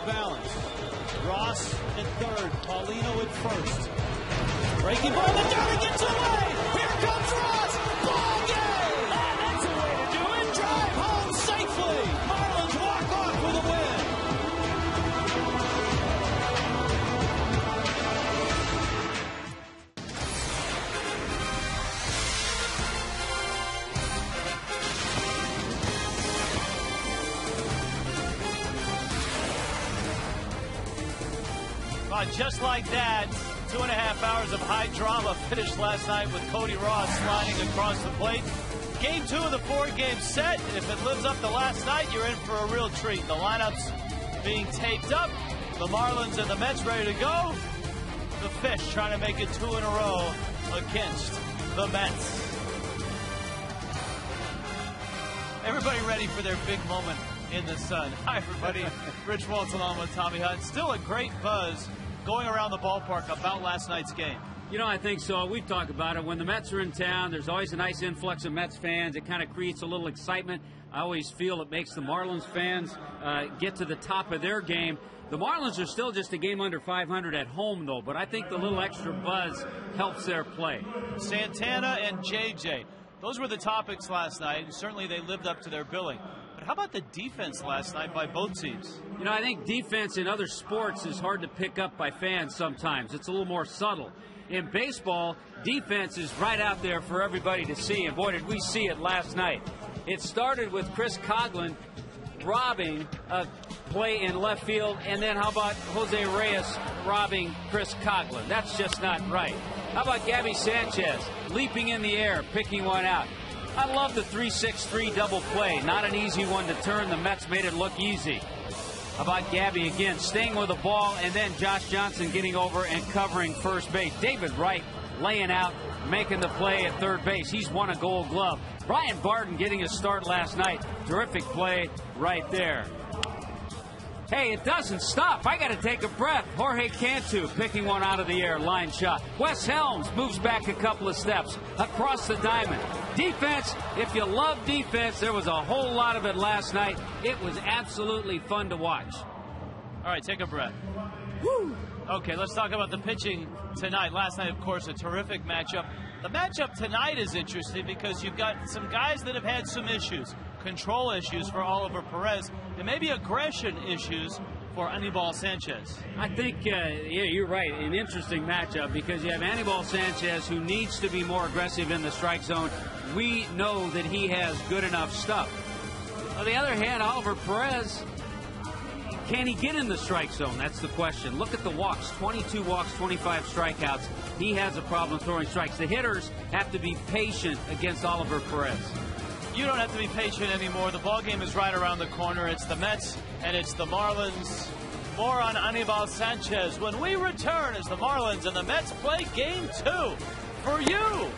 the balance. Ross at third, Paulino at first. Breaking ball, the dirt gets away. Here comes Ross. Ball game. And that's the way to do it. Drive home safely. Marlins walk off with a win. Just like that, 2.5 hours of high drama finished last night with Cody Ross sliding across the plate. Game 2 of the 4-game set. If it lives up to last night, you're in for a real treat. The lineups being taped up. The Marlins and the Mets ready to go. The Fish trying to make it 2 in a row against the Mets. Everybody ready for their big moment in the sun. Hi, everybody. Rich Waltz along with Tommy Hunt. Still a great buzz going around the ballpark about last night's game. You know, I think so. We've talked about it. When the Mets are in town, there's always a nice influx of Mets fans. It kind of creates a little excitement. I always feel it makes the Marlins fans get to the top of their game. The Marlins are still just a game under 500 at home, though, but I think the little extra buzz helps their play. Santana and JJ, those were the topics last night, and certainly they lived up to their billing. But how about the defense last night by both teams? You know, I think defense in other sports is hard to pick up by fans sometimes. It's a little more subtle. In baseball, defense is right out there for everybody to see, and boy, did we see it last night. It started with Chris Coghlan robbing a play in left field, and then how about Jose Reyes robbing Chris Coghlan? That's just not right. How about Gabby Sanchez leaping in the air, picking one out? I love the 3-6-3 double play. Not an easy one to turn. The Mets made it look easy. How about Gabby again, staying with the ball, and then Josh Johnson getting over and covering first base. David Wright laying out, making the play at third base. He's won a Gold Glove. Brian Barton getting his start last night. Terrific play right there. Hey, it doesn't stop. I got to take a breath. Jorge Cantu picking one out of the air, line shot. Wes Helms moves back a couple of steps across the diamond. Defense, if you love defense, there was a whole lot of it last night. It was absolutely fun to watch. All right, take a breath. Woo! Okay, let's talk about the pitching tonight. Last night, of course, a terrific matchup. The matchup tonight is interesting because you've got some guys that have had some issues. Control issues for Oliver Perez, and maybe aggression issues for Anibal Sanchez. I think, yeah, you're right. An interesting matchup because you have Anibal Sanchez who needs to be more aggressive in the strike zone. We know that he has good enough stuff. On the other hand, Oliver Perez, can he get in the strike zone? That's the question. Look at the walks. 22 walks, 25 strikeouts. He has a problem throwing strikes. The hitters have to be patient against Oliver Perez. You don't have to be patient anymore. The ball game is right around the corner. It's the Mets and it's the Marlins. More on Anibal Sanchez when we return as the Marlins and the Mets play Game 2 for you.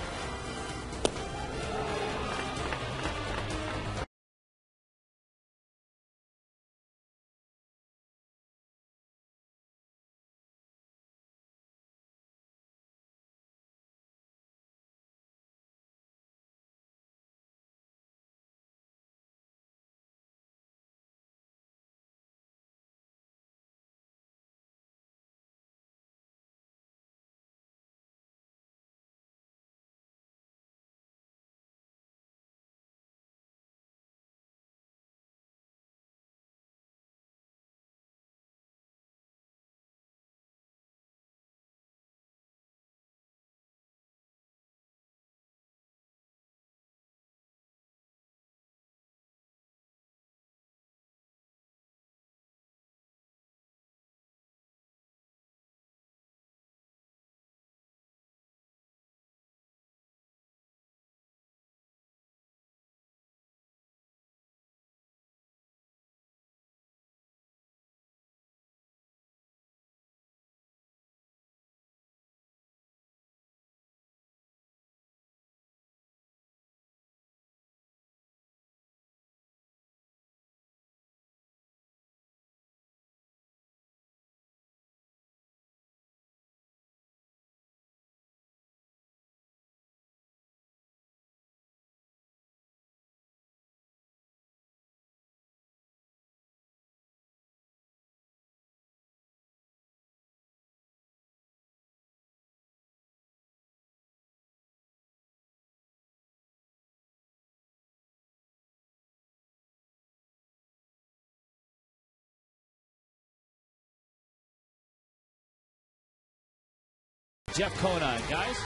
Jeff Conine. Guys?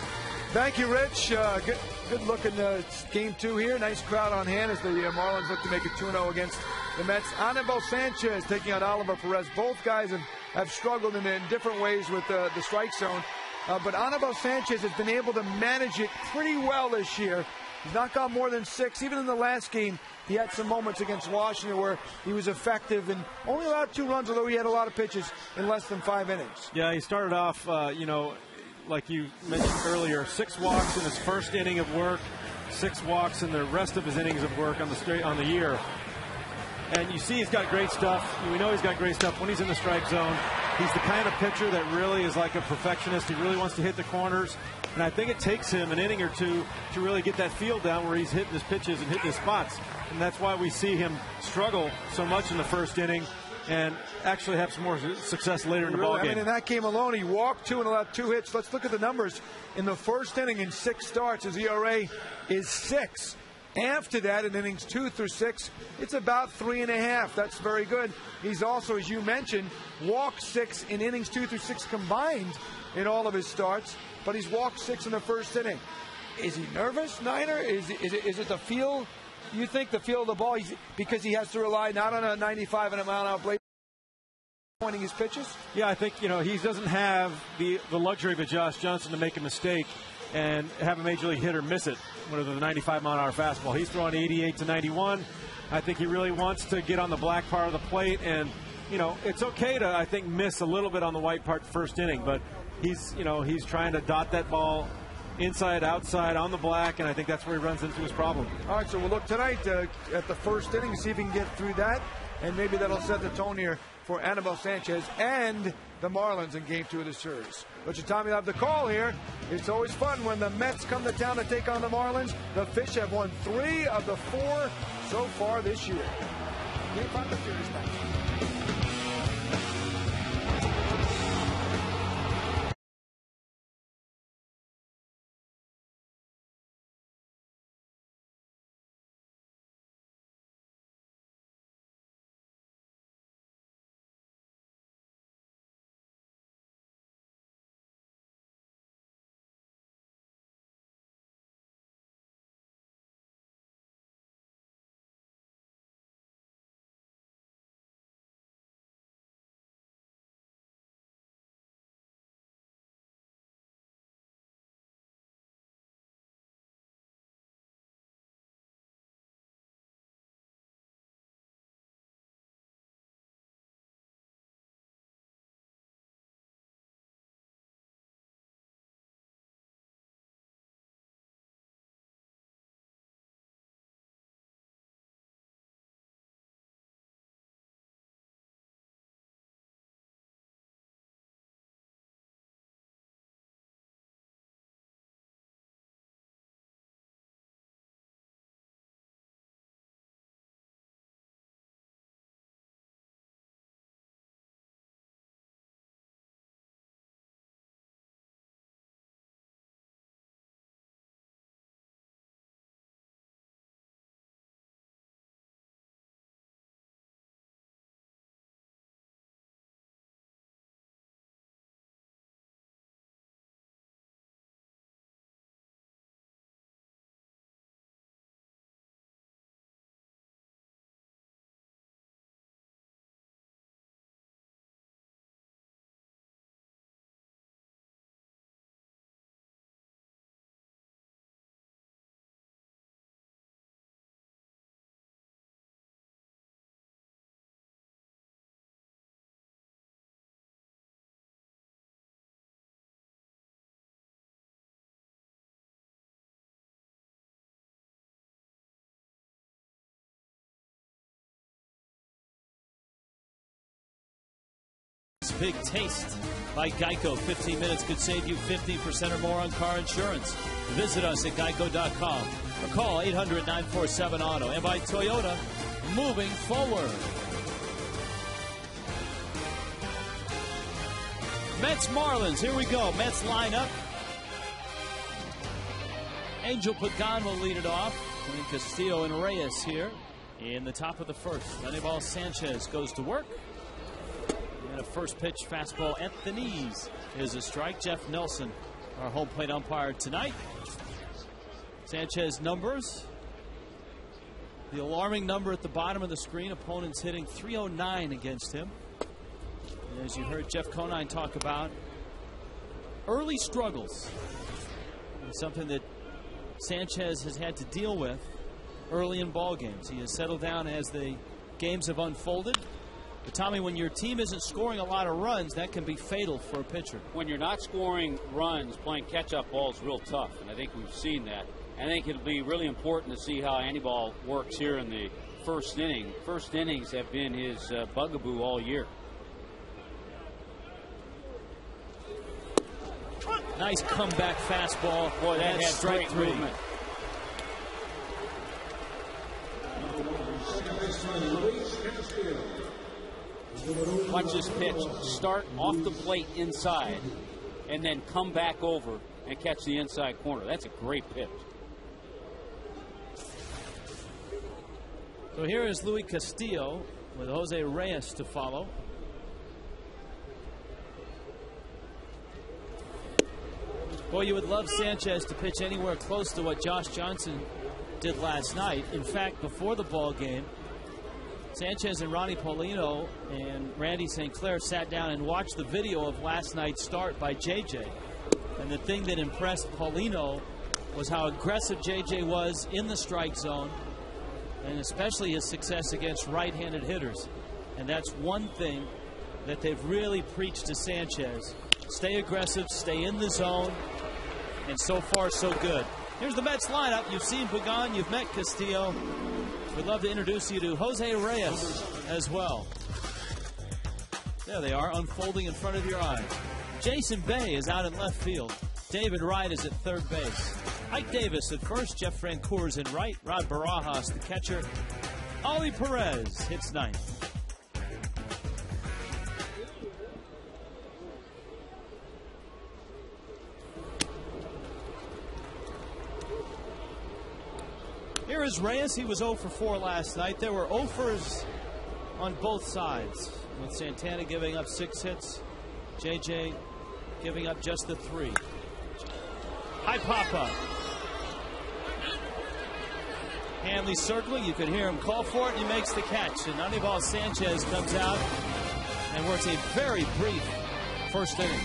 Thank you, Rich. Good looking game 2 here. Nice crowd on hand as the Marlins look to make it 2-0 against the Mets. Anibal Sanchez taking out Oliver Perez. Both guys have struggled in different ways with the strike zone. But Anibal Sanchez has been able to manage it pretty well this year. He's not got more than 6. Even in the last game, he had some moments against Washington where he was effective and only allowed 2 runs, although he had a lot of pitches in less than 5 innings. Yeah, he started off, like you mentioned earlier, 6 walks in his first inning of work, 6 walks in the rest of his innings of work on the year. And you see he's got great stuff. We know he's got great stuff when he's in the strike zone. He's the kind of pitcher that really is like a perfectionist. He really wants to hit the corners. And I think it takes him an inning or 2 to really get that feel down where he's hitting his pitches and hitting his spots. And that's why we see him struggle so much in the first inning and actually have some more success later in the ballgame. I mean, in that game alone, he walked 2 and allowed 2 hits. Let's look at the numbers. In the first inning, in 6 starts, his ERA is 6. After that, in innings 2 through 6, it's about 3.5. That's very good. He's also, as you mentioned, walked 6 in innings 2 through 6 combined in all of his starts, but he's walked 6 in the first inning. Is he nervous, Niner? Is it the feel? You think the feel of the ball, because he has to rely not on a 95 and a mile-an-hour blade pointing his pitches? Yeah, I think, he doesn't have the luxury of a Josh Johnson to make a mistake and have a major league hitter miss it with a 95-mile-an-hour fastball. He's throwing 88 to 91. I think he really wants to get on the black part of the plate, and it's okay to, I think, miss a little bit on the white part first inning, but he's trying to dot that ball inside, outside, on the black, and I think that's where he runs into his problem. All right, so we'll look tonight at the first inning, see if he can get through that, and maybe that'll set the tone here for Anibal Sanchez and the Marlins in game 2 of the series. But Tom, you have the call here. It's always fun when the Mets come to town to take on the Marlins. The Fish have won 3 of the 4 so far this year. Game 5 of the series match. Big Taste by Geico. 15 minutes could save you 15% or more on car insurance. Visit us at geico.com or call 800-947-AUTO. And by Toyota, moving forward. Mets Marlins, here we go. Mets line up. Angel Pagan will lead it off. And Castillo and Reyes here in the top of the first. Anibal Sanchez goes to work. And a first pitch fastball at the knees is a strike. Jeff Nelson our home plate umpire tonight. Sanchez numbers. The alarming number at the bottom of the screen, opponents hitting .309 against him. And as you heard Jeff Conine talk about, early struggles. Something that Sanchez has had to deal with early in ball games. He has settled down as the games have unfolded. But Tommy, when your team isn't scoring a lot of runs, that can be fatal for a pitcher. When you're not scoring runs, playing catch-up ball is real tough, and I think we've seen that. I think it'll be really important to see how Anibal works here in the first inning. First innings have been his bugaboo all year. Nice comeback fastball. Boy, that had strike great 3. movement. Watch this pitch. Start off the plate inside and then come back over and catch the inside corner. That's a great pitch. So here is Luis Castillo with Jose Reyes to follow. Boy, you would love Sanchez to pitch anywhere close to what Josh Johnson did last night. In fact, before the ball game, Sanchez and Ronnie Paulino and Randy St. Clair sat down and watched the video of last night's start by JJ. And the thing that impressed Paulino was how aggressive JJ was in the strike zone, and especially his success against right-handed hitters. And that's one thing that they've really preached to Sanchez. Stay aggressive, stay in the zone, and so far so good. Here's the Mets lineup. You've seen Pagan, you've met Castillo. We'd love to introduce you to Jose Reyes as well. There they are, unfolding in front of your eyes. Jason Bay is out in left field. David Wright is at third base. Ike Davis at first. Jeff Francoeur is in right. Rod Barajas, the catcher. Ollie Perez hits ninth. Here is Reyes. He was 0 for 4 last night. There were 0-fers on both sides, with Santana giving up 6 hits, JJ giving up just the 3. High pop-up. Hanley circling. You could hear him call for it, and he makes the catch. And Anibal Sanchez comes out and works a very brief first inning.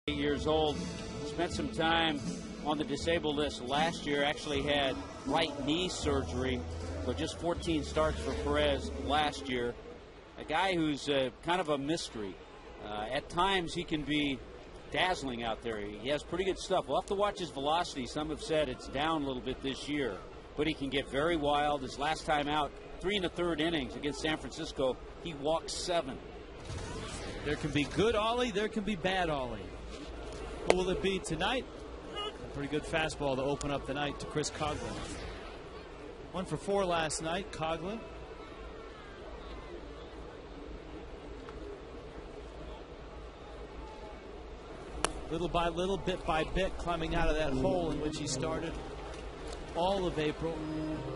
Years old, spent some time on the disabled list last year, actually had right knee surgery, but just 14 starts for Perez last year. A guy who's kind of a mystery. At times he can be dazzling out there. He has pretty good stuff. We'll have to watch his velocity. Some have said it's down a little bit this year, but he can get very wild. His last time out, 3 1/3 innings against San Francisco, he walked 7. There can be good Ollie, there can be bad Ollie. Who will it be tonight? A pretty good fastball to open up the night to Chris Coghlan. 1 for 4 last night, Coghlan. Little by little, bit by bit, climbing out of that hole in which he started all of April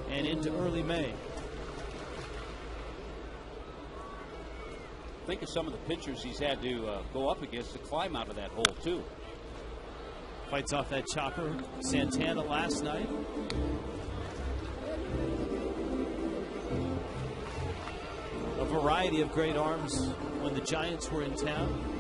and into early May. Think of some of the pitchers he's had to go up against to climb out of that hole, too. Fights off that chopper, Santana, last night. A variety of great arms when the Giants were in town.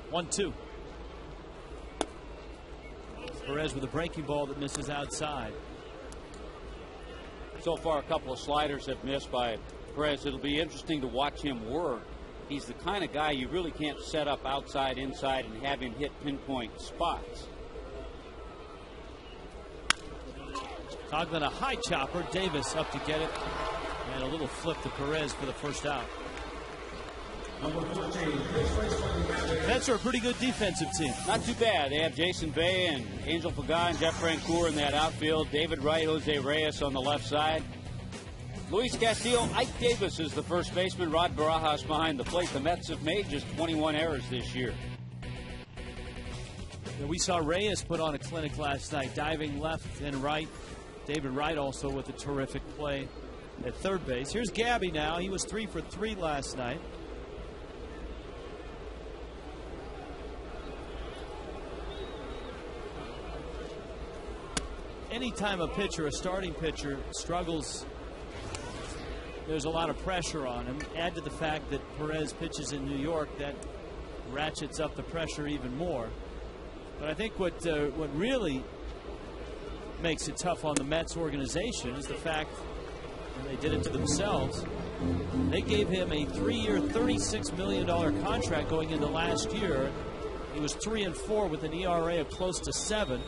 One, two. Perez with a breaking ball that misses outside. So far, a couple of sliders have missed by Perez. It'll be interesting to watch him work. He's the kind of guy you really can't set up outside, inside, and have him hit pinpoint spots. Coghlan, a high chopper. Davis up to get it. And a little flip to Perez for the first out. Mets are a pretty good defensive team. Not too bad. They have Jason Bay and Angel Pagan, Jeff Francoeur in that outfield. David Wright, Jose Reyes on the left side. Luis Castillo, Ike Davis is the first baseman. Rod Barajas behind the plate. The Mets have made just 21 errors this year. We saw Reyes put on a clinic last night, diving left and right. David Wright also with a terrific play at third base. Here's Gabby now. He was 3 for 3 last night. Anytime a pitcher, a starting pitcher, struggles, there's a lot of pressure on him. Add to the fact that Perez pitches in New York, that ratchets up the pressure even more. But I think what really makes it tough on the Mets organization is the fact, and they did it to themselves, they gave him a 3-year, $36 million contract going into last year. He was 3 and 4 with an ERA of close to 7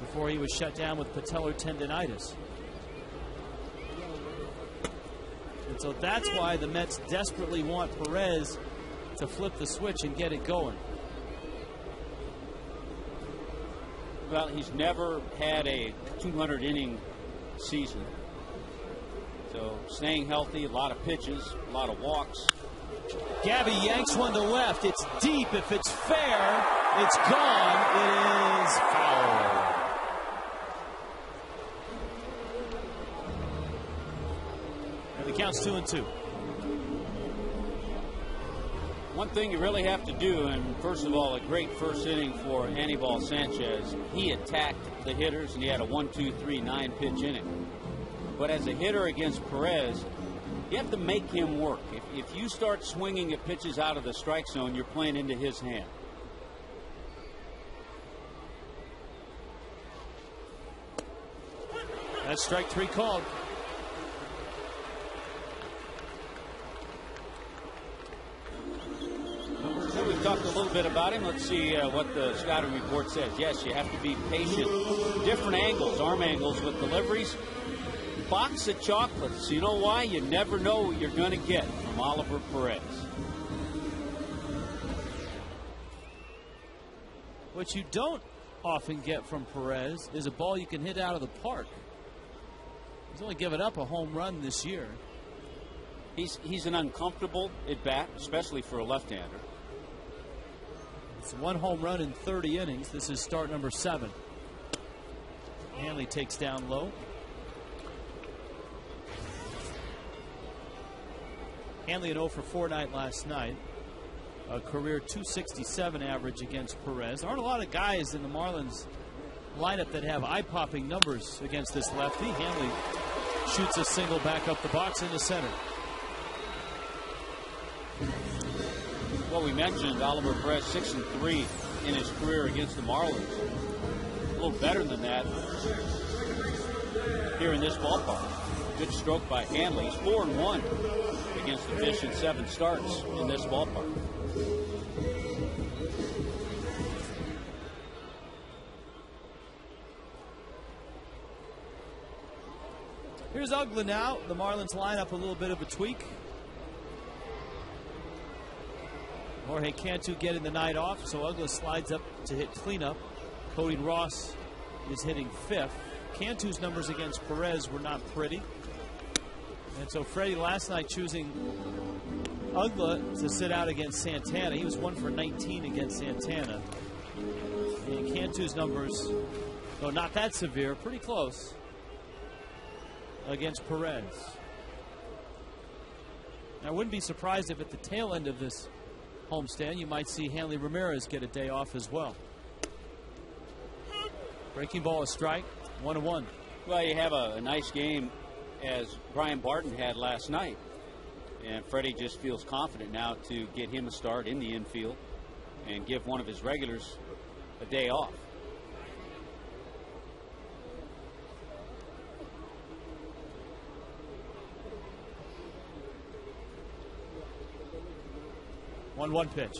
before he was shut down with patellar tendonitis. And so that's why the Mets desperately want Perez to flip the switch and get it going. Well, he's never had a 200-inning season. So staying healthy, a lot of pitches, a lot of walks. Gabby yanks one to left. It's deep. If it's fair, it's gone. It is foul. And the count's 2-2. One thing you really have to do, and first of all, a great first inning for Anibal Sanchez. He attacked the hitters, and he had a 1-2-3-9 pitch inning. But as a hitter against Perez, you have to make him work. If you start swinging at pitches out of the strike zone, you're playing into his hand. That's strike 3 called. So we've talked a little bit about him. Let's see what the scouting report says. Yes, you have to be patient. Different angles, arm angles with deliveries. Box of chocolates. You know why? You never know what you're going to get from Oliver Perez. What you don't often get from Perez is a ball you can hit out of the park. He's only given up a home run this year. He's an uncomfortable at bat, especially for a left-hander. It's 1 home run in 30 innings. This is start number 7. Hanley takes down low. Hanley an 0 for 4 night last night. A career .267 average against Perez. There aren't a lot of guys in the Marlins lineup that have eye-popping numbers against this lefty. Hanley shoots a single back up the box into center. Well, we mentioned Oliver Perez 6 and 3 in his career against the Marlins. A little better than that here in this ballpark. Good stroke by Hanley. He's 4-1 against the Fish in 7 starts in this ballpark. Here's Uggla now. The Marlins lineup a little bit of a tweak. Jorge Cantu getting the night off, so Uggla slides up to hit cleanup. Cody Ross is hitting 5th. Cantu's numbers against Perez were not pretty. And so Freddie last night choosing Uggla to sit out against Santana. He was 1 for 19 against Santana. And Cantu's numbers, though not that severe, pretty close against Perez. I wouldn't be surprised if at the tail end of this homestand you might see Hanley Ramirez get a day off as well. Breaking ball, a strike, 1-1. Well, you have a nice game as Brian Barton had last night. And Freddie just feels confident now to get him a start in the infield and give one of his regulars a day off. One pitch.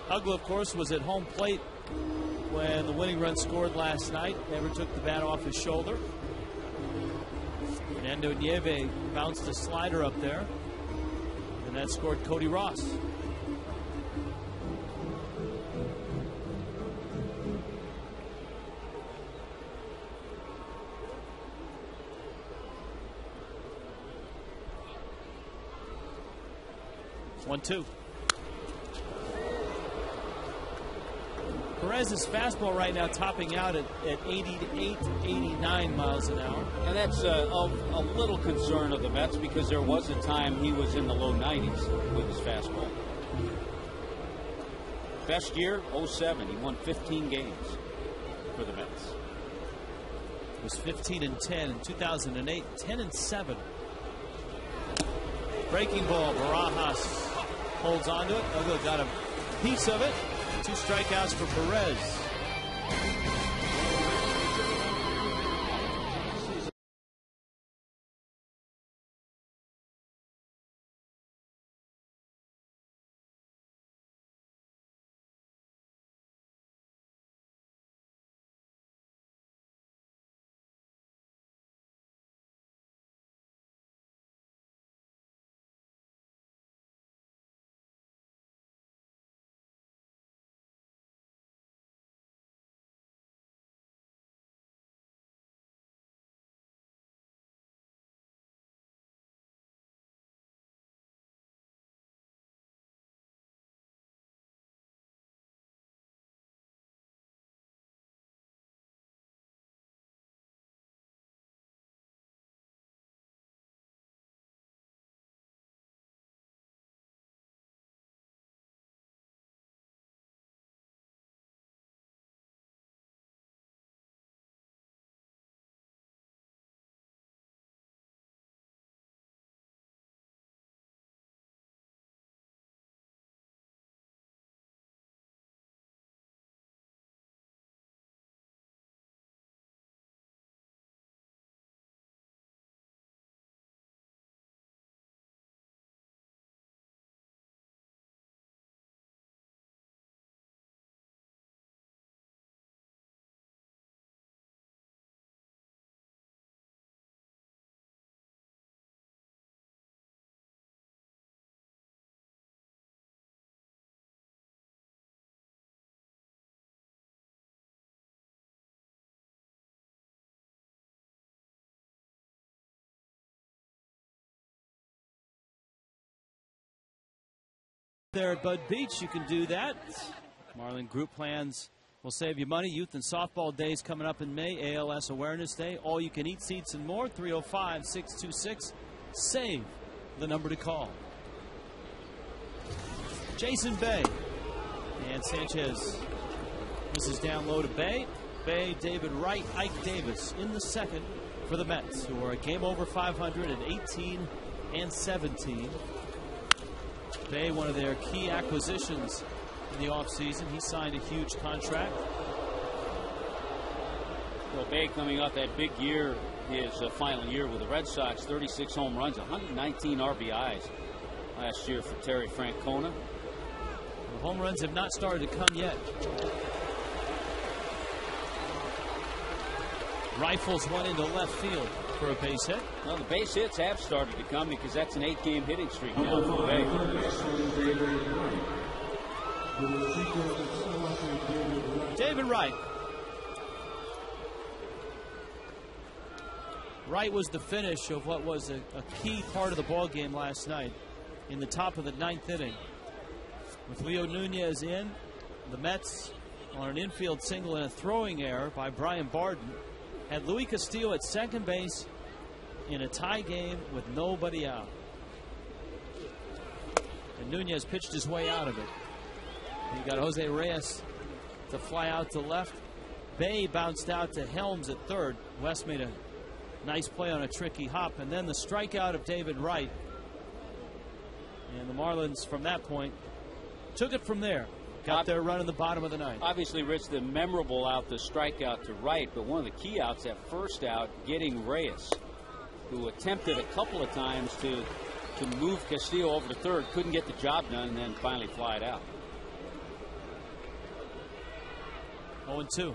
Uggla, of course, was at home plate when the winning run scored last night. Never took the bat off his shoulder. Fernando Nieve bounced a slider up there, and that scored Cody Ross. It's 1-2. Perez's fastball right now topping out at 88, 89 miles an hour. And that's a little concern of the Mets because there was a time he was in the low 90s with his fastball. Best year, 07. He won 15 games for the Mets. It was 15-10 in 2008, 10-7. Breaking ball, Barajas holds onto it. Uggla got a piece of it. 2 strikeouts for Perez. There at Bud Beach, you can do that. Marlin Group Plans will save you money. Youth and softball days coming up in May. ALS Awareness Day. All you can eat seats and more. 305-626-SAVE. The number to call. Jason Bay. And Sanchez. This is down low to Bay. Bay, David Wright, Ike Davis in the second for the Mets, who are a game over 500 at 18-17. Bay, one of their key acquisitions in the offseason. He signed a huge contract. Well, Bay coming off that big year, his final year with the Red Sox, 36 home runs, 119 RBIs last year for Terry Francona. The home runs have not started to come yet. Rifles one into left field for a base hit. Well, the base hits have started to come because that's an 8-game hitting streak now for Bay. David Wright. Wright was the finish of what was a key part of the ball game last night in the top of the 9th inning. With Leo Nunez in, the Mets on an infield single and a throwing error by Brian Barden had Luis Castillo at second base in a tie game with nobody out. And Nunez pitched his way out of it. He got Jose Reyes to fly out to left. Bay bounced out to Helms at third. West made a nice play on a tricky hop, and then the strikeout of David Wright. And the Marlins, from that point, took it from there. Got their run in the bottom of the 9th. Obviously, Rich, the memorable out, the strikeout to Wright, but one of the key outs, that first out, getting Reyes, who attempted a couple of times to move Castillo over to third, couldn't get the job done, and then finally fly it out. 0-2.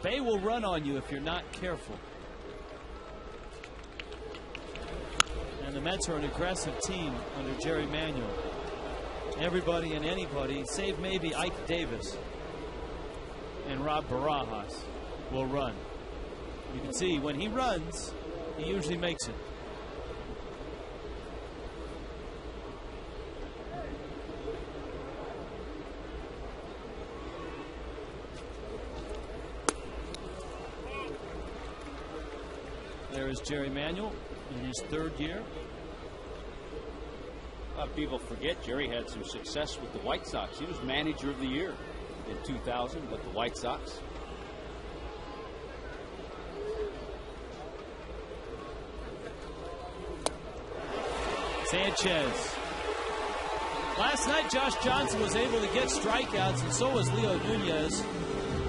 Bay will run on you if you're not careful. And the Mets are an aggressive team under Jerry Manuel. Everybody and anybody, save maybe Ike Davis and Rob Barajas, will run. You can see when he runs, he usually makes it. There is Jerry Manuel in his 3rd year. A lot of people forget Jerry had some success with the White Sox. He was manager of the year in 2000 with the White Sox. Sanchez. Last night, Josh Johnson was able to get strikeouts, and so was Leo Nunez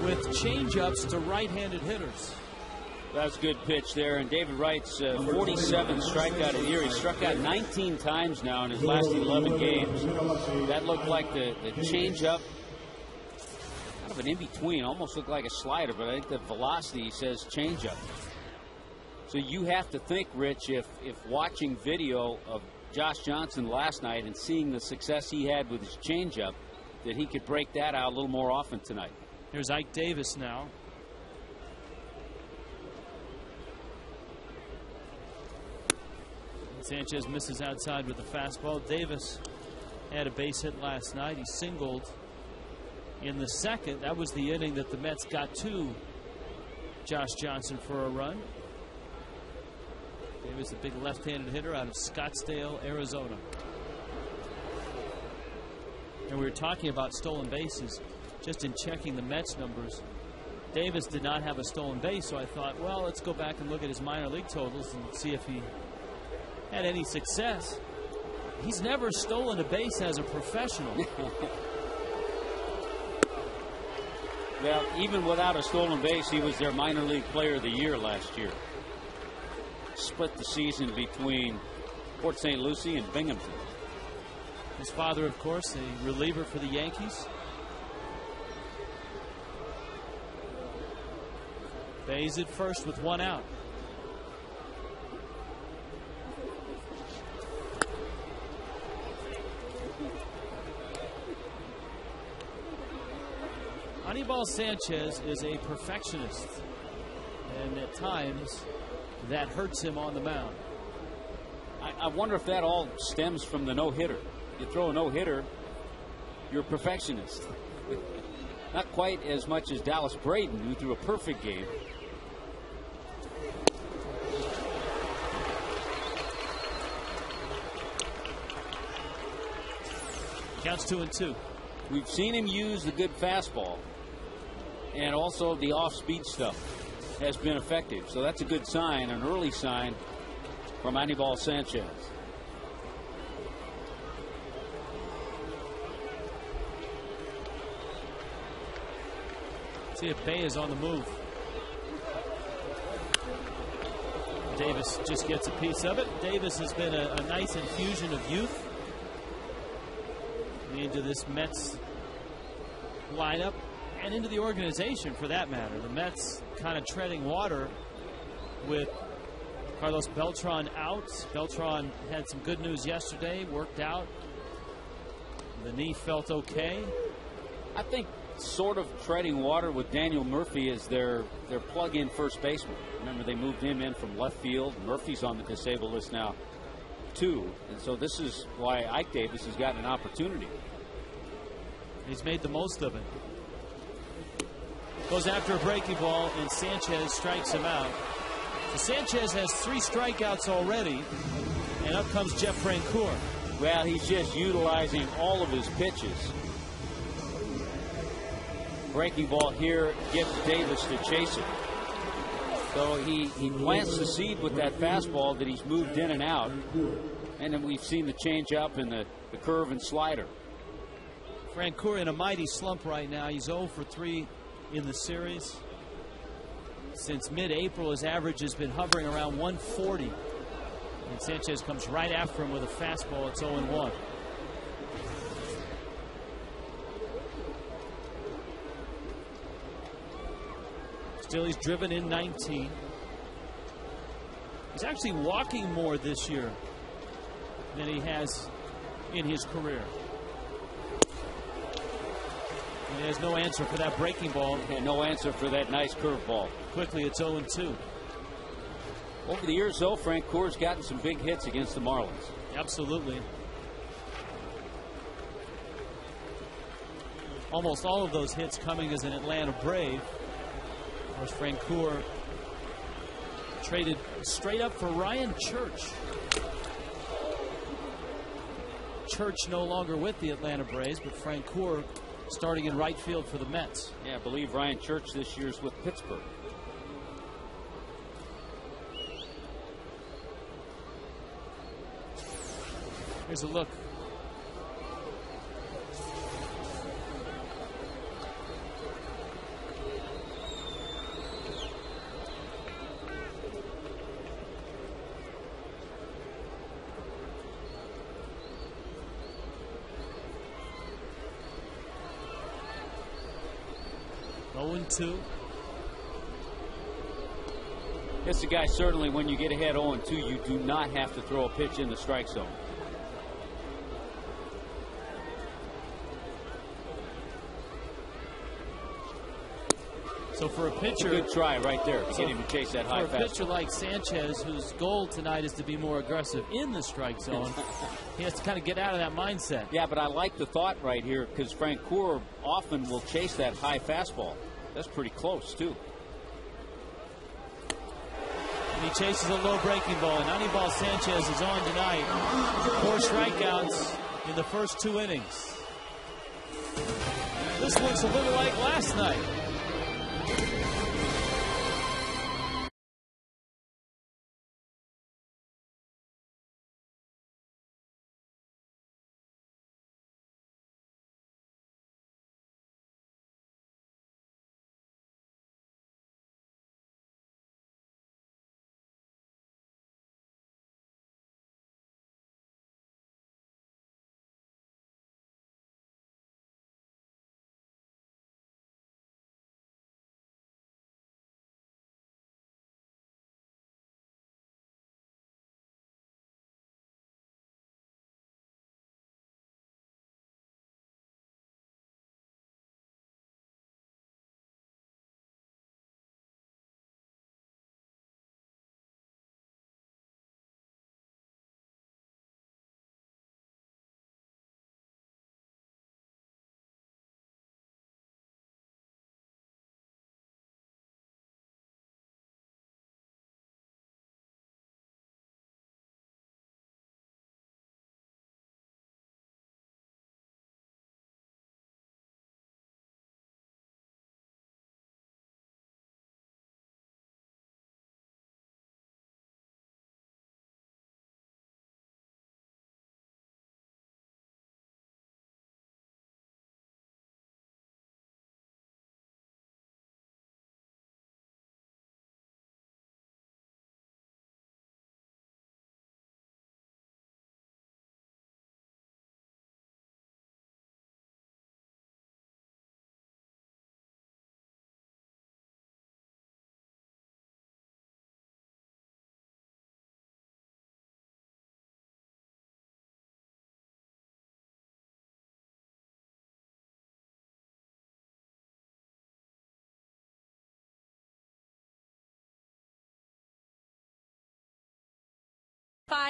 with change-ups to right-handed hitters. That's a good pitch there. And David Wright's 47th strikeout of the year. He struck out 19 times now in his last 11 games. That looked like the changeup. Kind of an in-between. Almost looked like a slider, but I think the velocity says changeup. So you have to think, Rich, if watching video of Josh Johnson last night and seeing the success he had with his changeup, that he could break that out a little more often tonight. Here's Ike Davis now. Sanchez misses outside with the fastball. Davis had a base hit last night. He singled in the 2nd. That was the inning that the Mets got to Josh Johnson for a run. Davis, a big left-handed hitter out of Scottsdale, Arizona. And we were talking about stolen bases. Just in checking the Mets numbers, Davis did not have a stolen base, so I thought, well, let's go back and look at his minor league totals and see if he had any success. He's never stolen a base as a professional. Well, even without a stolen base, he was their minor league player of the year last year. Split the season between Port St. Lucie and Binghamton. His father, of course, a reliever for the Yankees. Bays at first with 1 out. Anibal Sanchez is a perfectionist, and at times that hurts him on the mound. I wonder if that all stems from the no-hitter. You throw a no-hitter, you're a perfectionist. Not quite as much as Dallas Braden, who threw a perfect game. Counts 2-2. We've seen him use the good fastball, and also the off-speed stuff has been effective. So that's a good sign, an early sign from Anibal Sanchez. See if Bay is on the move. Davis just gets a piece of it. Davis has been a nice infusion of youth into this Mets lineup and into the organization for that matter. The Mets kind of treading water with Carlos Beltran out. Beltran had some good news yesterday, worked out. The knee felt okay. I think sort of treading water with Daniel Murphy as their plug-in first baseman. Remember, they moved him in from left field. Murphy's on the disabled list now too, and so this is why Ike Davis has gotten an opportunity. He's made the most of it. Goes after a breaking ball, and Sanchez strikes him out. So Sanchez has 3 strikeouts already, and up comes Jeff Francoeur. Well, he's just utilizing all of his pitches. Breaking ball here gets Davis to chase it. So he plants the seed with that fastball that he's moved in and out. And then we've seen the changeup and the curve and slider. Francoeur in a mighty slump right now. He's 0 for 3 in the series. Since mid-April, his average has been hovering around 140. And Sanchez comes right after him with a fastball. It's 0-1. Still, he's driven in 19. He's actually walking more this year than he has in his career. And there's no answer for that breaking ball. And no answer for that nice curveball. Quickly, it's 0-2. Over the years, though, Francoeur's gotten some big hits against the Marlins. Absolutely. Almost all of those hits coming as an Atlanta Brave. Of course, Francoeur traded straight up for Ryan Church. Church no longer with the Atlanta Braves, but Francoeur starting in right field for the Mets. Yeah, I believe Ryan Church this year is with Pittsburgh. Here's a look. Two. It's a guy, certainly, when you get ahead 0-2, you do not have to throw a pitch in the strike zone. So for a pitcher, a good try right there to get him to chase that high fastball. For a pitcher like Sanchez, whose goal tonight is to be more aggressive in the strike zone, he has to kind of get out of that mindset. Yeah, but I like the thought right here because Francoeur often will chase that high fastball. That's pretty close, too. And he chases a low breaking ball. And Anibal Sanchez is on tonight. 4 strikeouts in the first 2 innings. This looks a little like last night.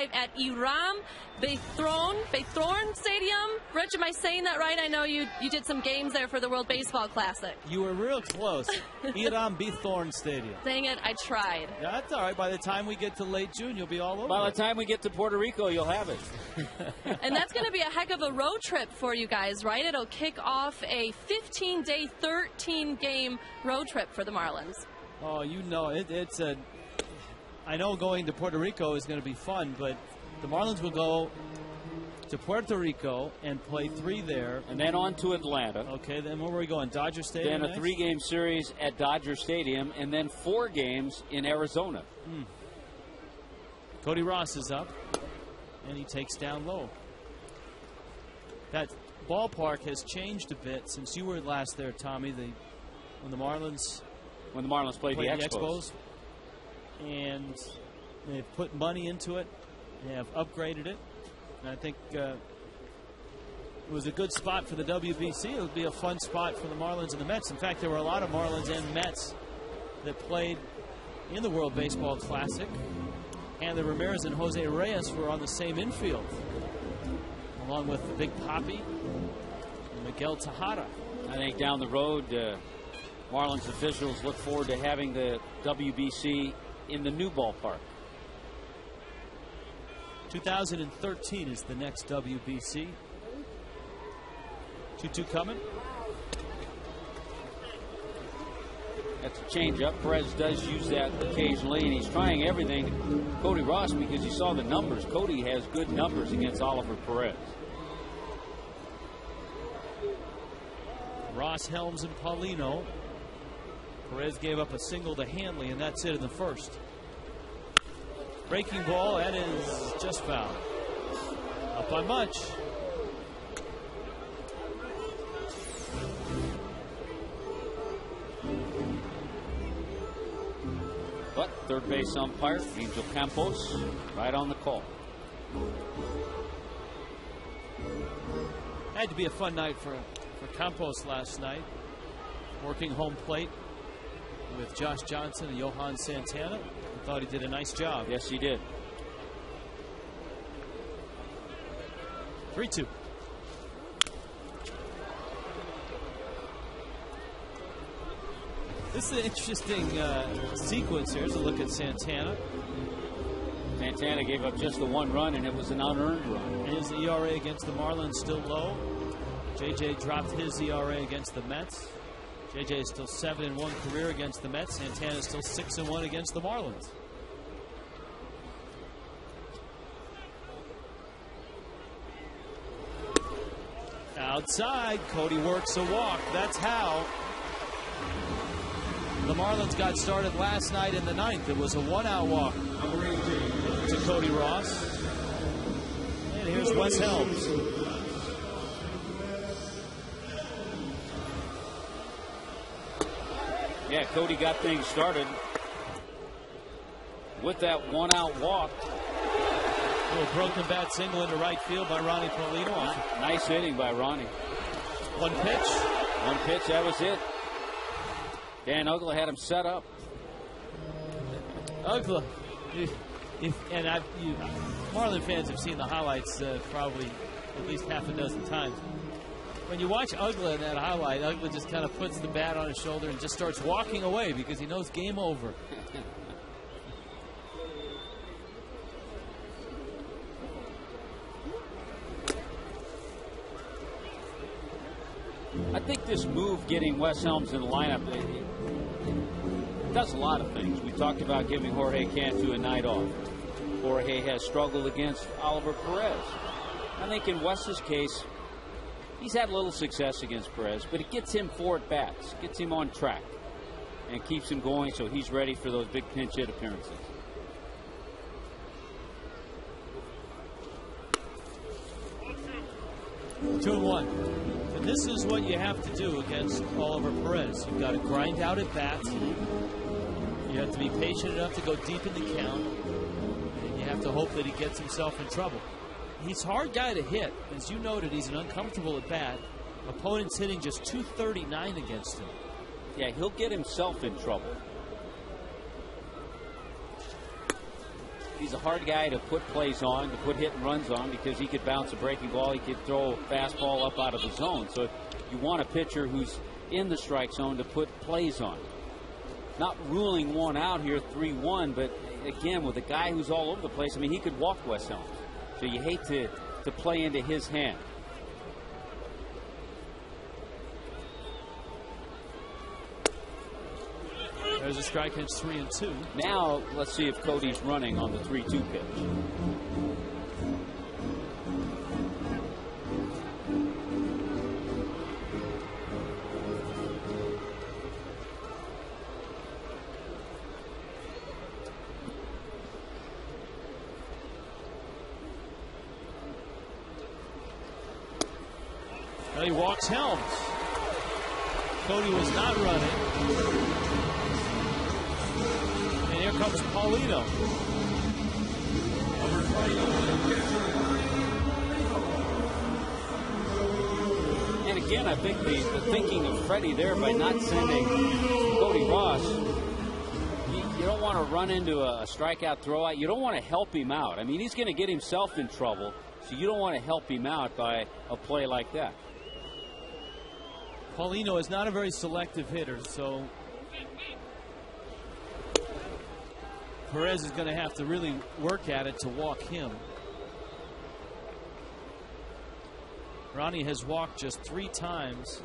live at Iram Bethorn Stadium. Rich, am I saying that right? I know you did some games there for the World Baseball Classic. You were real close. Iram Bethorn Stadium. Dang it, I tried. Yeah, that's all right. By the time we get to late June, you'll be all over. By the time we get to Puerto Rico, you'll have it. And that's going to be a heck of a road trip for you guys, right? It'll kick off a 15-day, 13-game road trip for the Marlins. Oh, you know, it's a... I know going to Puerto Rico is going to be fun, but the Marlins will go to Puerto Rico and play 3 there. And then on to Atlanta. Okay, then where are we going? Dodger Stadium Then a 3-game series at Dodger Stadium, and then 4 games in Arizona. Cody Ross is up, and he takes down low. That ballpark has changed a bit since you were last there, Tommy, when the Marlins played the Expos. And they've put money into it. They have upgraded it. And I think it was a good spot for the WBC. It would be a fun spot for the Marlins and the Mets. In fact, there were a lot of Marlins and Mets that played in the World Baseball Classic. And the Ramirez and Jose Reyes were on the same infield, along with the Big Papi and Miguel Tejada. I think down the road, Marlins officials look forward to having the WBC in the new ballpark. 2013 is the next WBC. 2-2 coming. That's a changeup. Perez does use that occasionally, and he's trying everything. Cody Ross, because you saw the numbers. Cody has good numbers against Oliver Perez. Ross, Helms, and Paulino. Perez gave up a single to Hanley, and that's it in the first. Breaking ball, that is just foul. Up by much. But third base umpire, Angel Campos, right on the call. Had to be a fun night for Campos last night. Working home plate with Josh Johnson and Johan Santana. I thought he did a nice job. Yes, he did. 3-2. This is an interesting sequence here. Here's a look at Santana. Santana gave up just the 1 run, and it was an unearned run. His ERA against the Marlins still low. JJ dropped his ERA against the Mets. JJ is still 7-1 career against the Mets. Santana is still 6-1 against the Marlins. Outside, Cody works a walk. That's how the Marlins got started last night in the 9th. It was a 1-out walk to Cody Ross. And here's Wes Helms. Yeah, Cody got things started with that 1-out walk. A little broken bat single into right field by Ronnie Paulino. Nice hitting by Ronnie. One pitch, that was it. Dan Uggla had him set up. Uggla, Marlin fans have seen the highlights probably at least half a dozen times. When you watch Uggla in that highlight, Uggla just kind of puts the bat on his shoulder and just starts walking away because he knows game over. I think this move, getting Wes Helms in the lineup, it does a lot of things. We talked about giving Jorge Cantu a night off. Jorge has struggled against Oliver Perez. I think in Wes's case, he's had a little success against Perez, but it gets him 4 at-bats, gets him on track, and keeps him going so he's ready for those big pinch hit appearances. Two and 1. And this is what you have to do against Oliver Perez. You've got to grind out at bats. You have to be patient enough to go deep in the count. And you have to hope that he gets himself in trouble. He's a hard guy to hit. As you noted, he's an uncomfortable at bat. Opponents hitting just .239 against him. Yeah, he'll get himself in trouble. He's a hard guy to put plays on, to put hit and runs on, because he could bounce a breaking ball. He could throw a fastball up out of the zone. So you want a pitcher who's in the strike zone to put plays on. Not ruling one out here, 3-1, but again, with a guy who's all over the place, I mean, he could walk Wes Helms. So you hate to play into his hand. There's a strike, and it's 3-2. Now let's see if Cody's running on the 3-2 pitch. Now he walks Helms. Cody was not running. And here comes Paulino. And again, I think the thinking of Freddie there by not sending Cody Ross, you don't want to run into a strikeout throwout. You don't want to help him out. I mean, he's going to get himself in trouble, so you don't want to help him out by a play like that. Paulino is not a very selective hitter, so Perez is going to have to really work at it to walk him. Ronnie has walked just 3 times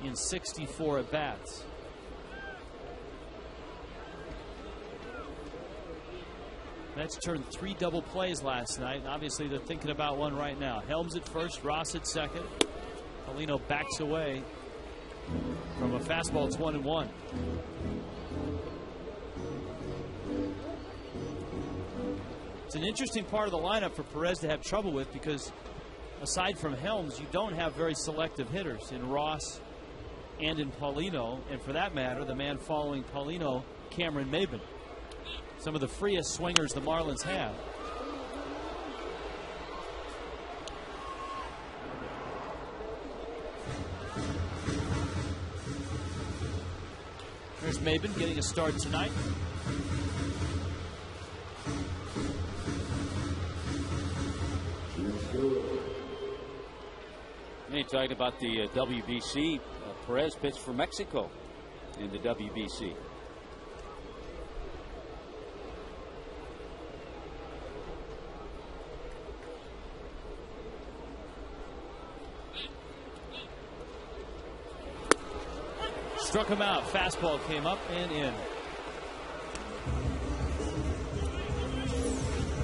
in 64 at-bats. Mets turned 3 double plays last night. Obviously, they're thinking about one right now. Helms at first, Ross at second. Paulino backs away from a fastball. It's 1-1. It's an interesting part of the lineup for Perez to have trouble with, because aside from Helms, you don't have very selective hitters in Ross and in Paulino, and for that matter, the man following Paulino, Cameron Maybin. Some of the freest swingers the Marlins have. There's Maybin getting a start tonight. And you talked about the WBC. Perez pitched for Mexico in the WBC. Struck him out. Fastball came up and in.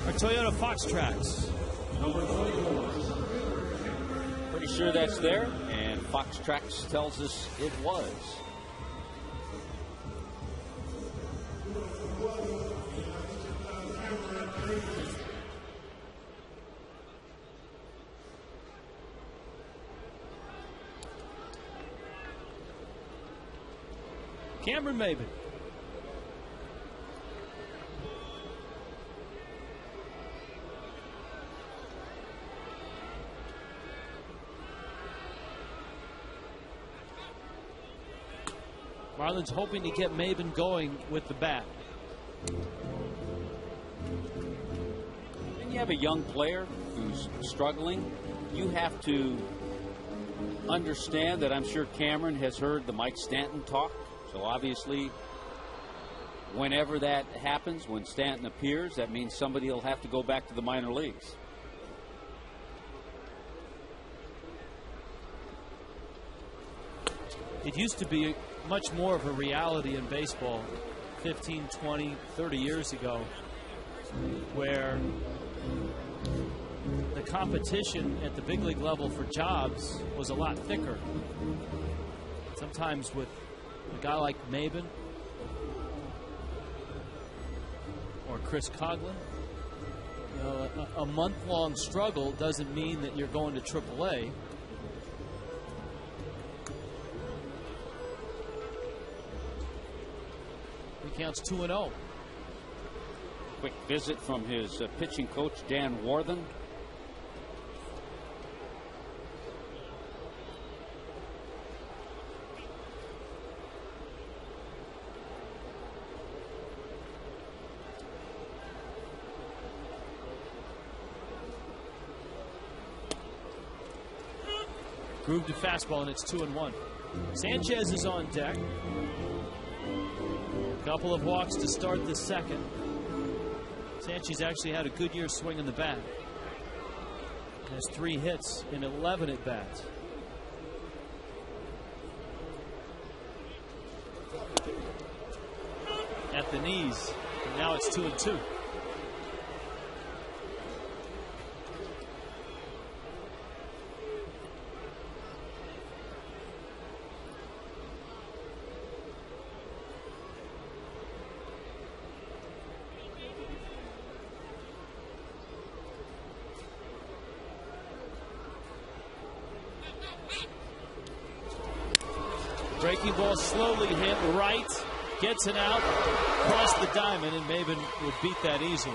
Our Toyota Fox Tracks. Pretty sure that's there, and Fox Tracks tells us it was. Cameron Maybin. Marlins hoping to get Maybin going with the bat. And you have a young player who's struggling. You have to understand that I'm sure Cameron has heard the Mike Stanton talk. So obviously, whenever that happens, when Stanton appears, that means somebody will have to go back to the minor leagues. It used to be much more of a reality in baseball 15, 20, 30 years ago, where the competition at the big league level for jobs was a lot thicker. Sometimes with a guy like Maybin or Chris Coughlin, you know, a month-long struggle doesn't mean that you're going to AAA. He counts 2-0. Quick visit from his pitching coach, Dan Warthen. Grooved to fastball, and it's 2-1. Sanchez is on deck. Couple of walks to start the second. Sanchez actually had a good year swinging the bat. Has 3 hits in 11 at bats. At the knees, and now it's 2-2. Breaking ball slowly hit right, gets it out, across the diamond, and Maben would beat that easily.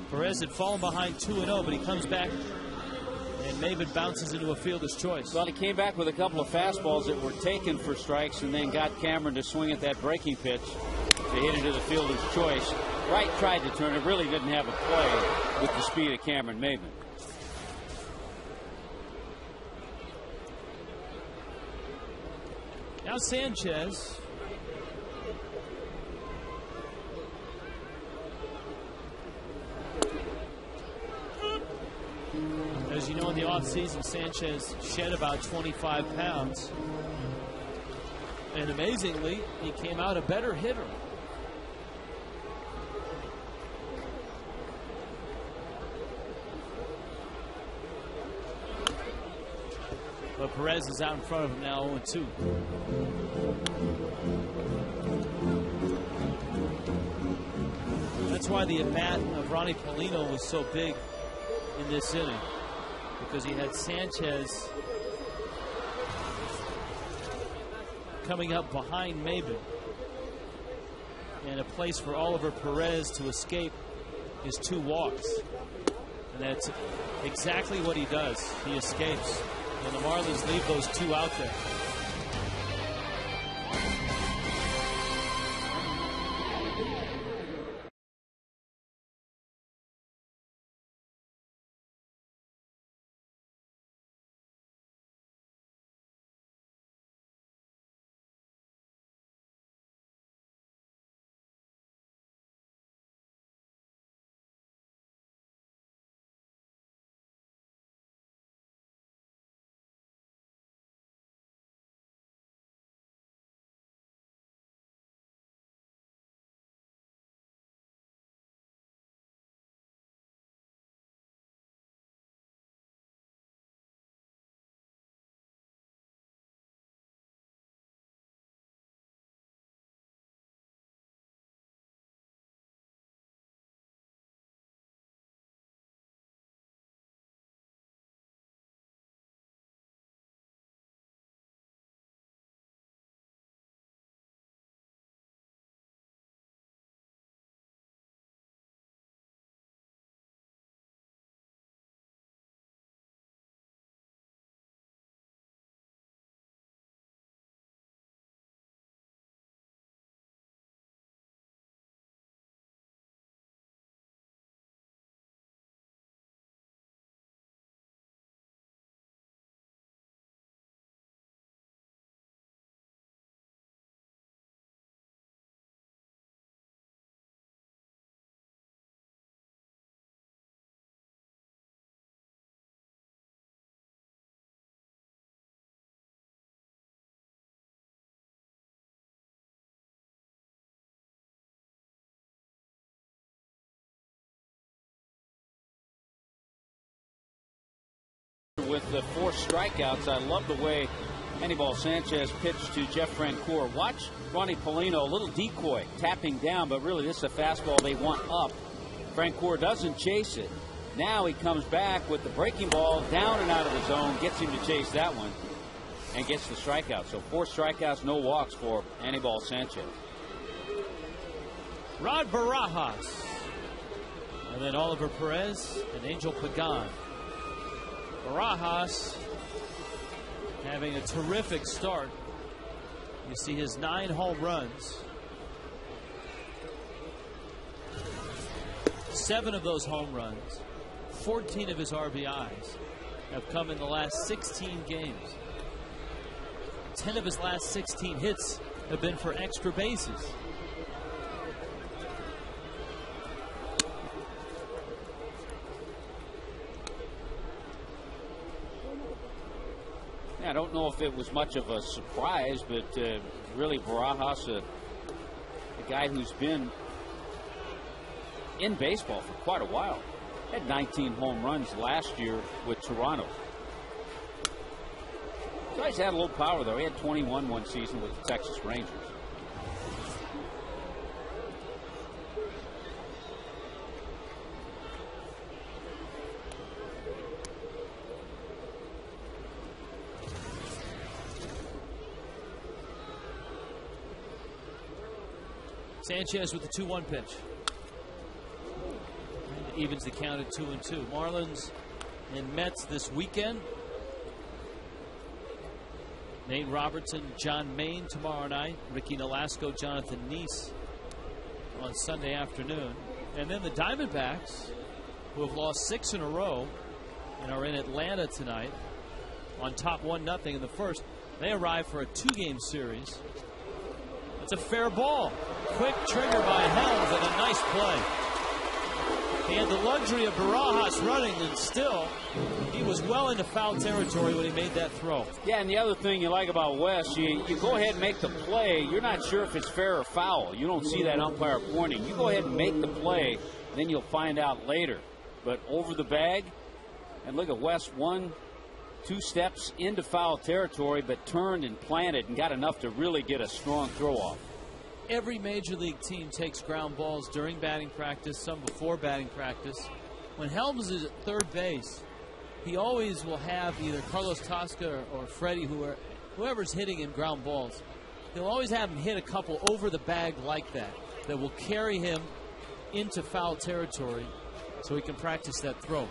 Perez had fallen behind 2-0, but he comes back, and Maben bounces into a fielder's choice. Well, he came back with a couple of fastballs that were taken for strikes, and then got Cameron to swing at that breaking pitch to hit into the fielder's choice. Wright tried to turn it, really didn't have a play with the speed of Cameron Maben. Now Sanchez. As you know, in the offseason, Sanchez shed about 25 pounds. And amazingly, he came out a better hitter. But Perez is out in front of him now, 0-2. That's why the at-bat of Ronnie Paulino was so big in this inning, because he had Sanchez coming up behind Maben, and a place for Oliver Perez to escape is 2 walks. And that's exactly what he does. He escapes. And the Marlins leave those 2 out there. With the 4 strikeouts, I love the way Anibal Sanchez pitched to Jeff Francoeur. Watch Ronnie Paulino, a little decoy, tapping down, but really this is a fastball they want up. Francoeur doesn't chase it. Now he comes back with the breaking ball down and out of the zone, gets him to chase that one, and gets the strikeout. So 4 strikeouts, no walks for Anibal Sanchez. Rod Barajas. And then Oliver Perez and Angel Pagan. Barajas having a terrific start. You see his 9 home runs. 7 of those home runs 14 of his RBIs have come in the last 16 games. 10 of his last 16 hits have been for extra bases. I don't know if it was much of a surprise, but really Barajas, a guy who's been in baseball for quite a while, had 19 home runs last year with Toronto. So he's had a little power, though. He had 21 one season with the Texas Rangers. Sanchez with the 2-1 pitch. And evens the count at 2-2. Marlins and Mets this weekend. Nate Robertson, John Maine tomorrow night. Ricky Nolasco, Jonathan Neese on Sunday afternoon. And then the Diamondbacks, who have lost 6 in a row and are in Atlanta tonight on top 1-0 in the first. They arrive for a 2-game series. It's a fair ball. Quick trigger by Helms and a nice play. He had the luxury of Barajas running, and still he was well into foul territory when he made that throw. Yeah, and the other thing you like about West, you go ahead and make the play. You're not sure if it's fair or foul. You don't see that umpire pointing. You go ahead and make the play, then you'll find out later. But over the bag, and look at West, 1-2 steps into foul territory, but turned and planted and got enough to really get a strong throw off. Every major league team takes ground balls during batting practice, some before batting practice. When Helms is at third base, he always will have either Carlos Tosca or Freddie, whoever's hitting him ground balls. He'll always have him hit a couple over the bag like that will carry him into foul territory so he can practice that throw.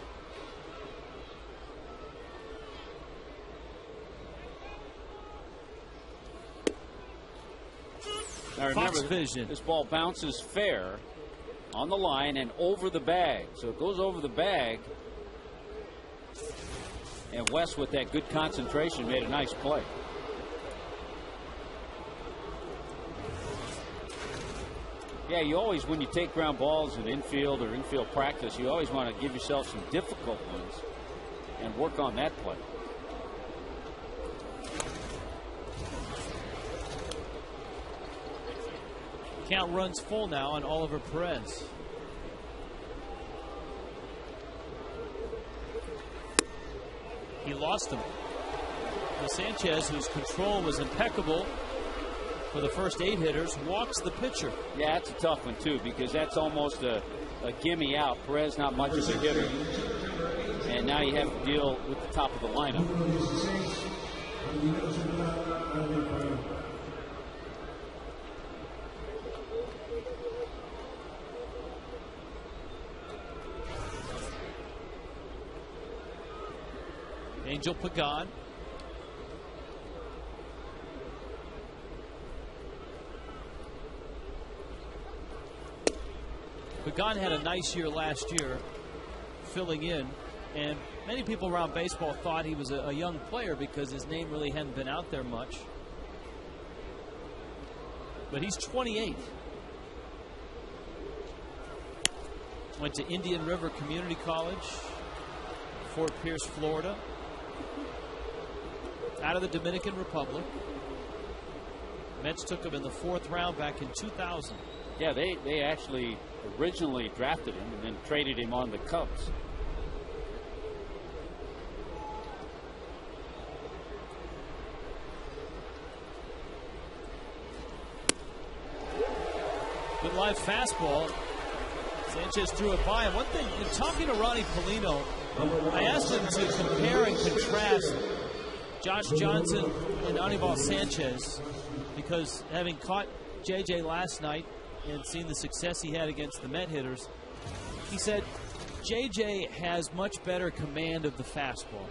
Now remember, this ball bounces fair on the line and over the bag. So it goes over the bag. And West, with that good concentration, made a nice play. Yeah, you always, when you take ground balls in infield or infield practice, you always want to give yourself some difficult ones and work on that play. Count runs full now on Oliver Perez. He lost him. And Sanchez, whose control was impeccable for the first 8 hitters, walks the pitcher. Yeah, that's a tough one, too, because that's almost a gimme out. Perez not much of a hitter. And now you have to deal with the top of the lineup. Angel Pagan. Pagan had a nice year last year, filling in, and many people around baseball thought he was a young player because his name really hadn't been out there much. But he's 28. Went to Indian River Community College, Fort Pierce, Florida. Out of the Dominican Republic. Mets took him in the 4th round back in 2000. Yeah, they actually originally drafted him and then traded him on the Cubs. Good live fastball. Sanchez threw it by him. One thing, in talking to Ronnie Paulino, I asked him to compare and contrast Josh Johnson and Anibal Sanchez, because having caught JJ last night and seen the success he had against the Met hitters, he said JJ has much better command of the fastball.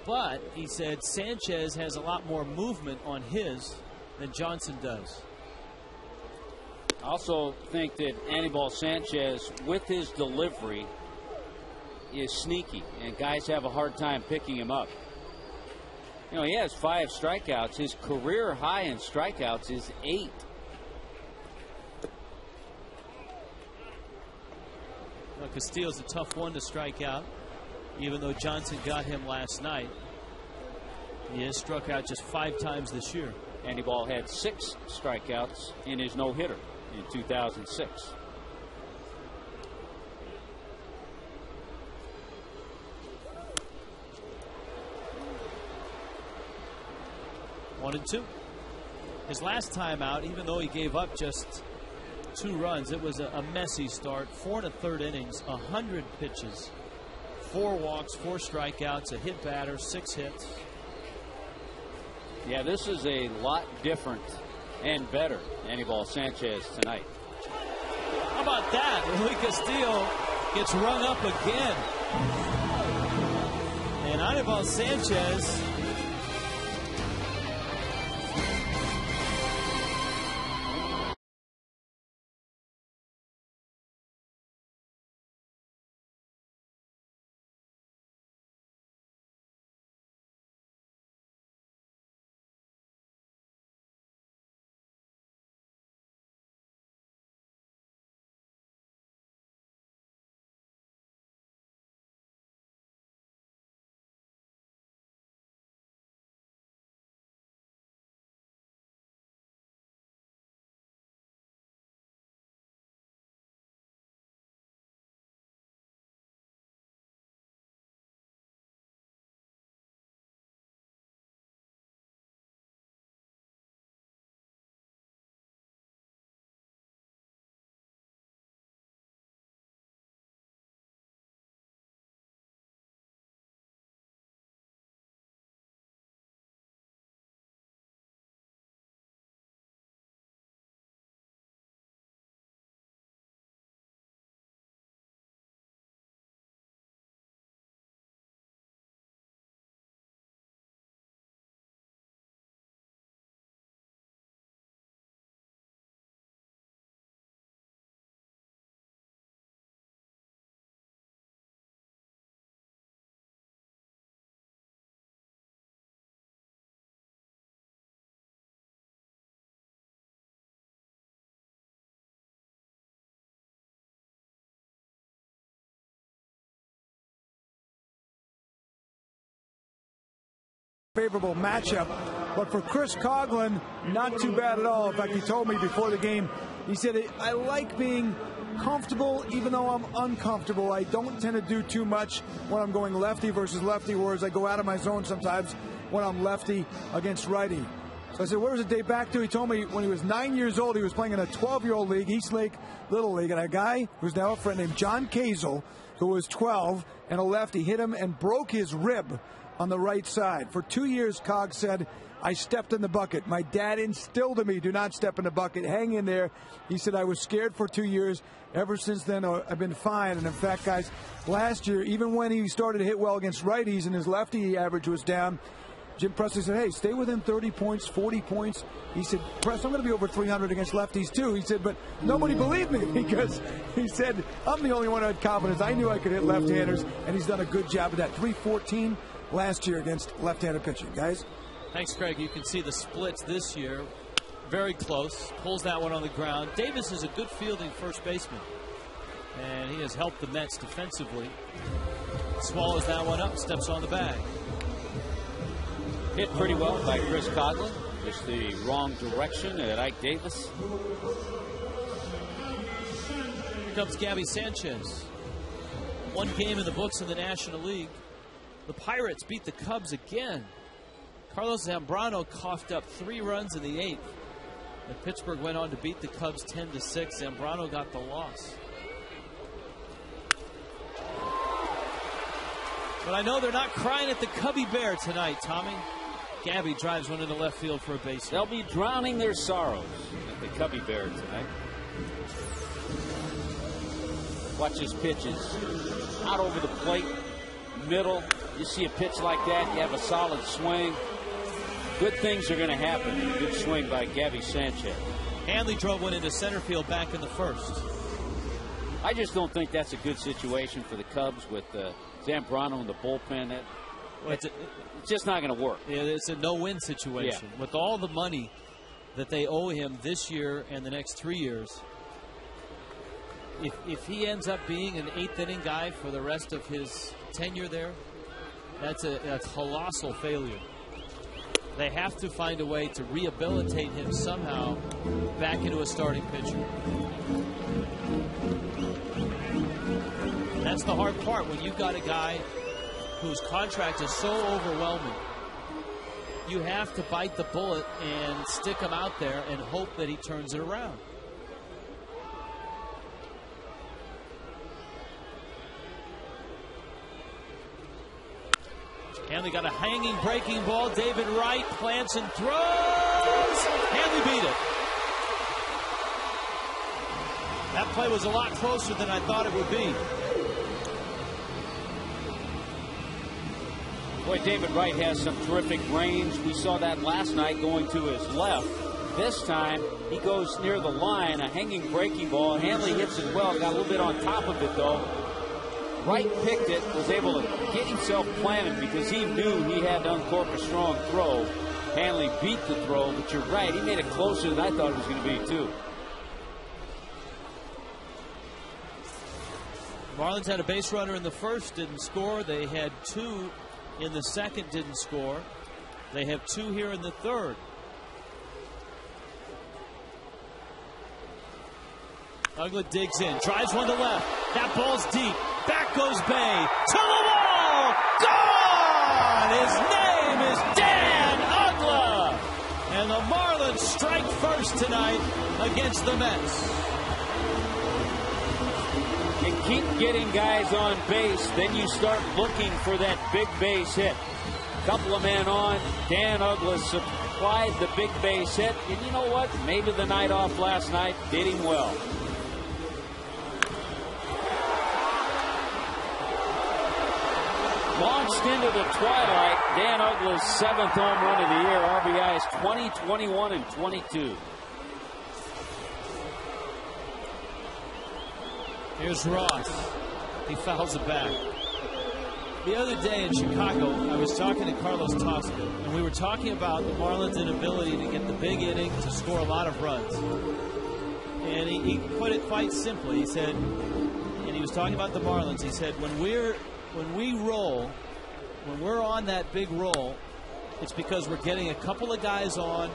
But, he said, Sanchez has a lot more movement on his than Johnson does. I also think that Anibal Sanchez, with his delivery, is sneaky, and guys have a hard time picking him up. You know, he has 5 strikeouts. His career high in strikeouts is 8. Well, Castillo's a tough one to strike out, even though Johnson got him last night. He has struck out just 5 times this year. Andy Ball had 6 strikeouts in his no-hitter in 2006. One and two. His last time out, even though he gave up just 2 runs, it was a messy start. 4 1/3 innings, 100 pitches, 4 walks, 4 strikeouts, a hit batter, 6 hits. Yeah, this is a lot different and better Anibal Sanchez tonight. How about that? Luis Castillo gets rung up again. And Anibal Sanchez favorable matchup, but for Chris Coughlin, not too bad at all. In fact, he told me before the game, he said, I like being comfortable even though I'm uncomfortable. I don't tend to do too much when I'm going lefty versus lefty, whereas I go out of my zone sometimes when I'm lefty against righty. So I said, where was it date back to? He told me when he was 9 years old, he was playing in a 12-year-old league, East Lake Little League, and a guy who's now a friend named John Kazel, who was 12 and a lefty, hit him and broke his rib on the right side. For 2 years, Cog said, I stepped in the bucket. My dad instilled in me, do not step in the bucket. Hang in there. He said, I was scared for 2 years. Ever since then, I've been fine. And in fact, guys, last year, even when he started to hit well against righties and his lefty average was down, Jim Presley said, hey, stay within 30 points, 40 points. He said, Press, I'm going to be over 300 against lefties too. He said, but nobody believed me because he said, I'm the only one who had confidence. I knew I could hit left-handers, and he's done a good job of that. 314 last year against left-handed pitching. Guys? Thanks, Craig. You can see the splits this year. Very close. Pulls that one on the ground. Davis is a good fielding first baseman, and he has helped the Mets defensively. Swallows that one up, steps on the bag. Hit pretty well by Chris Coughlin. Just the wrong direction at Ike Davis. Here comes Gabby Sanchez. 1 game in the books in the National League. The Pirates beat the Cubs again. Carlos Zambrano coughed up 3 runs in the 8th. And Pittsburgh went on to beat the Cubs 10-6. Zambrano got the loss. But I know they're not crying at the Cubby Bear tonight, Tommy. Gabby drives one into left field for a base hit. They'll be drowning their sorrows at the Cubby Bear tonight. Watch his pitches. Out over the plate, middle. You see a pitch like that, you have a solid swing. Good things are going to happen. Good swing by Gabby Sanchez. Hanley drove one into center field back in the first. I just don't think that's a good situation for the Cubs with Zambrano in the bullpen. It's just not going to work. Yeah, it's a no-win situation. Yeah. With all the money that they owe him this year and the next 3 years, if he ends up being an 8th-inning guy for the rest of his tenure there, that's a colossal failure. They have to find a way to rehabilitate him somehow back into a starting pitcher. That's the hard part when you've got a guy whose contract is so overwhelming. You have to bite the bullet and stick him out there and hope that he turns it around. Hanley got a hanging breaking ball. David Wright plants and throws. Hanley beat it. That play was a lot closer than I thought it would be. Boy, David Wright has some terrific range. We saw that last night going to his left. This time, he goes near the line, a hanging breaking ball. Hanley hits it well, got a little bit on top of it, though. Wright picked it, was able to get himself planted because he knew he had to uncork a strong throw. Hanley beat the throw, but you're right, he made it closer than I thought it was going to be, too. Marlins had a base runner in the first, didn't score. They had 2 in the second, didn't score. They have 2 here in the third. Uggla digs in, drives one to left. That ball's deep. Back goes Bay to the wall. Gone! His name is Dan Uggla. And the Marlins strike first tonight against the Mets. You keep getting guys on base, then you start looking for that big base hit. Couple of men on. Dan Uggla supplied the big base hit. And you know what? Maybe the night off last night did him well. Launched into the twilight. Dan Uggla's 7th home run of the year. RBIs 20, 21, and 22. Here's Ross. He fouls it back. The other day in Chicago, I was talking to Carlos Tosca, and we were talking about the Marlins' inability to get the big inning to score a lot of runs. And he put it quite simply. He said, and he was talking about the Marlins, he said, when we roll, when we're on that big roll, it's because we're getting a couple of guys on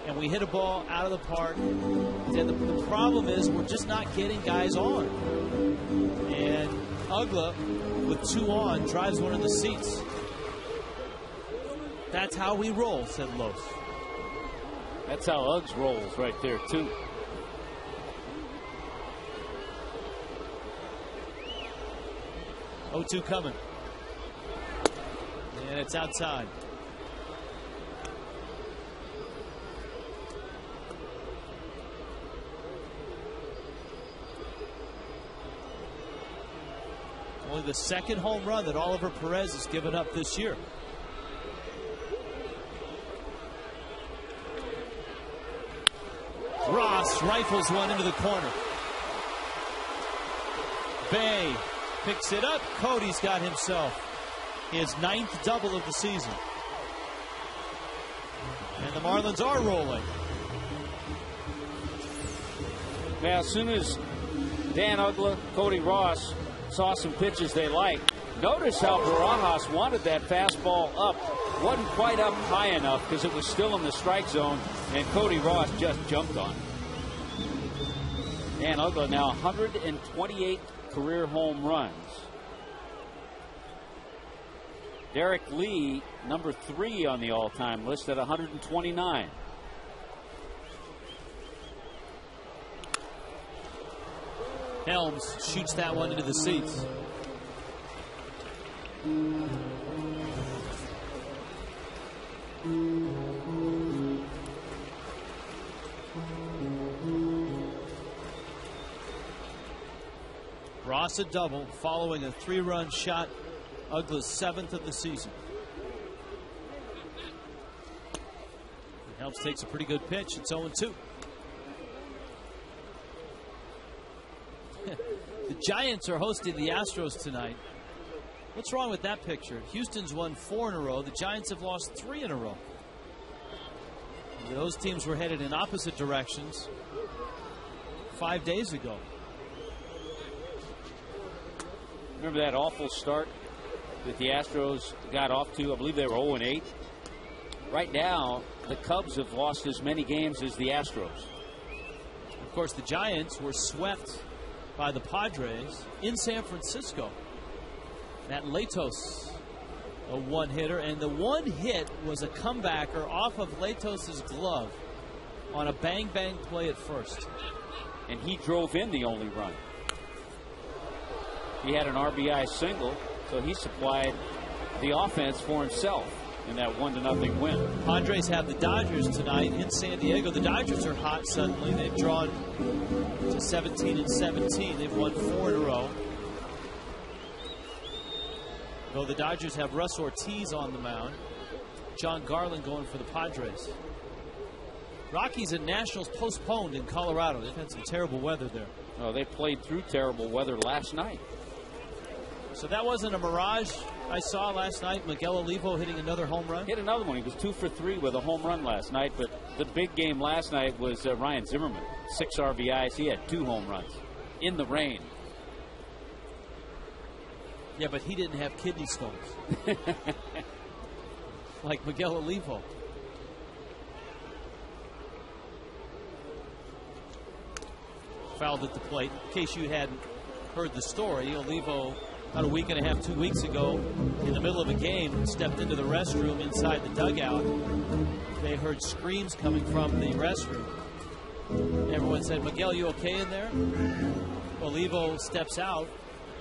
and we hit a ball out of the park. And the problem is we're just not getting guys on. And Uggla, with 2 on, drives one of the seats. That's how we roll, said Los. That's how Uggs rolls right there, too. Oh, 2 coming. And it's outside. Only the 2nd home run that Oliver Perez has given up this year. Ross rifles one into the corner. Bay picks it up. Cody's got himself his 9th double of the season. And the Marlins are rolling. Now, as soon as Dan Uggla, Cody Ross saw some pitches they liked, notice how Barajas wanted that fastball up. Wasn't quite up high enough because it was still in the strike zone, and Cody Ross just jumped on it. Dan Uggla now 128 career home runs. Derek Lee, number 3 on the all-time list at 129. Helms shoots that one into the seats. Ross a double following a 3-run shot. Uggla's 7th of the season. Helms takes a pretty good pitch. It's 0-2. The Giants are hosting the Astros tonight. What's wrong with that picture? Houston's won 4 in a row. The Giants have lost 3 in a row. Those teams were headed in opposite directions 5 days ago. Remember that awful start that the Astros got off to? I believe they were 0-8. Right now, the Cubs have lost as many games as the Astros. Of course, the Giants were swept by the Padres in San Francisco. Matt Latos, a one-hitter, and the one hit was a comebacker off of Latos's glove on a bang-bang play at first. And he drove in the only run. He had an RBI single, so he supplied the offense for himself in that 1-0 win. Padres have the Dodgers tonight in San Diego. The Dodgers are hot suddenly. They've drawn to 17-17. They've won 4 in a row. Though the Dodgers have Russ Ortiz on the mound. John Garland going for the Padres. Rockies and Nationals postponed in Colorado. They've had some terrible weather there. Oh, they played through terrible weather last night. So that wasn't a mirage I saw last night. Miguel Olivo hitting another home run. Hit another one. He was 2 for 3 with a home run last night. But the big game last night was Ryan Zimmerman. 6 RBIs. He had 2 home runs in the rain. Yeah, but he didn't have kidney stones. Like Miguel Olivo. Fouled at the plate. In case you hadn't heard the story, Olivo, about a week and a half, 2 weeks ago, in the middle of a game, stepped into the restroom inside the dugout. They heard screams coming from the restroom. Everyone said, "Miguel, you okay in there?" Olivo steps out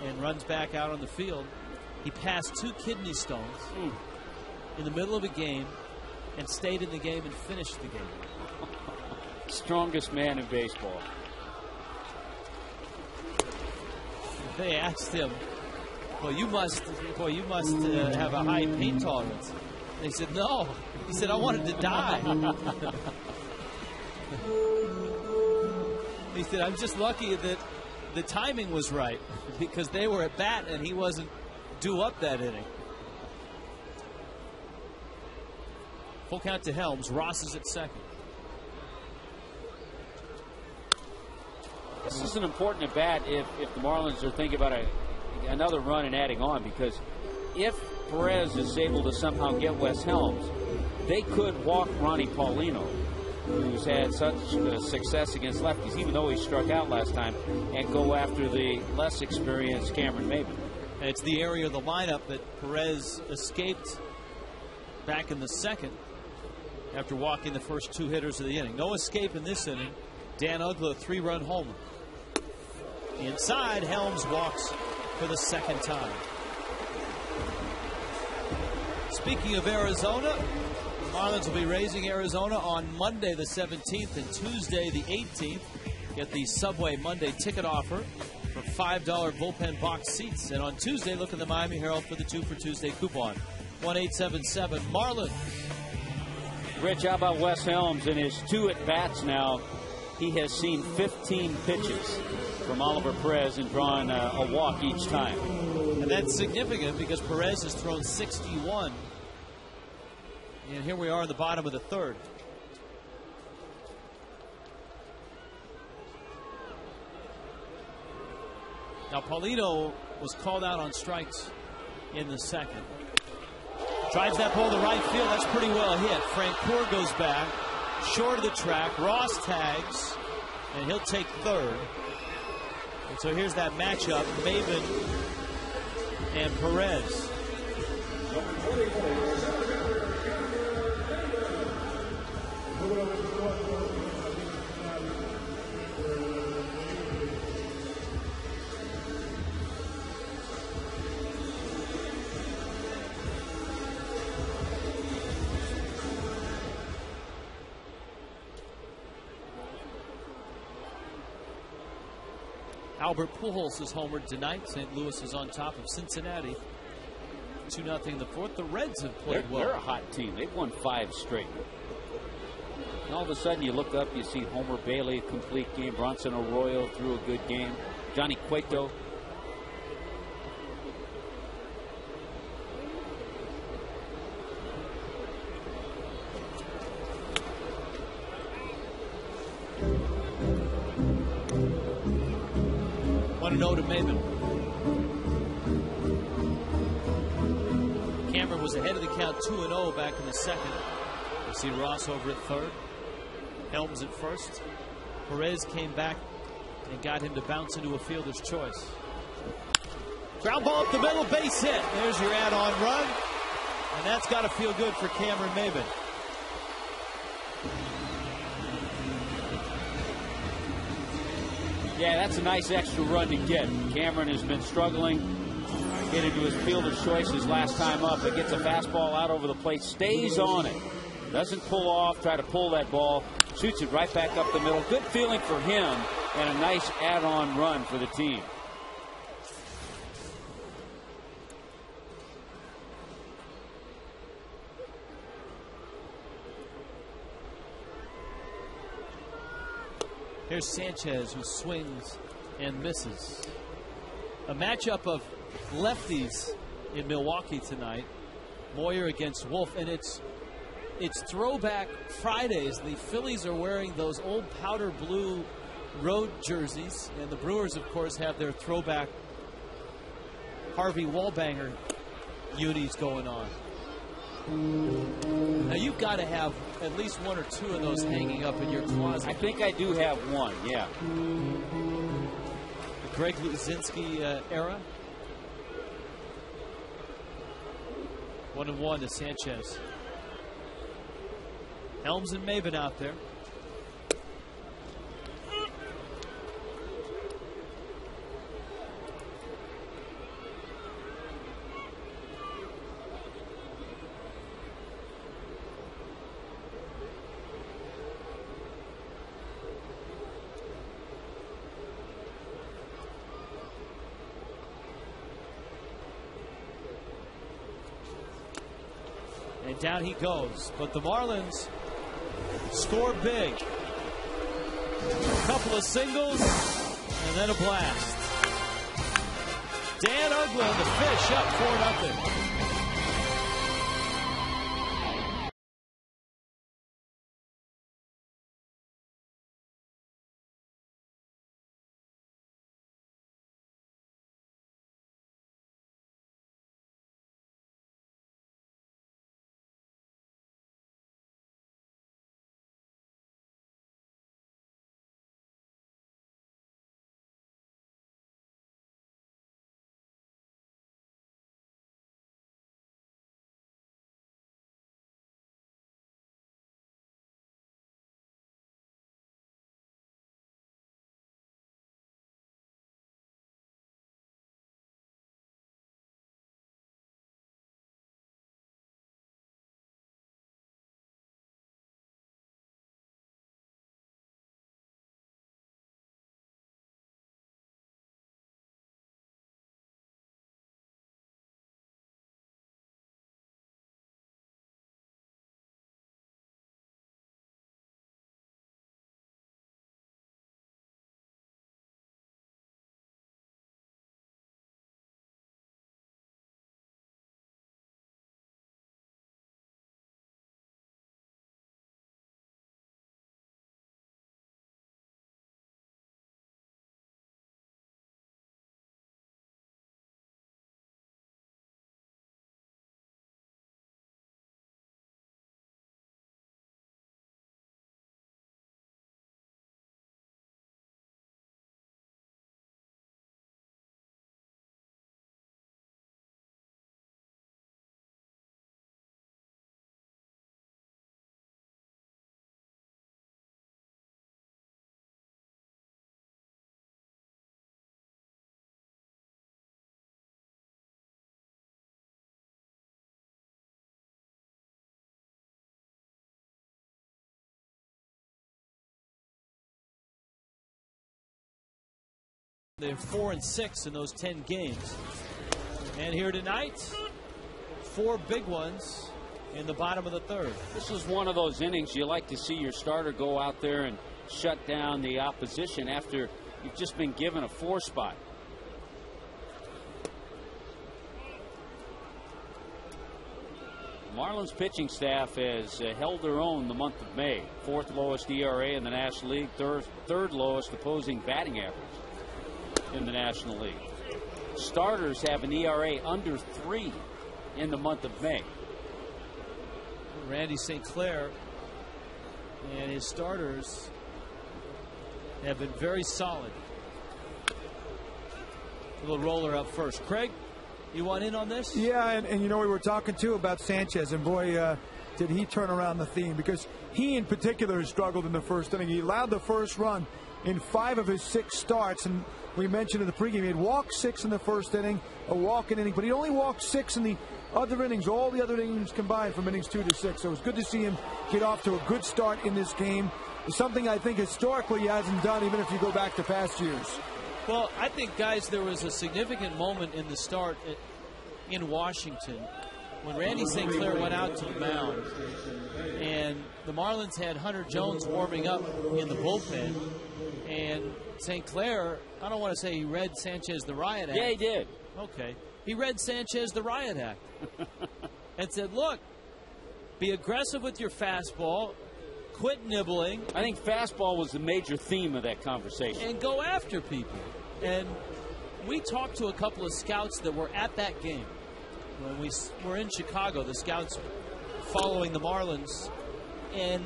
and runs back out on the field. He passed 2 kidney stones in the middle of a game and stayed in the game and finished the game. Strongest man in baseball. They asked him, well, you must have a high pain tolerance. They said, no. He said, I wanted to die. He said, I'm just lucky that the timing was right because they were at bat and he wasn't due up that inning. Full count to Helms. Ross is at second. This is an important at bat if the Marlins are thinking about another run and adding on, because if Perez is able to somehow get Wes Helms, they could walk Ronnie Paulino, who's had such success against lefties, even though he struck out last time, and go after the less experienced Cameron Maybin. And it's the area of the lineup that Perez escaped back in the second after walking the first 2 hitters of the inning. No escape in this inning. Dan Uggla, 3-run homer. Inside, Helms walks for the second time. Speaking of Arizona, the Marlins will be raising Arizona on Monday the 17th and Tuesday the 18th. Get the Subway Monday ticket offer for $5 bullpen box seats. And on Tuesday, look at the Miami Herald for the 2 for Tuesday coupon. 1-877 Marlins. Rich, how about Wes Helms in his 2 at-bats now? He has seen 15 pitches from Oliver Perez and drawn a walk each time. And that's significant because Perez has thrown 61. And here we are in the bottom of the 3rd. Now, Paulino was called out on strikes in the 2nd. Drives that ball to right field. That's pretty well hit. Francoeur goes back. Short of the track. Ross tags. And he'll take 3rd. And so here's that matchup. Maybin and Perez. Albert Pujols is homered tonight. St. Louis is on top of Cincinnati. 2-0 in the 4th. The Reds have played well. They're a hot team. They've won 5 straight. And all of a sudden you look up, you see Homer Bailey, complete game. Bronson Arroyo threw a good game. Johnny Cueto 1-0 to Maben. Cameron was ahead of the count 2-0 back in the second. You see Ross over at third. Helms at first. Perez came back and got him to bounce into a fielder's choice. Ground ball up the middle, base hit. There's your add-on run. And that's got to feel good for Cameron Maben. Yeah, that's a nice extra run to get. Cameron has been struggling. Get into his fielder's choices last time up. It gets a fastball out over the plate, stays on it. Doesn't pull off, try to pull that ball. Shoots it right back up the middle. Good feeling for him and a nice add-on run for the team. Here's Sanchez, who swings and misses. A matchup of lefties in Milwaukee tonight. Moyer against Wolf, and it's Throwback Fridays. The Phillies are wearing those old powder blue road jerseys, and the Brewers, of course, have their throwback Harvey Wallbanger unis going on. Now you've got to have at least one or two of those hanging up in your closet. I think I do have one, yeah. The Greg Luzinski era. 1-1 to Sanchez. Helms and Maben out there. And down he goes. But the Marlins score big. A couple of singles and then a blast. Dan Uglin, the fish, up 4-0. They're 4-6 in those 10 games. And here tonight, 4 big ones in the bottom of the third. This is one of those innings you like to see your starter go out there and shut down the opposition after you've just been given a 4 spot. Marlins pitching staff has held their own the month of May. 4th lowest ERA in the National League, third lowest opposing batting average. in the National League. Starters have an ERA under 3 in the month of May. Randy St. Clair and his starters have been very solid. A little roller up first. Craig, you want in on this? Yeah, and you know, we were talking too about Sanchez, and boy, did he turn around the theme, because he in particular has struggled in the first inning. He allowed the first run in 5 of his 6 starts, and we mentioned in the pregame he had walked 6 in the first inning, a walk-in inning, but he only walked 6 in the other innings, all the other innings combined from innings 2 to 6. So it was good to see him get off to a good start in this game. It's something I think historically he hasn't done, even if you go back to past years. Well, I think, guys, there was a significant moment in the start in Washington when Randy St. Clair went out to the mound, and the Marlins had Hunter Jones warming up in the bullpen, and St. Clair, I don't want to say he read Sanchez the Riot Act. Yeah, he did. Okay. He read Sanchez the Riot Act and said, look, be aggressive with your fastball, quit nibbling. I think fastball was the major theme of that conversation. And go after people. And we talked to a couple of scouts that were at that game. When we were in Chicago, the scouts following the Marlins. And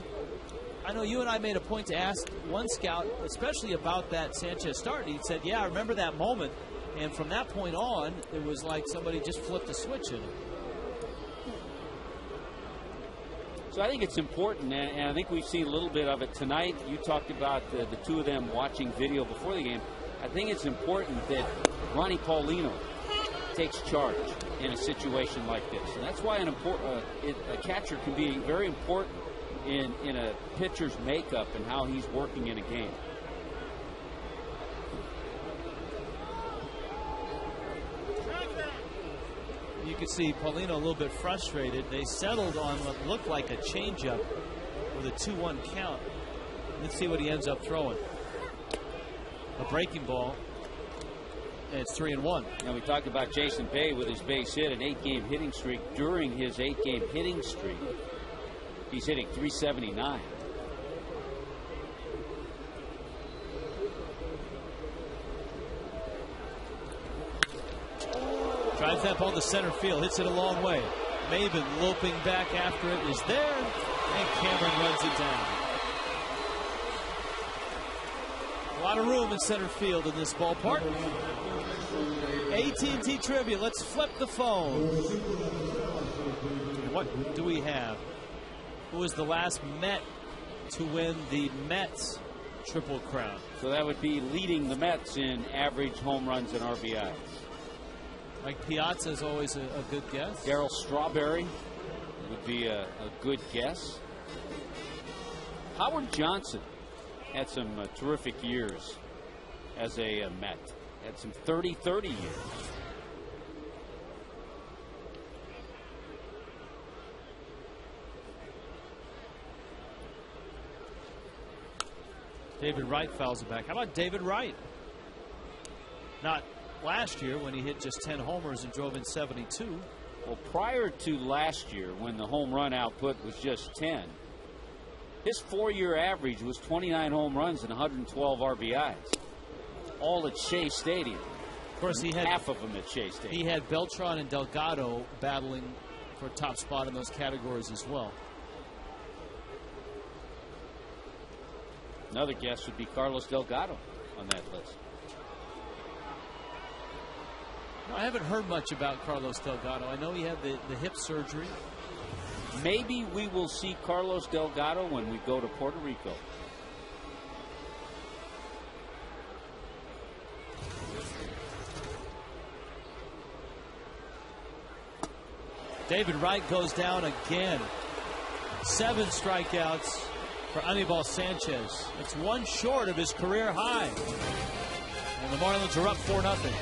I know you and I made a point to ask one scout, especially about that Sanchez start. He said, yeah, I remember that moment. And from that point on, it was like somebody just flipped a switch in it. So I think it's important, and I think we've seen a little bit of it tonight. You talked about the two of them watching video before the game. I think it's important that Ronnie Paulino takes charge in a situation like this. And that's why a catcher can be very important in a pitcher's makeup and how he's working in a game. You could see Paulino a little bit frustrated. They settled on what looked like a changeup with a 2-1 count. Let's see what he ends up throwing. A breaking ball. And it's 3-1. Now we talked about Jason Bay with his base hit, an 8-game hitting streak. During his 8-game hitting streak, he's hitting .379. Drives that ball to center field, hits it a long way. Maven loping back after it is there, and Cameron runs it down. A lot of room in center field in this ballpark. AT&T Trivia, let's flip the phone. What do we have? Who was the last Met to win the Mets Triple Crown? So that would be leading the Mets in average home runs and RBIs. Mike Piazza is always a good guess. Darryl Strawberry would be a good guess. Howard Johnson had some terrific years as a Met. Had some 30-30 years. David Wright fouls it back. How about David Wright? Not last year when he hit just 10 homers and drove in 72. Well, prior to last year when the home run output was just 10, his 4-year average was 29 home runs and 112 RBIs. All at Shea Stadium. Of course, he had half of them at Shea Stadium. He had Beltran and Delgado battling for a top spot in those categories as well. Another guess would be Carlos Delgado on that list. No, I haven't heard much about Carlos Delgado. I know he had the hip surgery. Maybe we will see Carlos Delgado when we go to Puerto Rico. David Wright goes down again. 7 strikeouts for Anibal Sanchez. It's 1 short of his career high. And the Marlins are up 4-0.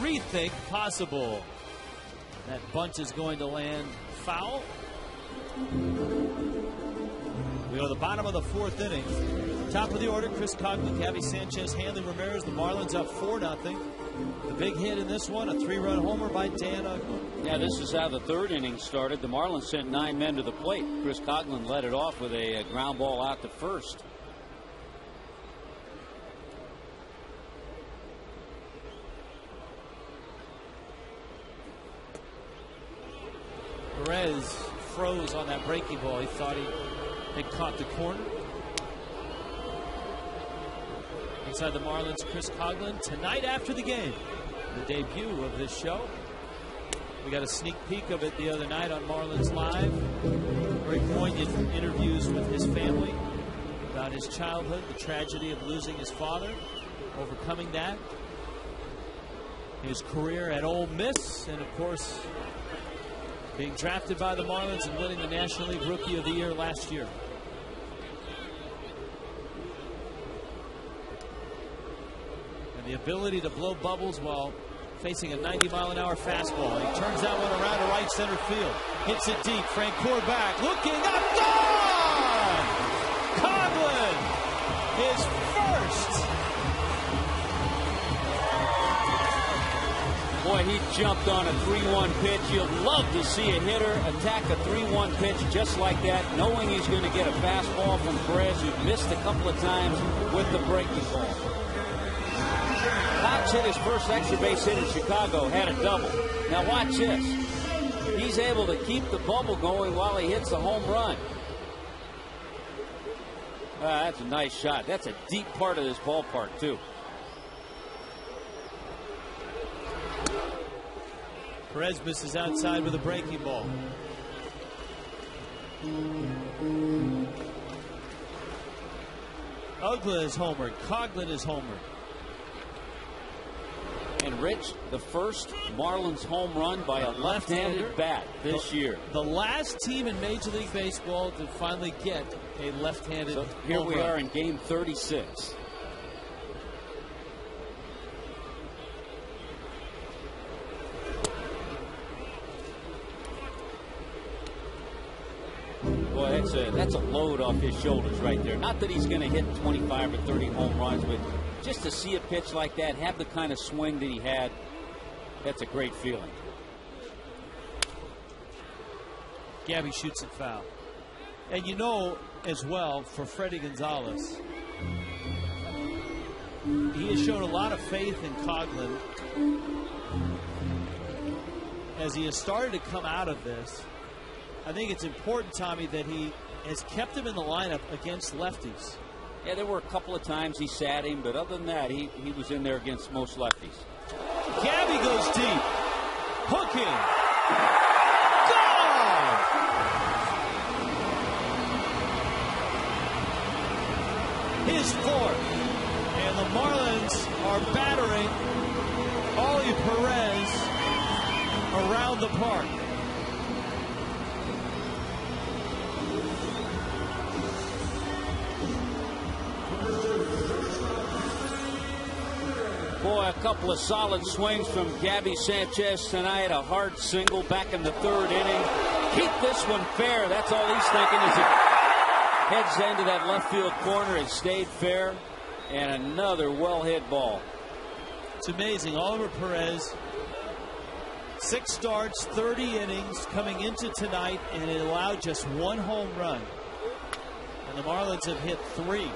rethink possible. That bunt is going to land foul. We are at the bottom of the 4th inning. Top of the order, Chris Coghlan, Gabby Sanchez, Hanley Ramirez. The Marlins up 4-0. The big hit in this one, a 3-run homer by Dan Uggla. Yeah, this is how the 3rd inning started. The Marlins sent 9 men to the plate. Chris Coghlan led it off with a ground ball out to first. Perez froze on that breaking ball. He thought he had caught the corner. Inside the Marlins, Chris Coghlan tonight after the game. The debut of this show. We got a sneak peek of it the other night on Marlins Live. Very poignant interviews with his family about his childhood, the tragedy of losing his father, overcoming that, his career at Ole Miss, and of course being drafted by the Marlins and winning the National League Rookie of the Year last year. And the ability to blow bubbles while facing a 90-mile-an-hour fastball. He turns that one around to right center field. Hits it deep. Francoeur back. Looking up. Gone! Coghlan, his first. Boy, he jumped on a 3-1 pitch. You'll love to see a hitter attack a 3-1 pitch just like that, knowing he's going to get a fastball from Perez, who missed a couple of times with the breaking ball. Cox hit his first extra base hit in Chicago, had a double. Now watch this. He's able to keep the bubble going while he hits the home run. That's a nice shot. That's a deep part of this ballpark, too. Perez misses outside with a breaking ball. Uggla is homered. Coghlan is homered. And Rich, the first Marlins home run by a left-handed bat this year. The last team in Major League Baseball to finally get a left-handed home run. Here we are in game 36. Boy, that's a load off his shoulders right there. Not that he's going to hit 25 or 30 home runs, but just to see a pitch like that, have the kind of swing that he had, that's a great feeling. Gabby shoots it foul. And you know as well, for Freddie Gonzalez, he has shown a lot of faith in Coghlan as he has started to come out of this. I think it's important, Tommy, that he has kept him in the lineup against lefties. Yeah, there were a couple of times he sat him, but other than that, he was in there against most lefties. Gabby goes deep. Hooking. Gone! His fourth. And the Marlins are battering Ollie Perez around the park. Boy, a couple of solid swings from Gabby Sanchez tonight. A hard single back in the 3rd inning. Keep this one fair. That's all he's thinking as it heads into that left field corner. It stayed fair. And another well-hit ball. It's amazing. Oliver Perez, 6 starts, 30 innings coming into tonight, and it allowed just 1 home run. And the Marlins have hit 3.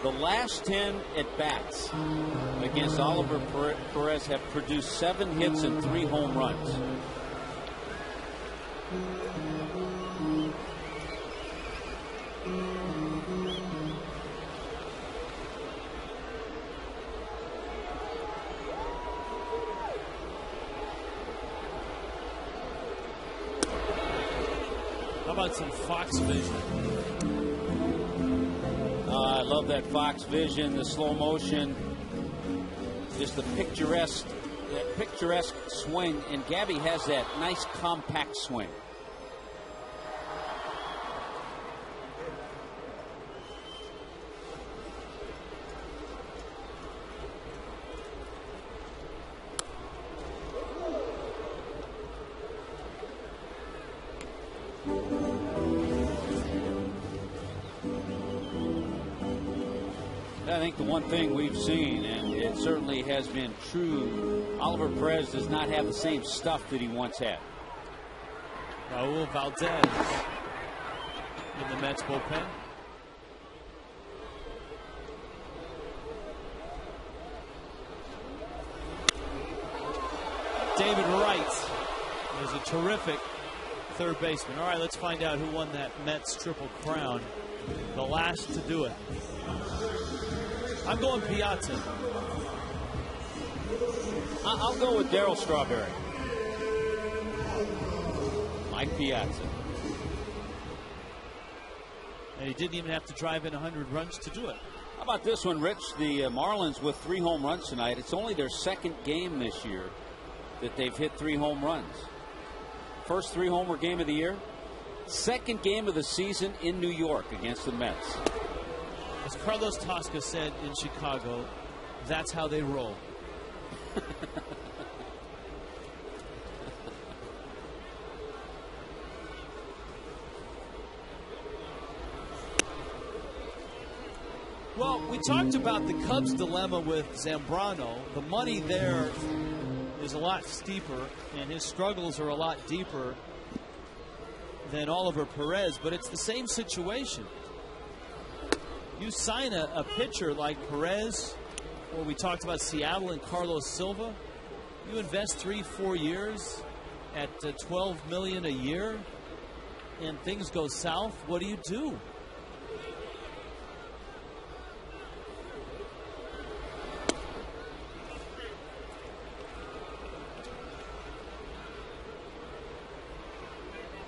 The last 10 at-bats against Oliver Perez have produced 7 hits and 3 home runs. How about some Fox vision? I love that Fox vision, the slow motion, just the picturesque swing, and Gabby has that nice compact swing. I think the one thing we've seen, and it certainly has been true, Oliver Perez does not have the same stuff that he once had. Raul Valdez in the Mets bullpen. David Wright is a terrific third baseman. All right, let's find out who won that Mets Triple Crown. The last to do it. I'm going Piazza. I'll go with Darryl Strawberry. Mike Piazza. And he didn't even have to drive in 100 runs to do it. How about this one, Rich? The Marlins with 3 home runs tonight. It's only their second game this year that they've hit 3 home runs. First 3-homer game of the year. Second game of the season in New York against the Mets. As Carlos Tosca said in Chicago, that's how they roll. Well, we talked about the Cubs' dilemma with Zambrano. The money there is a lot steeper, and his struggles are a lot deeper than Oliver Perez, but it's the same situation. You sign a pitcher like Perez, or we talked about Seattle and Carlos Silva, you invest 3-4 years at $12 million a year, and things go south. What do you do?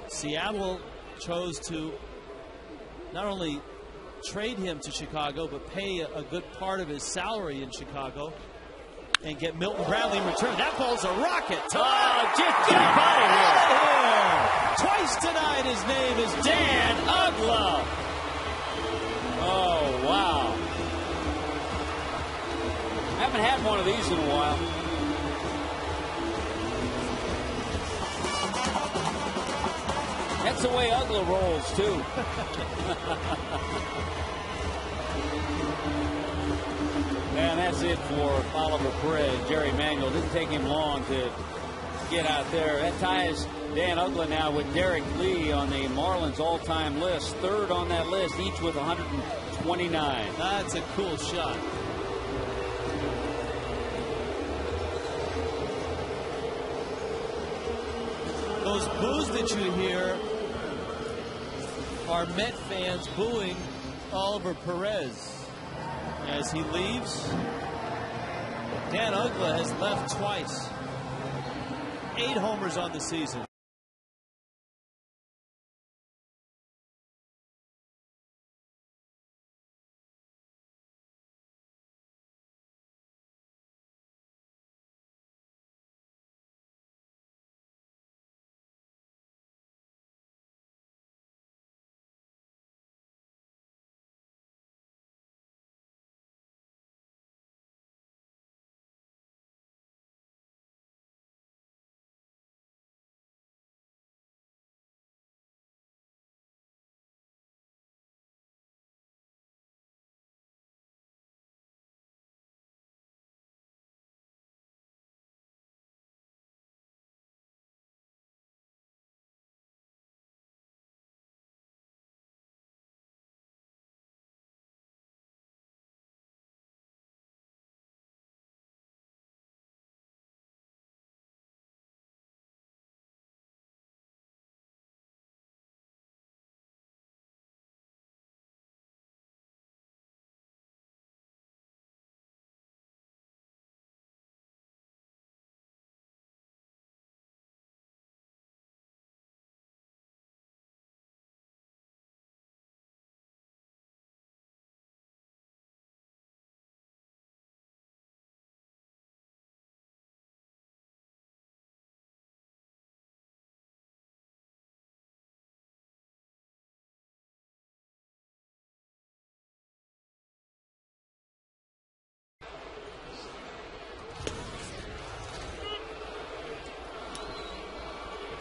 Seattle chose to not only trade him to Chicago, but pay a good part of his salary in Chicago and get Milton Bradley in return. That ball's a rocket. Get out of here. Twice tonight, his name is Dan Uggla. Oh, wow. Haven't had one of these in a while. That's the way Uggla rolls, too. And that's it for Oliver Perez. Jerry Mangle. Didn't take him long to get out there. That ties Dan Uggla now with Derek Lee on the Marlins all-time list. Third on that list, each with 129. That's a cool shot. Those boos that you hear are Met fans booing Oliver Perez as he leaves. Dan Uggla has left twice. 8 homers on the season.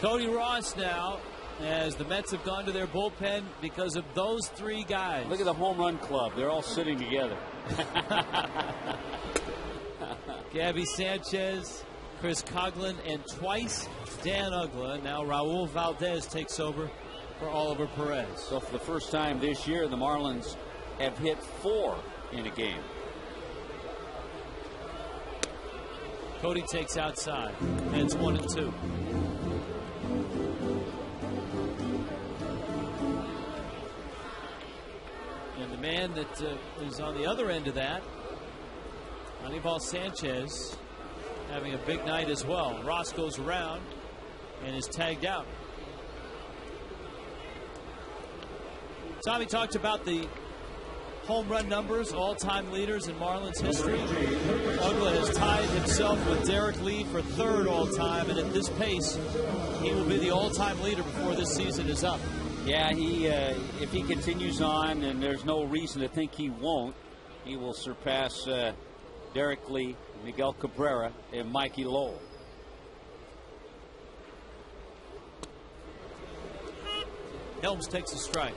Cody Ross now, as the Mets have gone to their bullpen because of those 3 guys. Look at the home run club. They're all sitting together. Gabby Sanchez, Chris Coughlin, and twice Dan Uggla. Now Raul Valdez takes over for Oliver Perez. So for the first time this year, the Marlins have hit 4 in a game. Cody takes outside, and it's 1-2. And the man that is on the other end of that, Anibal Sanchez, having a big night as well. Ross goes around and is tagged out. Tommy talked about the home run numbers, all-time leaders in Marlins history. Uggla has tied himself with Derek Lee for 3rd all-time, and at this pace, he will be the all-time leader before this season is up. Yeah, if he continues on, and there's no reason to think he won't, he will surpass Derek Lee, Miguel Cabrera, and Mikey Lowell. Helms takes a strike.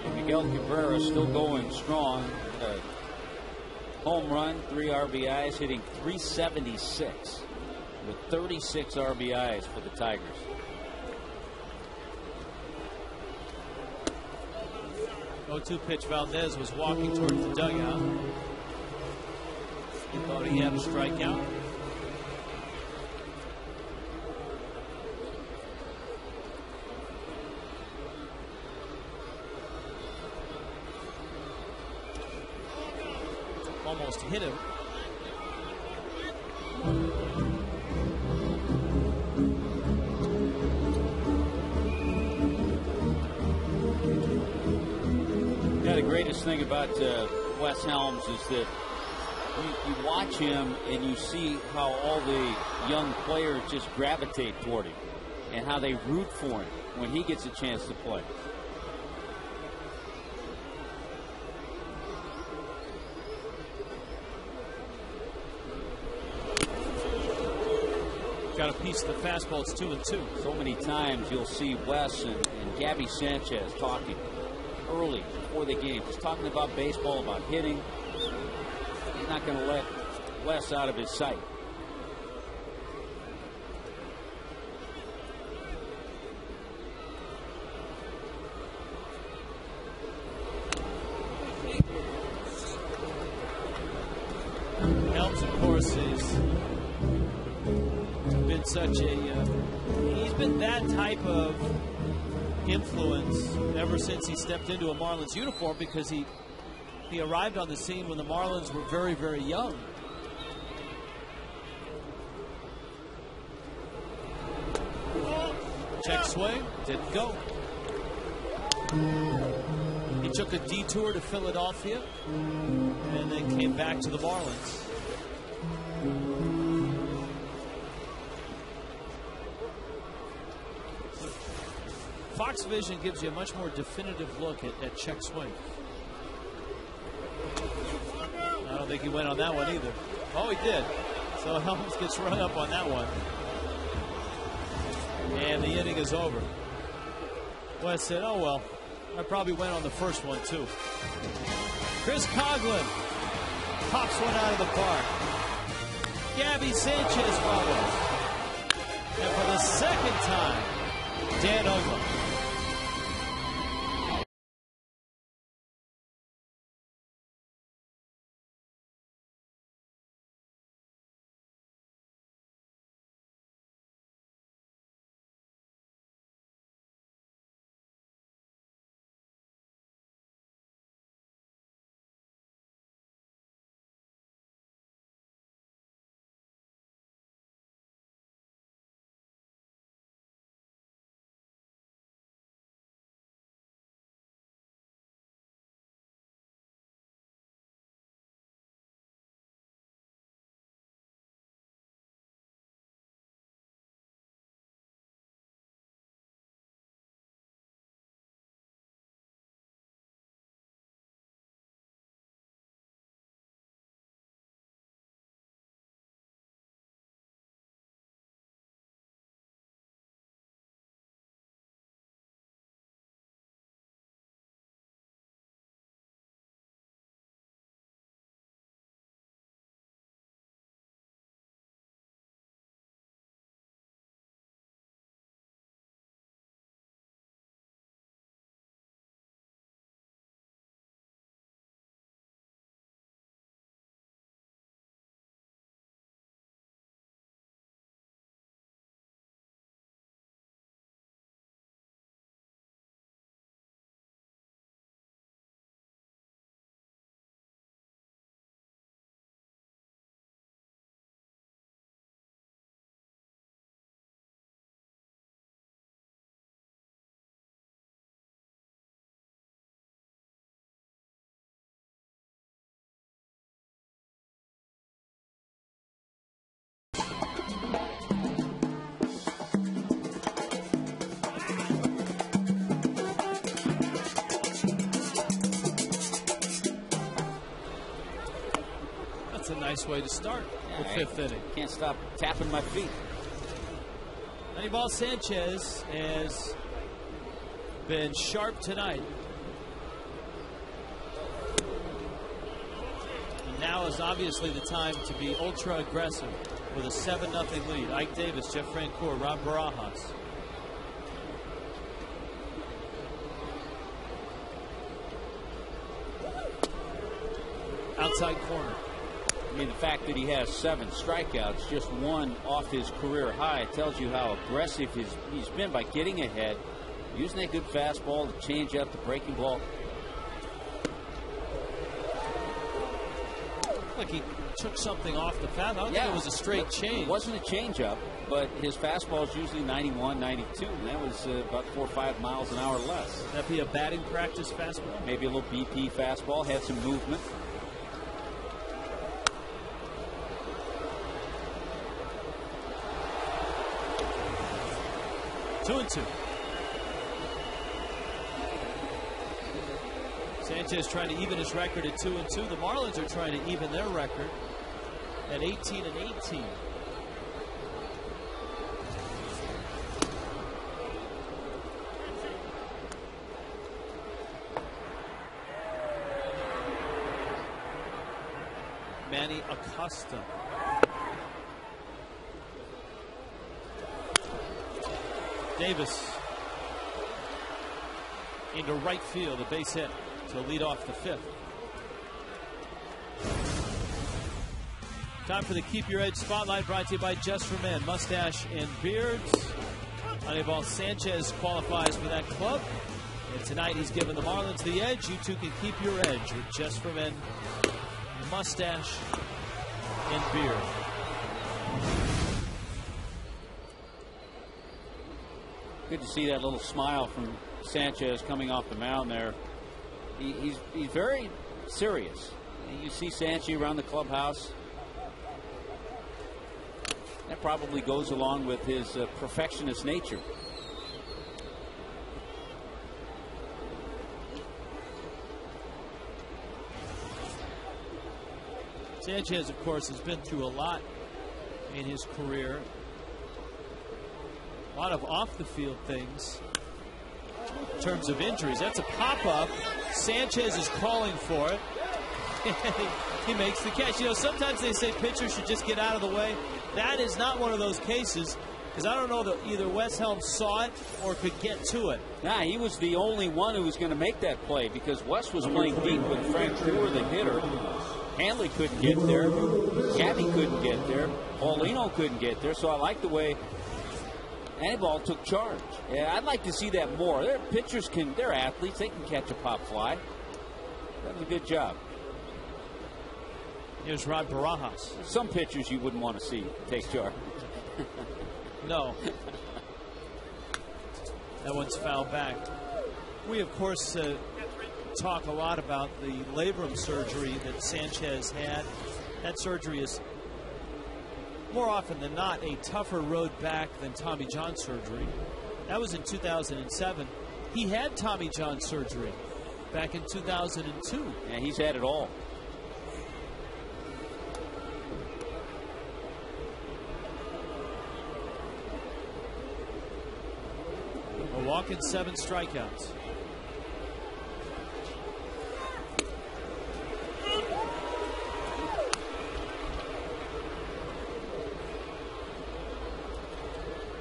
And Miguel Cabrera still going strong. Home run, 3 RBIs, hitting .376 with 36 RBIs for the Tigers. Oh-2 pitch. Valdez was walking towards the dugout. He thought he had a strikeout. Almost hit him. Yeah, the greatest thing about Wes Helms is that you watch him and you see how all the young players just gravitate toward him and how they root for him when he gets a chance to play. Got a piece of the fastball. It's 2-2. So many times you'll see Wes and Gabby Sanchez talking early before the game, just talking about baseball, about hitting. He's not going to let Wes out of his sight. Helms, of course, is been such a he's been that type of influence ever since he stepped into a Marlins uniform, because he arrived on the scene when the Marlins were very, very young. Check swing, didn't go. He took a detour to Philadelphia and then came back to the Marlins. Fox Vision gives you a much more definitive look at check swing. I don't think he went on that one either. Oh, he did. So Helms gets run up on that one. And the inning is over. Wes said, oh, well, I probably went on the first one, too. Chris Coughlin pops one out of the park. Gabby Sanchez follows. And for the second time, Dan Uggla. Nice way to start the fifth inning. Can't stop tapping my feet. Anibal Sanchez has been sharp tonight. And now is obviously the time to be ultra aggressive with a 7-0 lead. Ike Davis, Jeff Francoeur, Rob Barajas. Outside corner. I mean, the fact that he has 7 strikeouts, just 1 off his career high, tells you how aggressive he's been by getting ahead, using that good fastball, the change up, the breaking ball. Like he took something off the fastball. I don't think it was a straight change. It wasn't a change up, but his fastball is usually 91, 92, and that was about 4 or 5 miles an hour less. That'd be a batting practice fastball? Maybe a little BP fastball, had some movement. Two and two. Sanchez trying to even his record at 2-2. The Marlins are trying to even their record at 18-18. Manny Acosta. Davis into right field, a base hit to lead off the fifth. Time for the Keep Your Edge Spotlight, brought to you by Just for Men, Mustache and Beards. Anibal Sanchez qualifies for that club. And tonight he's given the Marlins the edge. You too can keep your edge with Just for Men, Mustache and Beard. Good to see that little smile from Sanchez coming off the mound there. He's very serious. You see Sanchez around the clubhouse. That probably goes along with his perfectionist nature. Sanchez, of course, has been through a lot in his career. A lot of off-the-field things in terms of injuries. That's a pop-up. Sanchez is calling for it. He makes the catch. You know, sometimes they say pitchers should just get out of the way. That is not one of those cases, because I don't know that either Wes Helms saw it or could get to it. Nah, he was the only one who was going to make that play, because Wes was playing deep with Francoeur, the hitter. Hanley couldn't get there. Gabby couldn't get there. Paulino couldn't get there. So I like the way Anibal took charge. Yeah, I'd like to see that more. Their pitchers they're athletes. They can catch a pop fly. That was a good job. Here's Rod Barajas. Some pitchers you wouldn't want to see take charge. No. That one's fouled back. We, of course, talk a lot about the labrum surgery that Sanchez had. That surgery is more often than not a tougher road back than Tommy John surgery. That was in 2007. He had Tommy John surgery back in 2002. Yeah, he's had it all. A walk and 7 strikeouts.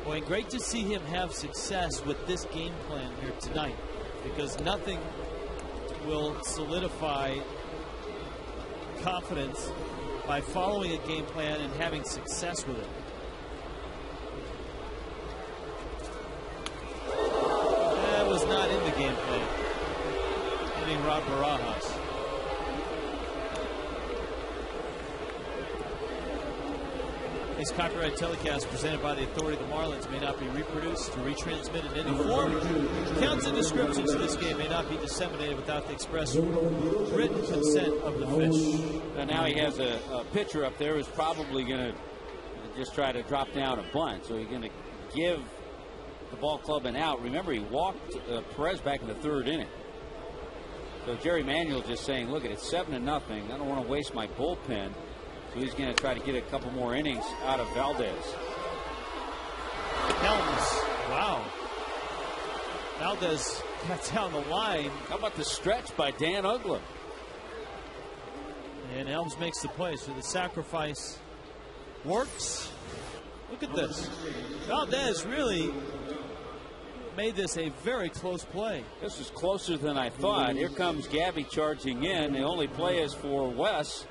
Boy, and great to see him have success with this game plan here tonight, because nothing will solidify confidence by following a game plan and having success with it. That was not in the game plan. Hitting Rob Barajas. This copyright telecast presented by the authority of the Marlins may not be reproduced or retransmitted in any form. Counts and descriptions of this game may not be disseminated without the express written consent of the fish. And now he has a pitcher up there who's probably going to just try to drop down a bunt. So he's going to give the ball club an out. Remember, he walked Perez back in the 3rd inning. So Jerry Manuel just saying, look, it's 7-0. I don't want to waste my bullpen. So he's going to try to get a couple more innings out of Valdez. Helms. Wow. Valdez got down the line. How about the stretch by Dan Uggla? And Helms makes the play. So the sacrifice works. Look at this. Valdez really made this a very close play. This is closer than I thought. Here comes Gabby charging in. The only play is for Wes.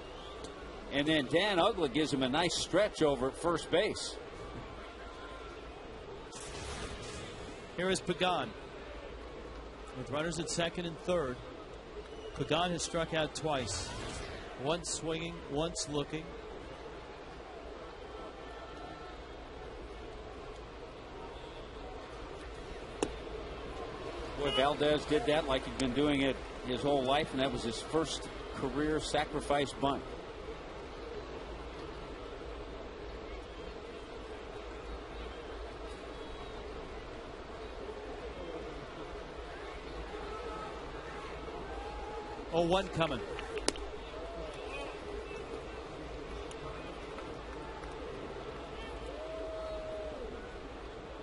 And then Dan Uggla gives him a nice stretch over at first base. Here is Pagan. With runners at second and third. Pagan has struck out twice. Once swinging, once looking. Boy, Valdez did that like he'd been doing it his whole life, and that was his first career sacrifice bunt. Oh, one coming.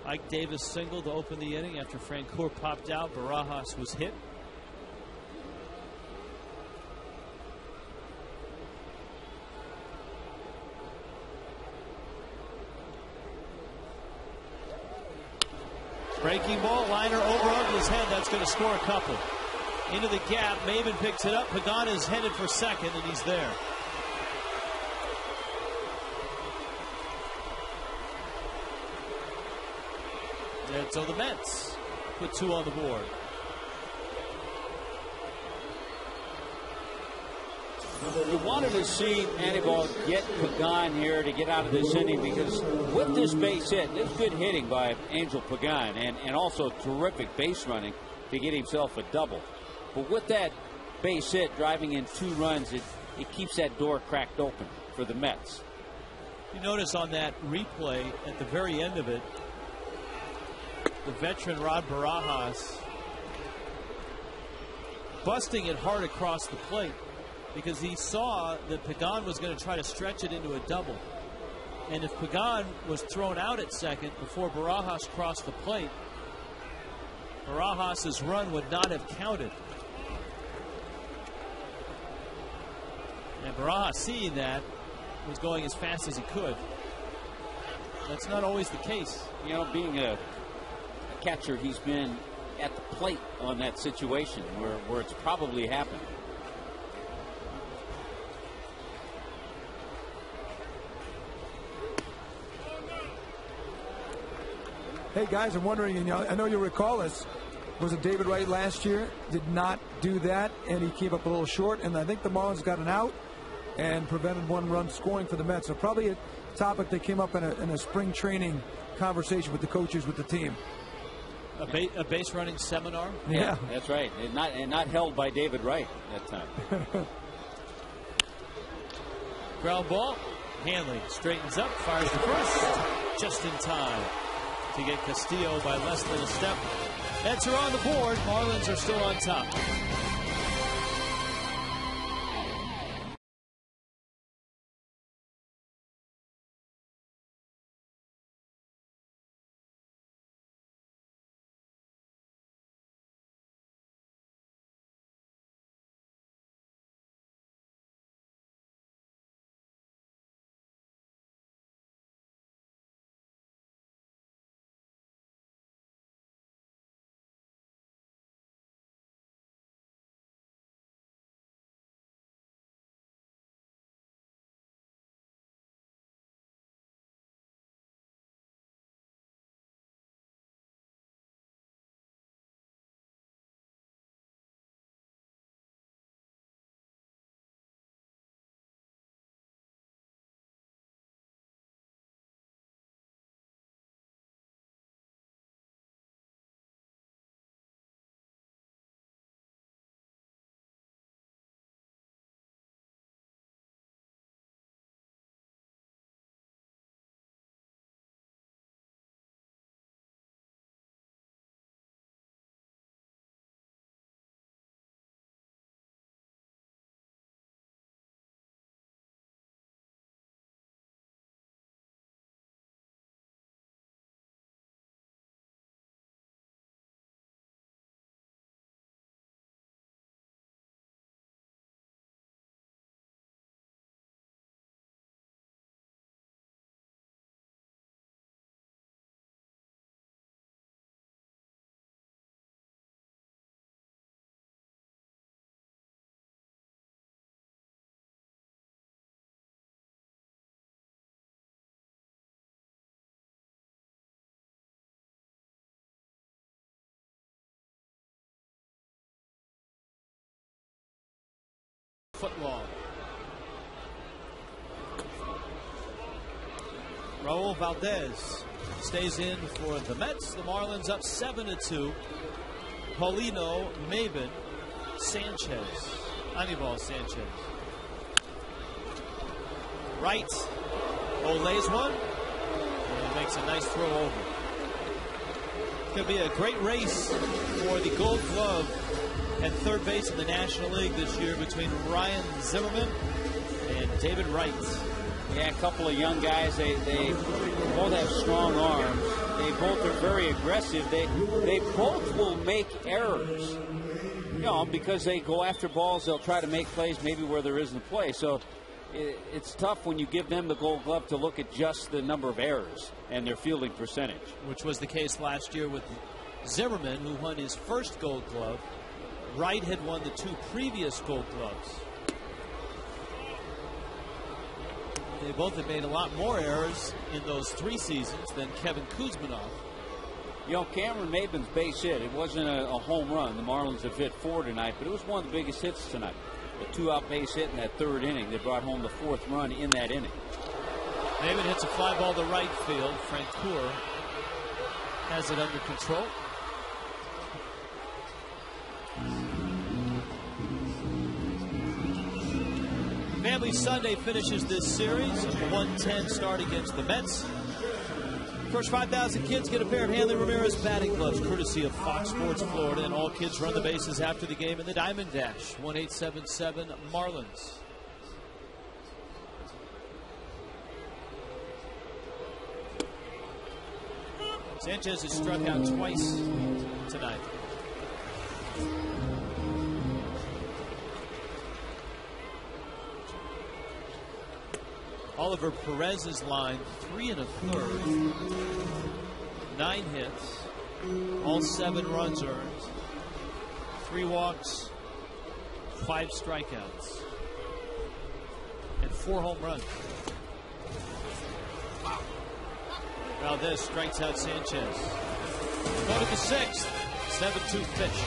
Ike Davis singled to open the inning after Francoeur popped out. Barajas was hit. Breaking ball, liner over Uggla's head. That's going to score a couple. Into the gap, Maven picks it up. Pagan is headed for second, and he's there. And so the Mets put two on the board. You wanted to see Anibal get Pagan here to get out of this inning, because with this base hit, there's good hitting by Angel Pagan, and also terrific base running to get himself a double. But with that base hit driving in 2 runs, it keeps that door cracked open for the Mets. You notice on that replay at the very end of it, the veteran Rod Barajas busting it hard across the plate because he saw that Pagan was going to try to stretch it into a double. And if Pagan was thrown out at second before Barajas crossed the plate, Barajas' run would not have counted. And Barajas, seeing that, was going as fast as he could. That's not always the case. You know, being a catcher, he's been at the plate on that situation where it's probably happened. Hey guys, I'm wondering, I know you'll recall this. Was it David Wright last year? Did not do that, and he came up a little short, and I think the Marlins got an out and prevented 1 run scoring for the Mets. So probably a topic that came up in a spring training conversation with the coaches with the team. A base running seminar? Yeah, that's right. And not held by David Wright that time. Ground ball. Hanley straightens up, fires the first. Just in time to get Castillo by less than a step. Mets are on the board. Marlins are still on top. foot long. Raul Valdez stays in for the Mets. The Marlins up 7-2. Paulino, Maben, Sanchez. Anibal Sanchez. Right. Ole's one. And makes a nice throw over. It's going to be a great race for the Gold Glove at third base in the National League this year between Ryan Zimmerman and David Wright. Yeah, a couple of young guys. They both have strong arms. They both are very aggressive. They both will make errors. You know, because they go after balls, they'll try to make plays maybe where there isn't a play. So it's tough when you give them the Gold Glove to look at just the number of errors and their fielding percentage. Which was the case last year with Zimmerman, who won his first Gold Glove. Wright had won the 2 previous Gold Gloves. They both have made a lot more errors in those 3 seasons than Kevin Kuzminoff. You know, Cameron Maben's base hit, it wasn't a home run. The Marlins have hit 4 tonight, but it was one of the biggest hits tonight. A 2-out base hit in that 3rd inning. They brought home the 4th run in that inning. Maben hits a fly ball to right field. Frank Coeur has it under control. Family Sunday finishes this series. A 1-10 start against the Mets. First 5,000 kids get a pair of Hanley Ramirez batting gloves, courtesy of Fox Sports Florida, and all kids run the bases after the game in the Diamond Dash. 1-877 Marlins. Sanchez has struck out twice tonight. Oliver Perez's line, 3 1/3, 9 hits, all 7 runs earned, 3 walks, 5 strikeouts, and 4 home runs. Valdez strikes out Sanchez. Go to the 6th, 7-2 pitch.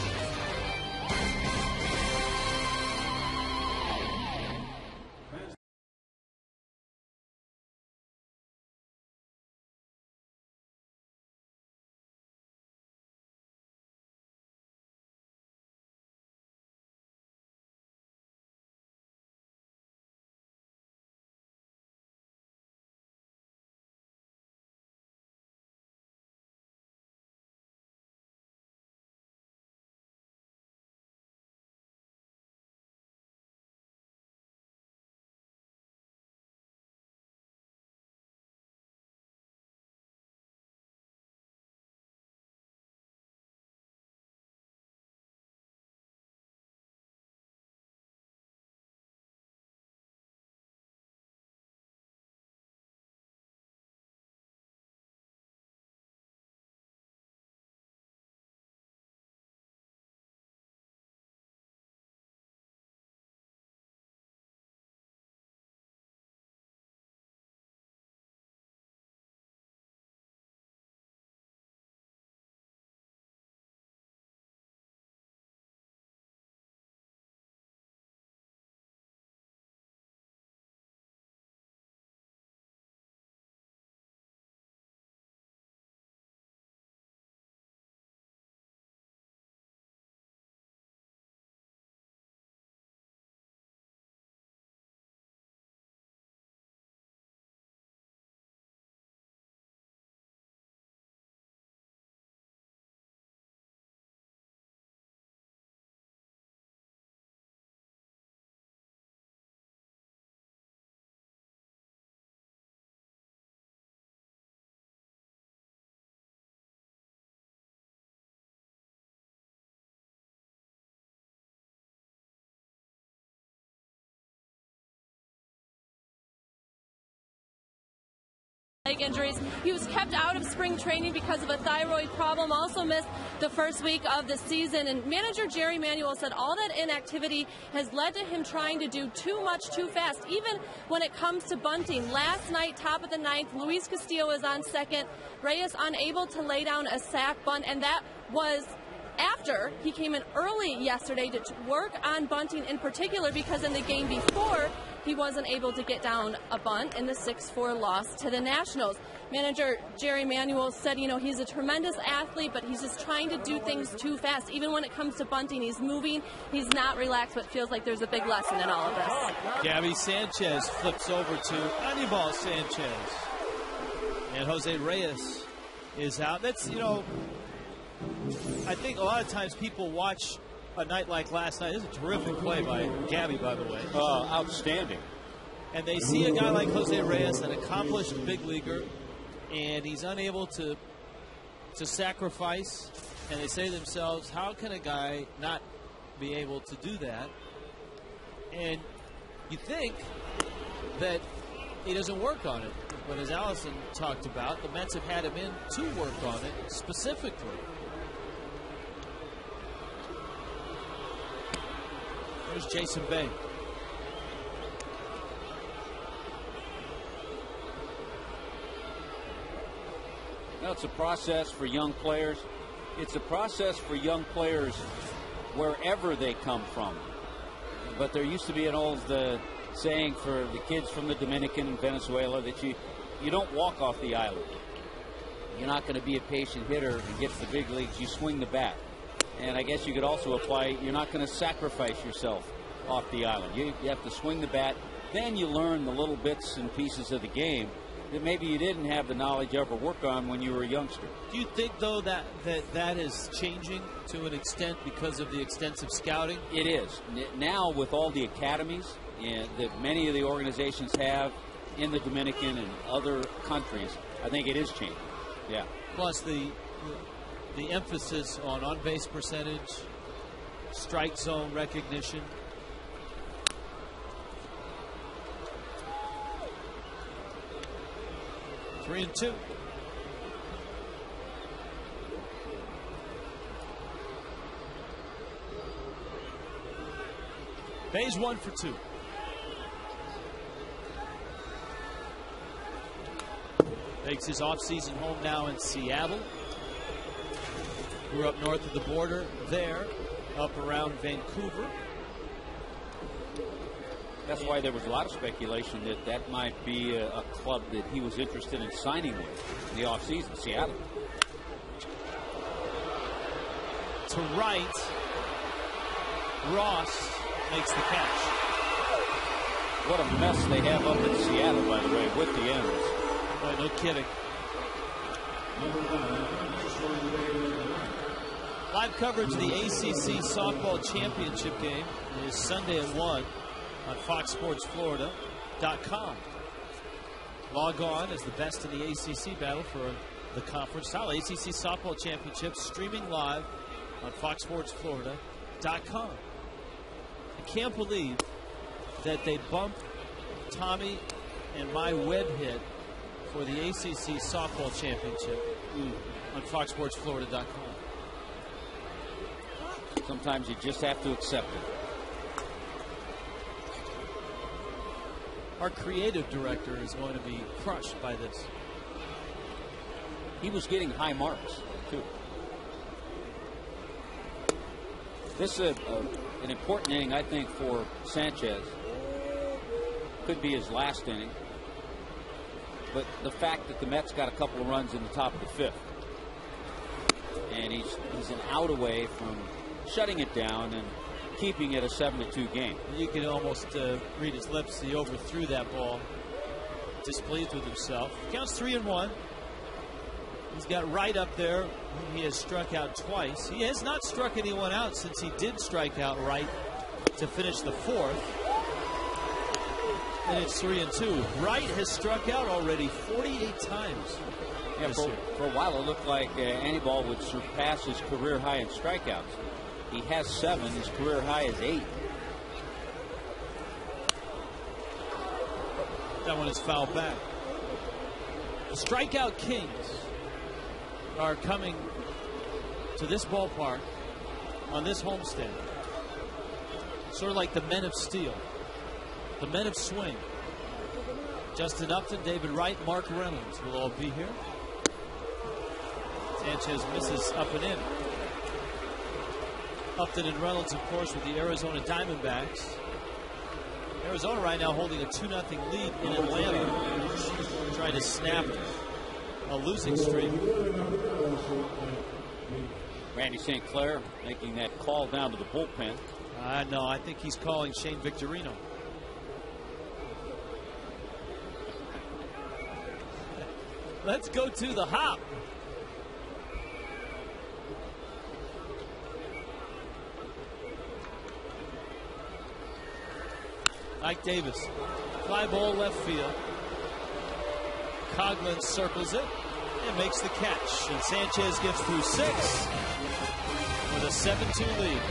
Leg injuries. He was kept out of spring training because of a thyroid problem, also missed the first week of the season. And manager Jerry Manuel said all that inactivity has led to him trying to do too much too fast, even when it comes to bunting. Last night, top of the 9th, Luis Castillo is on second. Reyes unable to lay down a sac bunt, and that was after he came in early yesterday to work on bunting in particular, because in the game before he wasn't able to get down a bunt in the 6-4 loss to the Nationals. Manager Jerry Manuel said, he's a tremendous athlete, but he's just trying to do things too fast. Even when it comes to bunting, he's moving, he's not relaxed, but feels like there's a big lesson in all of this. Gabby Sanchez flips over to Anibal Sanchez. And Jose Reyes is out. That's, I think a lot of times people watch a night like last night. This is a terrific play by Gabby, by the way. Outstanding. And they see a guy like Jose Reyes, an accomplished big leaguer, and he's unable to sacrifice. And they say to themselves, how can a guy not be able to do that? And you think that he doesn't work on it. But as Allison talked about, the Mets have had him in to work on it specifically. There's Jason Bay. Now, it's a process for young players. It's a process for young players wherever they come from. But there used to be an old saying for the kids from the Dominican and Venezuela that you don't walk off the island. You're not going to be a patient hitter and get to the big leagues. You swing the bat. And I guess you could also apply, you're not going to sacrifice yourself off the island. You have to swing the bat. Then you learn the little bits and pieces of the game that maybe you didn't have the knowledge of or work on when you were a youngster. Do you think, though, that is changing to an extent because of the extensive scouting? It is. Now, with all the academies that many of the organizations have in the Dominican and other countries, I think it is changing. Yeah. Plus the emphasis on on-base percentage, strike zone recognition. Three and two. Bay's 1 for 2. Makes his offseason home now in Seattle. Grew up north of the border there, up around Vancouver. That's why there was a lot of speculation that might be a club that he was interested in signing with in the offseason, Seattle. To right, Ross makes the catch. What a mess they have up in Seattle, by the way, with the ends. Boy, no kidding. Live coverage of the ACC Softball Championship game is Sunday at 1 on FoxSportsFlorida.com. Log on as the best in the ACC battle for the conference title. ACC Softball Championship streaming live on FoxSportsFlorida.com. I can't believe that they bumped Tommy and my web hit for the ACC Softball Championship on FoxSportsFlorida.com. Sometimes you just have to accept it. Our creative director is going to be crushed by this. He was getting high marks, too. This is an important inning, I think, for Sanchez. Could be his last inning. But the fact that the Mets got a couple of runs in the top of the 5th. And he's an out away from shutting it down and keeping it a 7-2 game. You can almost read his lips. He overthrew that ball. Displeased with himself. Counts 3-1. He's got Wright up there. He has struck out twice. He has not struck anyone out since he did strike out Wright to finish the 4th. And it's 3-2. Wright has struck out already 48 times. Yeah, for a while it looked like Anibal would surpass his career high in strikeouts. He has 7. His career high is 8. That one is fouled back. The strikeout kings are coming to this ballpark on this homestand. Sort of like the men of steel, the men of swing. Justin Upton, David Wright, Mark Reynolds will all be here. Sanchez misses up and in. Upton and Reynolds, of course, with the Arizona Diamondbacks. Arizona right now holding a 2-0 lead in Atlanta, trying to snap a losing streak. Randy St. Clair making that call down to the bullpen. No, I think he's calling Shane Victorino. Let's go to the hop. Ike Davis, fly ball left field. Coghlan circles it and makes the catch. And Sanchez gets through 6 with a 7-2 lead.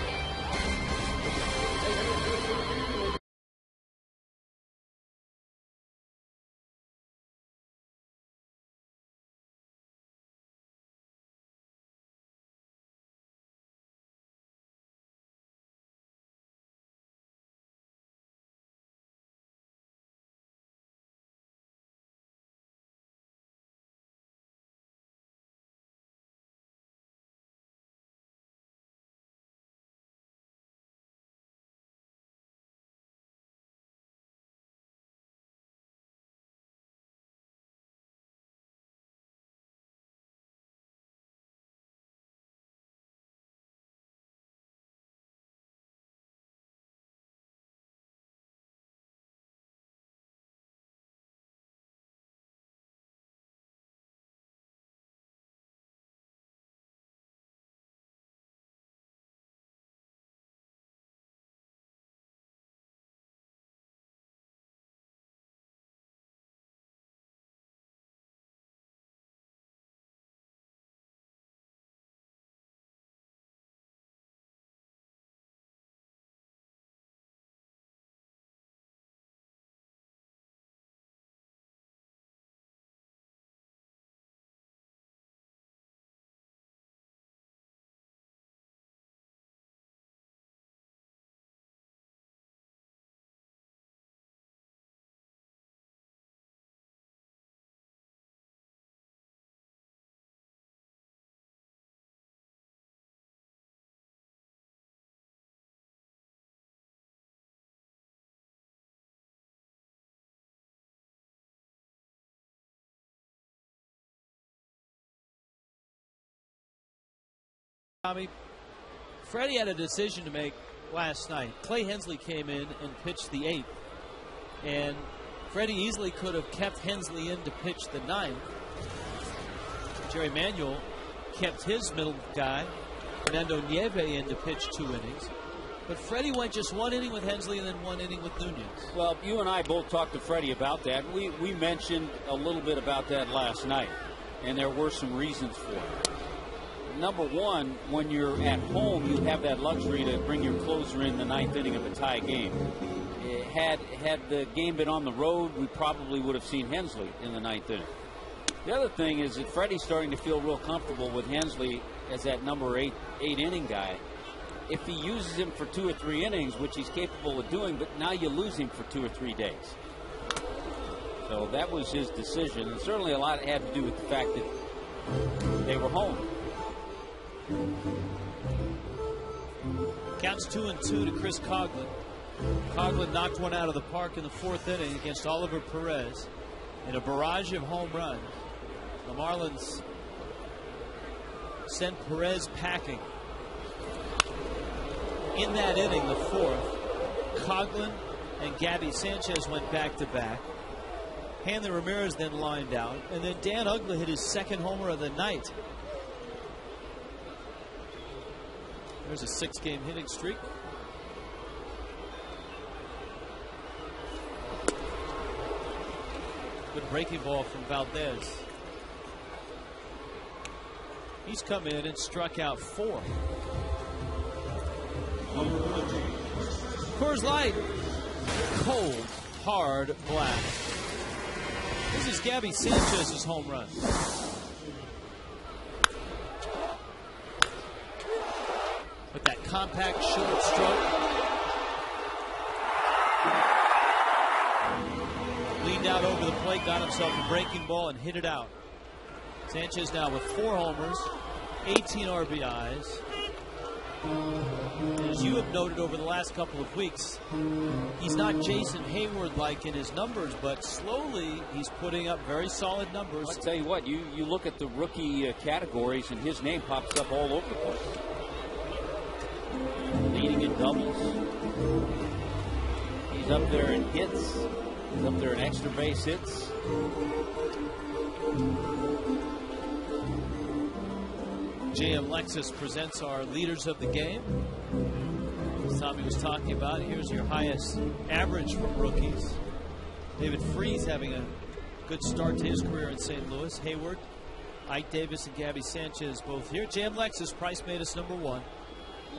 Tommy, Freddie had a decision to make last night. Clay Hensley came in and pitched the 8th. And Freddie easily could have kept Hensley in to pitch the 9th. Jerry Manuel kept his middle guy, Fernando Nieve, in to pitch 2 innings. But Freddie went just 1 inning with Hensley and then 1 inning with Nunez. Well, you and I both talked to Freddie about that. We mentioned a little bit about that last night, and there were some reasons for it. Number one, when you're at home, you have that luxury to bring your closer in the 9th inning of a tie game. Had the game been on the road, we probably would have seen Hensley in the 9th inning. The other thing is that Freddie's starting to feel real comfortable with Hensley as that number 8 inning guy. If he uses him for 2 or 3 innings, which he's capable of doing, but now you lose him for 2 or 3 days. So that was his decision, and certainly a lot had to do with the fact that they were home. Counts 2-2 to Chris Coghlan. Coghlan knocked one out of the park in the 4th inning against Oliver Perez in a barrage of home runs. The Marlins sent Perez packing. In that inning, the 4th, Coghlan and Gabby Sanchez went back-to-back. Hanley Ramirez then lined out, and then Dan Uggla hit his 2nd homer of the night. There's a 6-game hitting streak. Good breaking ball from Valdez. He's come in and struck out 4. Coors Light, cold, hard blast. This is Gabby Sanchez's home run. With that compact short stroke. Leaned out over the plate, got himself a breaking ball and hit it out. Sanchez now with 4 homers, 18 RBIs, As you have noted over the last couple of weeks, he's not Jason Hayward-like in his numbers, but slowly he's putting up very solid numbers. I'll tell you what, you look at the rookie categories, and his name pops up all over the place. Leading in doubles. He's up there in hits. He's up there in extra base hits. JM Lexus presents our leaders of the game. As Tommy was talking about, here's your highest average from rookies. David Freese having a good start to his career in St. Louis. Hayward, Ike Davis, and Gabby Sanchez both here. JM Lexus, Price made us #1.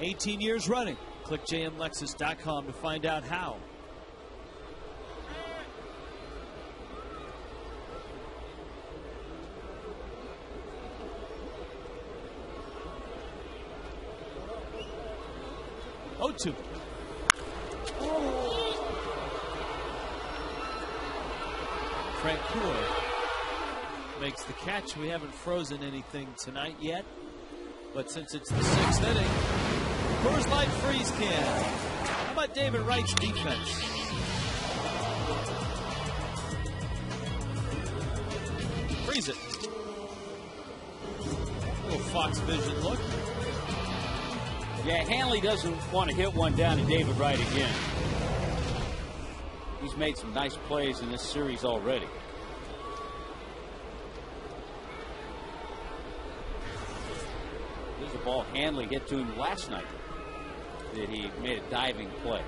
18 years running. Click jmlexus.com to find out how. Oh, 2. Frank Cooler makes the catch. We haven't frozen anything tonight yet, but since it's the 6th inning, Coors Light freeze can. How about David Wright's defense? Freeze it. Little Fox Vision look. Yeah, Hanley doesn't want to hit one down to David Wright again. He's made some nice plays in this series already. There's a ball Hanley hit to him last night that he made a diving play.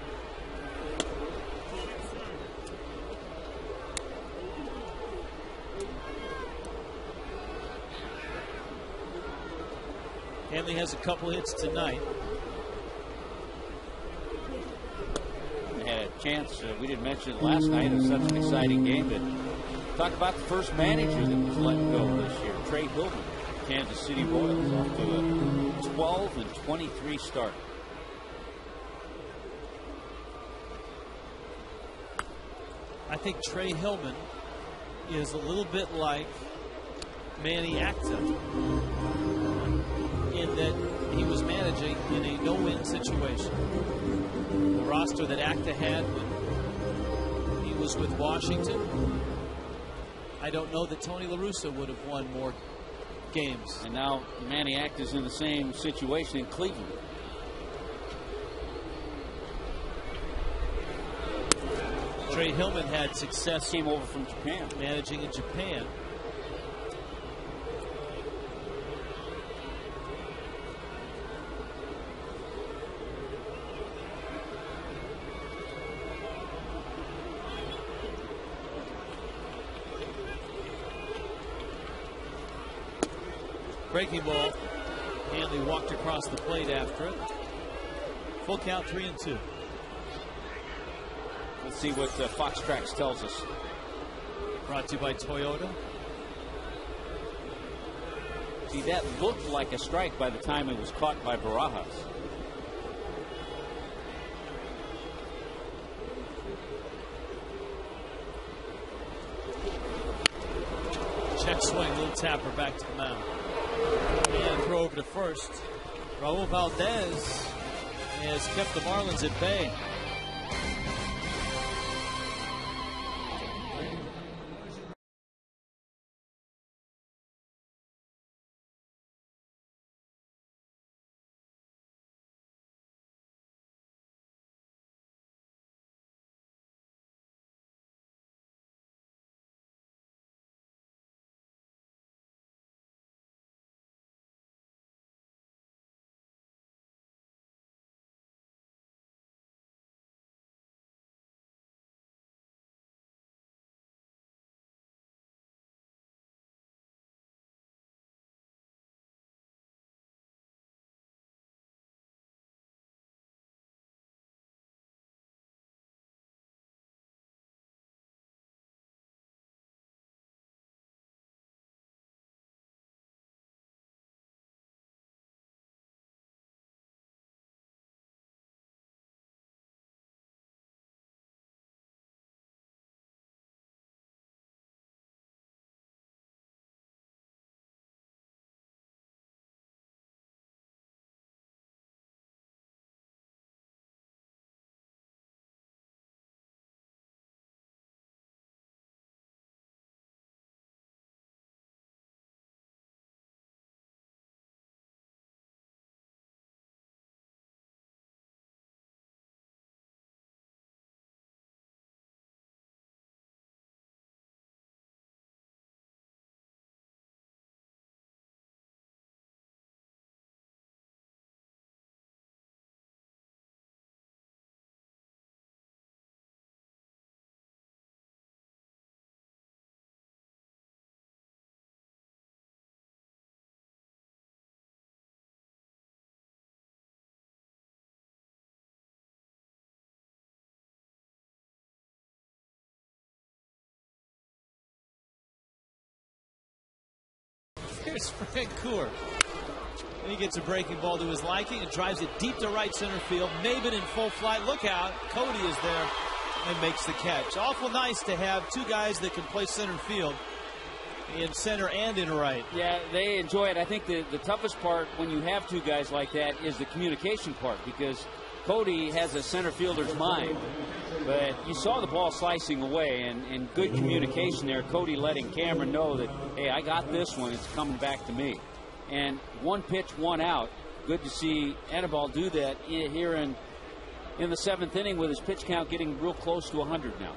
Hanley has a couple hits tonight. Had a chance, we didn't mention it last night. It was such an exciting game. But talk about the first manager that was let go this year, Trey Hillman, Kansas City Royals, off to a 12-23 start. I think Trey Hillman is a little bit like Manny Acta in that he was managing in a no-win situation. The roster that Acta had when he was with Washington, I don't know that Tony La Russa would have won more games. And now Manny Acta's in the same situation in Cleveland. Trey Hillman had success. Came over from Japan. Managing in Japan. Breaking ball. Hanley walked across the plate after it. Full count, 3-2. Let's see what Fox Tracks tells us. Brought to you by Toyota. See, that looked like a strike by the time it was caught by Barajas. Check swing, little tapper back to the mound. And throw over to first. Raul Valdez has kept the Marlins at bay. Here's Francoeur. And he gets a breaking ball to his liking and drives it deep to right center field. Maben in full flight. Look out. Cody is there and makes the catch. Awful nice to have two guys that can play center field in center and in right. Yeah, they enjoy it. I think the toughest part when you have two guys like that is the communication part, because Cody has a center fielder's mind. But you saw the ball slicing away, and good communication there. Cody letting Cameron know that, hey, I got this one. It's coming back to me. And one pitch, one out. Good to see Anibal do that here in the 7th inning with his pitch count getting real close to 100 now.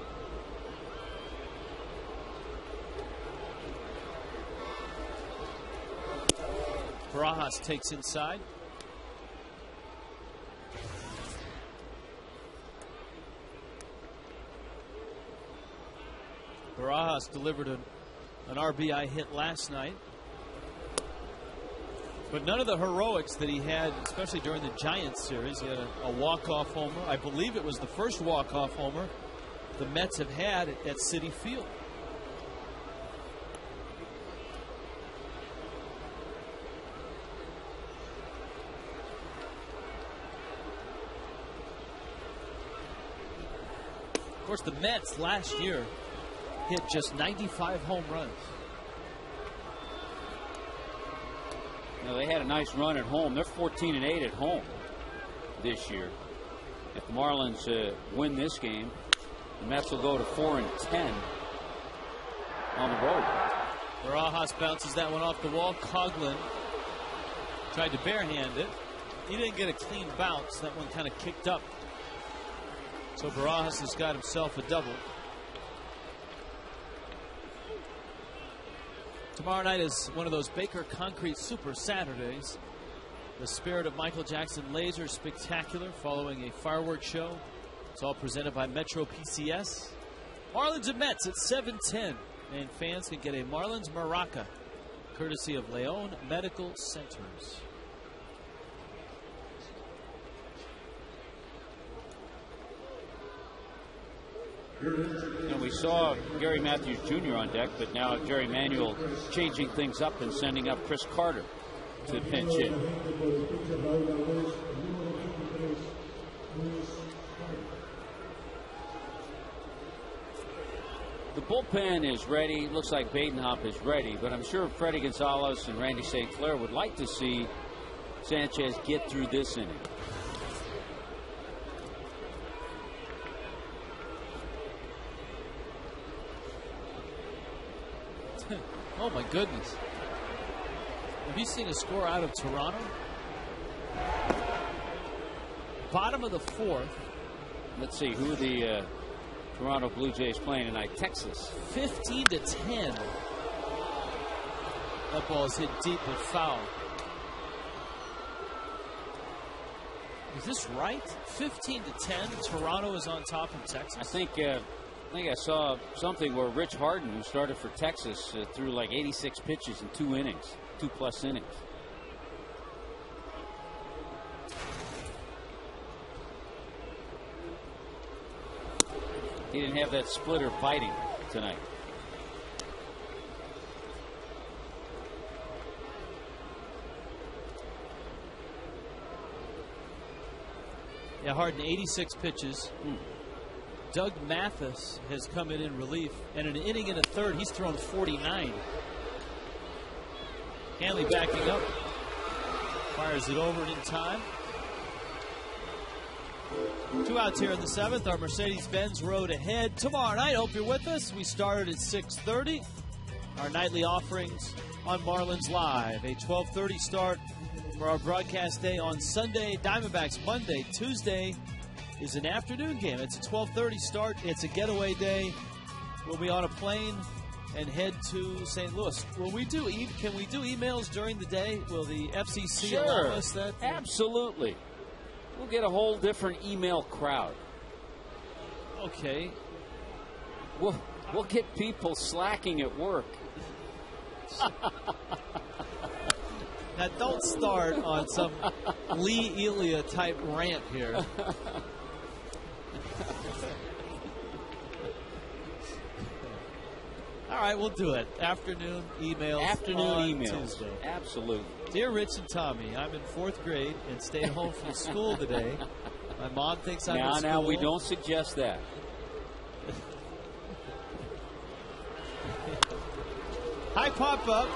Barajas takes inside. Barajas delivered an RBI hit last night. But none of the heroics that he had, especially during the Giants series. He had a walk-off homer. I believe it was the first walk-off homer the Mets have had at Citi Field. Of course, the Mets last year hit just 95 home runs. Now, they had a nice run at home. They're 14-8 at home this year. If the Marlins win this game, the Mets will go to 4-10 on the road. Barajas bounces that one off the wall. Coughlin tried to barehand it. He didn't get a clean bounce. That one kind of kicked up. So Barajas has got himself a double. Tomorrow night is one of those Baker Concrete Super Saturdays. The Spirit of Michael Jackson Laser Spectacular following a fireworks show. It's all presented by Metro PCS. Marlins and Mets at 7:10. And fans can get a Marlins Maraca courtesy of Leon Medical Centers. And we saw Gary Matthews Jr. on deck, but now Jerry Manuel changing things up and sending up Chris Carter to pinch hit. The bullpen is ready. Looks like Badenhop is ready, but I'm sure Freddie Gonzalez and Randy St. Clair would like to see Sanchez get through this inning. Oh my goodness. Have you seen a score out of Toronto? Bottom of the 4th. Let's see, who are the Toronto Blue Jays playing tonight? Texas. 15-10. That ball is hit deep and foul. Is this right? 15-10. Toronto is on top of Texas. I think I saw something where Rich Harden, who started for Texas, threw like 86 pitches in 2 innings, 2+ innings. He didn't have that splitter biting tonight. Yeah, Harden, 86 pitches. Doug Mathis has come in relief, and an inning and a third, he's thrown 49. Hanley backing up, fires it over in time. 2 outs here in the 7th. Our Mercedes-Benz road ahead tomorrow night. Hope you're with us. We started at 6:30. Our nightly offerings on Marlins Live. A 12:30 start for our broadcast day on Sunday. Diamondbacks Monday. Tuesday is an afternoon game. It's a 12:30 start. It's a getaway day. We'll be on a plane and head to St. Louis. Can we do emails during the day? Will the FCC allow us that? Absolutely. We'll get a whole different email crowd. Okay. We'll get people slacking at work. Now, don't start on some Lee Elia type rant here. All right, we'll do it. Afternoon emails. Afternoon emails. Tuesday. Absolutely. Dear Rich and Tommy, I'm in 4th grade and stayed home from school today. My mom thinks I'm in school. Now, we don't suggest that. High pop up.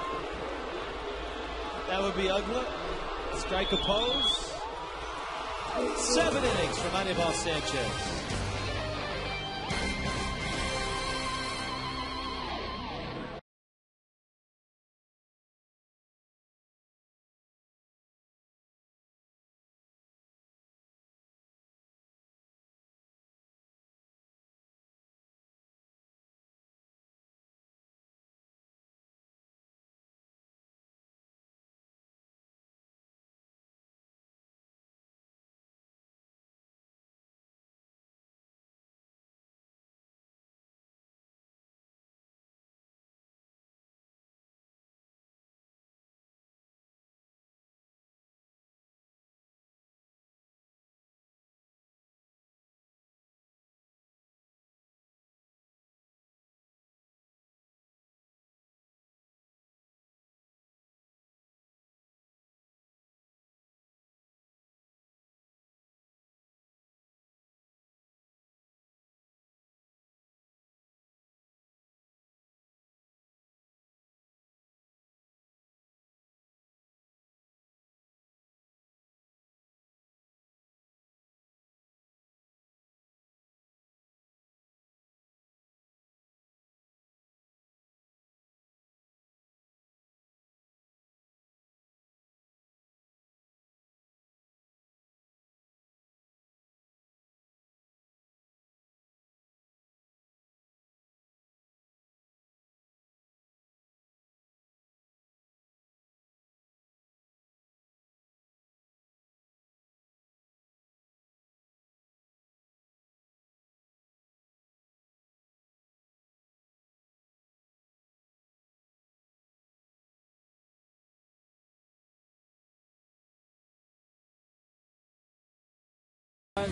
That would be ugly. Strike oppose. 7 innings from Anibal Sanchez.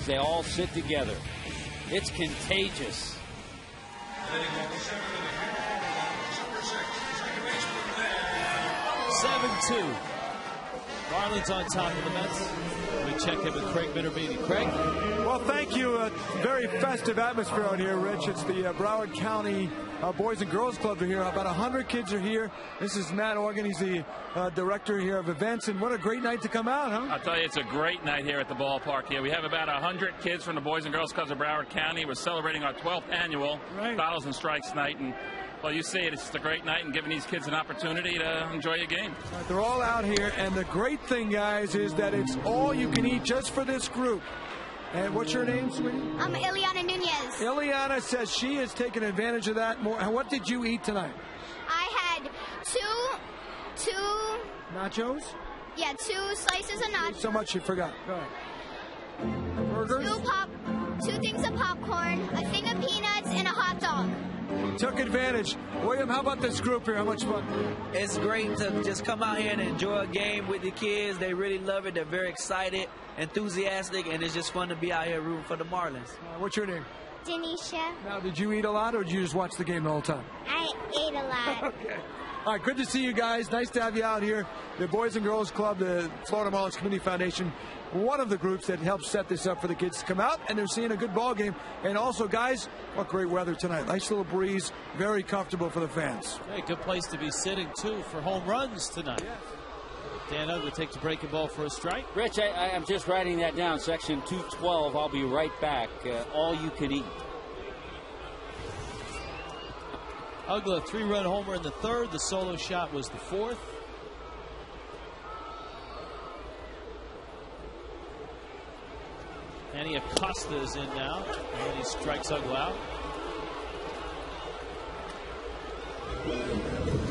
They all sit together. It's contagious. 7-2. Marlins on top of the Mets. We check in with Craig Bitterbeatty. Craig? Well, thank you. A very festive atmosphere out here, Rich. It's the Broward County Boys and Girls Club are here. About 100 kids are here. This is Matt Organ. He's the director here of events. And what a great night to come out, huh? I'll tell you, it's a great night here at the ballpark here. We have about 100 kids from the Boys and Girls Clubs of Broward County. We're celebrating our 12th annual Bottles and Strikes night. And well, you see it. It's just a great night and giving these kids an opportunity to enjoy a game. They're all out here. And the great thing, guys, is that it's all you can eat just for this group. And what's your name, sweetie? I'm Ileana Nunez. Ileana says she has taken advantage of that more. What did you eat tonight? I had two nachos? Yeah, 2 slices of nachos. So much you forgot. Go ahead. Burgers? 2 things of popcorn, a thing of peanuts, and a hot dog. Took advantage. William, how about this group here? How much fun? It's great to just come out here and enjoy a game with the kids. They really love it. They're very excited, enthusiastic, and it's just fun to be out here rooting for the Marlins. What's your name? Denisha. Now, did you eat a lot, or did you just watch the game the whole time? I ate a lot. Okay. All right, good to see you guys. Nice to have you out here. The Boys and Girls Club, the Florida Marlins Community Foundation, one of the groups that helped set this up for the kids to come out, and they're seeing a good ball game. And also, guys, what great weather tonight. Nice little breeze, very comfortable for the fans. Hey, good place to be sitting, too, for home runs tonight. Yes. Dan Ugly takes a breaking ball for a strike. Rich, I'm just writing that down, section 212. I'll be right back. All you can eat. Ugly, 3-run homer in the 3rd. The solo shot was the 4th. Manny Acosta is in now, and he strikes Ugly out.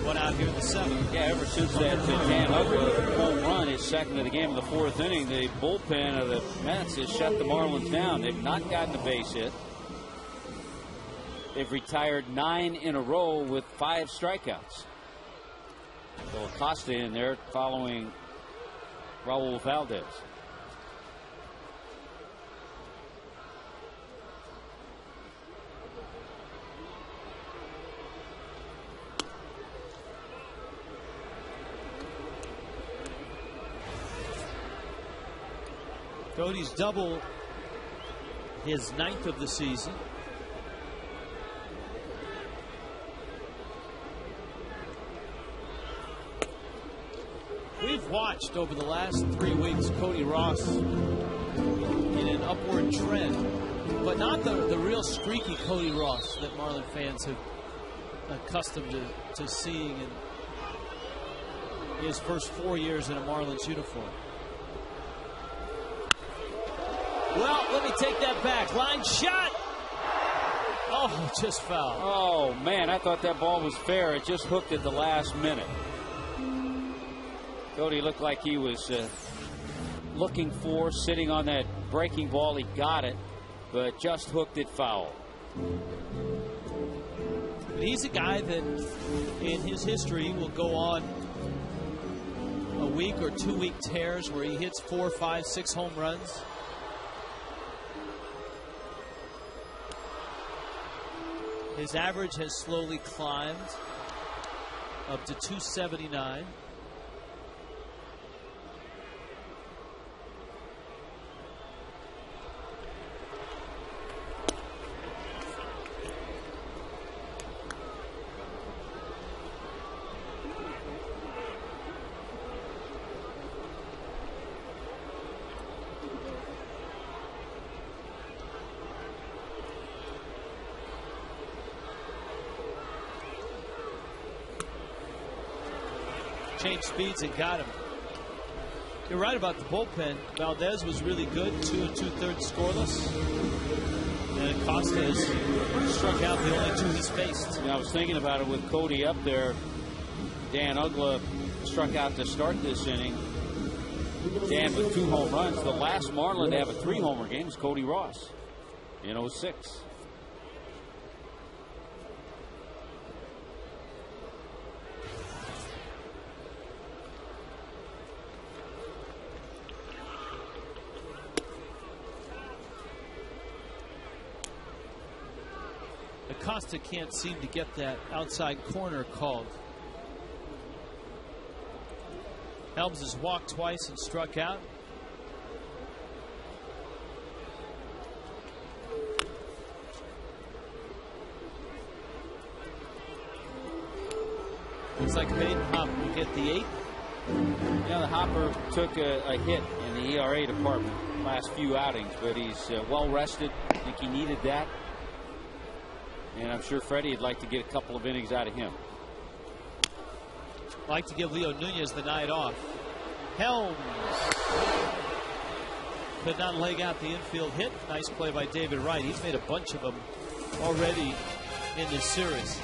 1 out here in the 7th. Yeah, ever since that Dan Ugly home run, his second of the game of the 4th inning, the bullpen of the Mets has shut the Marlins down. They've not gotten a base hit. They've retired 9 in a row with 5 strikeouts. So Acosta in there following Raul Valdez. Cody's double his 9th of the season. We've watched over the last 3 weeks Cody Ross in an upward trend, but not the real streaky Cody Ross that Marlin fans have accustomed to seeing in his first 4 years in a Marlins uniform. Well, let me take that back. Line shot. Oh, just foul. Oh, man, I thought that ball was fair. It just hooked at the last minute. Cody looked like he was looking for, sitting on that breaking ball. He got it, but just hooked it foul. He's a guy that in his history will go on a week or 2 week tears where he hits 4, 5, 6 home runs. His average has slowly climbed up to 279. Changed speeds and got him. You're right about the bullpen. Valdez was really good, 2 2/3 scoreless. And Acosta has struck out the only 2 he's faced. I was thinking about it with Cody up there. Dan Uggla struck out to start this inning. Dan with 2 home runs. The last Marlin to have a 3-homer game is Cody Ross in 06. Acosta can't seem to get that outside corner called. Helms has walked twice and struck out. Looks like Peyton Hopper will get the 8th. Yeah, the Hopper took a hit in the ERA department last few outings, but he's well rested. I think he needed that. And I'm sure Freddie would like to get a couple of innings out of him. Like to give Leo Nunez the night off. Helms could not leg out the infield hit. Nice play by David Wright. He's made a bunch of them already in this series.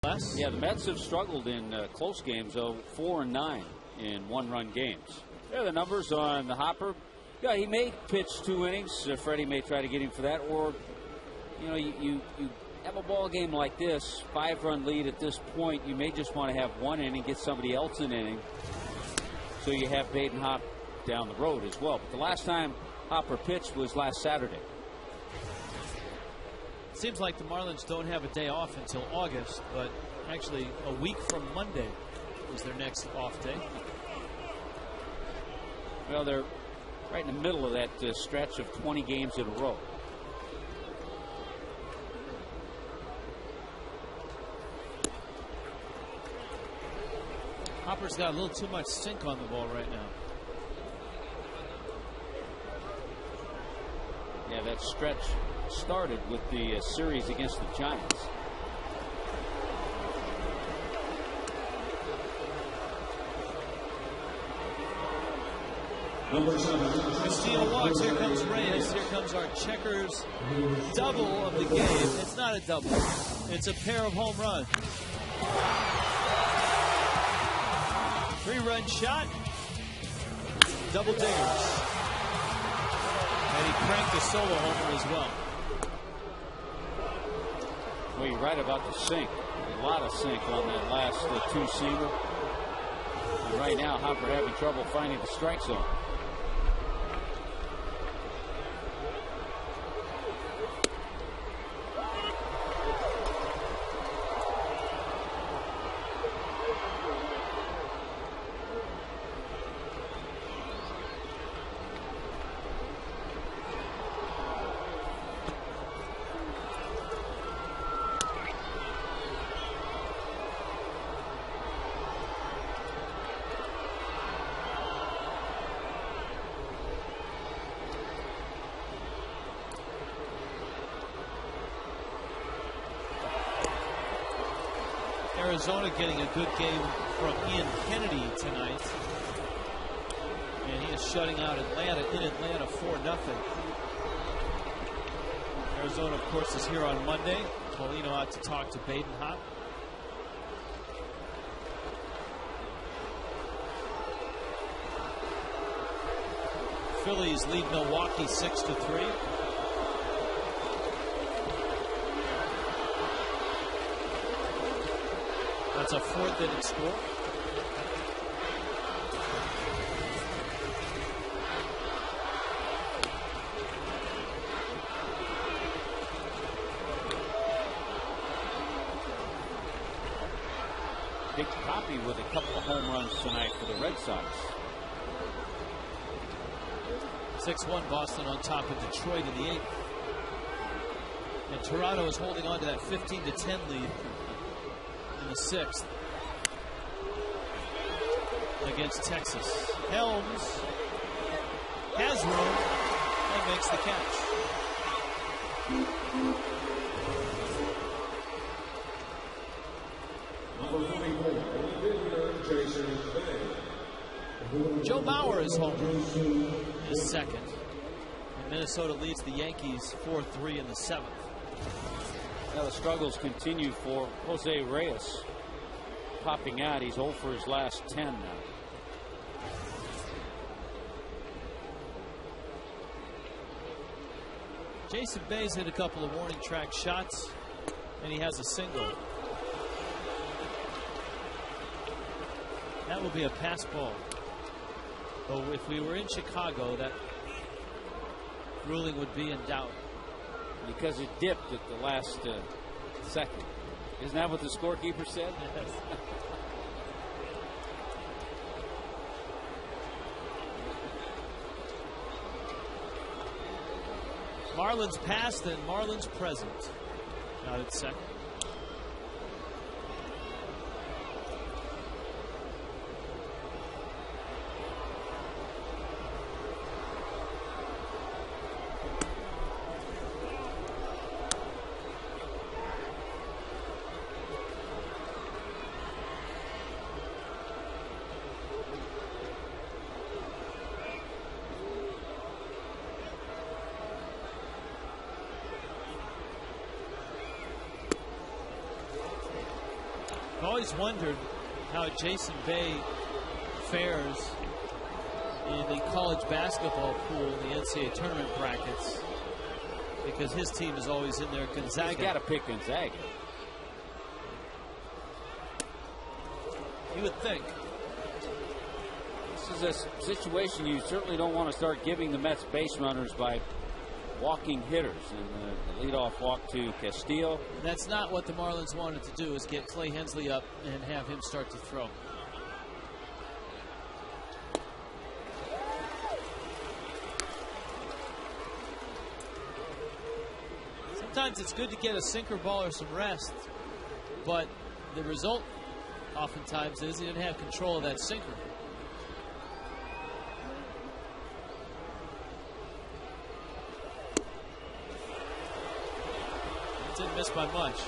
Yeah, the Mets have struggled in close games, though, 4-9 in one-run games. There are the numbers on the Hopper. Yeah, he may pitch 2 innings. Freddie may try to get him for that. Or, you know, you have a ball game like this, 5-run lead at this point. You may just want to have 1 inning, get somebody else an inning, so you have Baden Hop down the road as well. But the last time Hopper pitched was last Saturday. It seems like the Marlins don't have a day off until August, but actually a week from Monday is their next off day. Well, they're right in the middle of that stretch of 20 games in a row. Hopper's got a little too much sink on the ball right now. Yeah, that stretch started with the series against the Giants. Castillo walks. Here comes Reyes. Here comes our checkers double of the game. It's not a double. It's a pair of home runs. 3-run shot. Double dingers. And he cranked a solo homer as well. Well, you're right about the sink. A lot of sink on that last two-seamer. And right now, Hopper having trouble finding the strike zone. Arizona getting a good game from Ian Kennedy tonight. And he is shutting out Atlanta in Atlanta 4-0. Arizona, of course, is here on Monday. Paulino out to talk to Baden Hop. Phillies lead Milwaukee 6-3. That's a 4th inning score. Big Poppy with a couple of home runs tonight for the Red Sox. 6-1 Boston on top of Detroit in the 8th. And Toronto is holding on to that 15-10 lead in the 6th against Texas. Helms has room and makes the catch. Joe Bauer is home, his 2nd. And Minnesota leads the Yankees 4-3 in the 7th. Now the struggles continue for Jose Reyes. Popping out, he's 0 for his last 10 now. Jason Bay's hit a couple of warning track shots, and he has a single. That will be a pass ball. But if we were in Chicago, that ruling would be in doubt. Because it dipped at the last second. Isn't that what the scorekeeper said? Yes. Marlins past and Marlins present. Out at 2nd. always wondered how Jason Bay fares in the college basketball pool in the NCAA tournament brackets, because his team is always in there. Gonzaga. He's got to pick Gonzaga. You would think. This is a situation you certainly don't want to start giving the Mets base runners by walking hitters. And the leadoff walk to Castillo. That's not what the Marlins wanted to do, is get Clay Hensley up and have him start to throw. Sometimes it's good to get a sinker ball or some rest, but the result oftentimes is he didn't have control of that sinker. Didn't miss by much.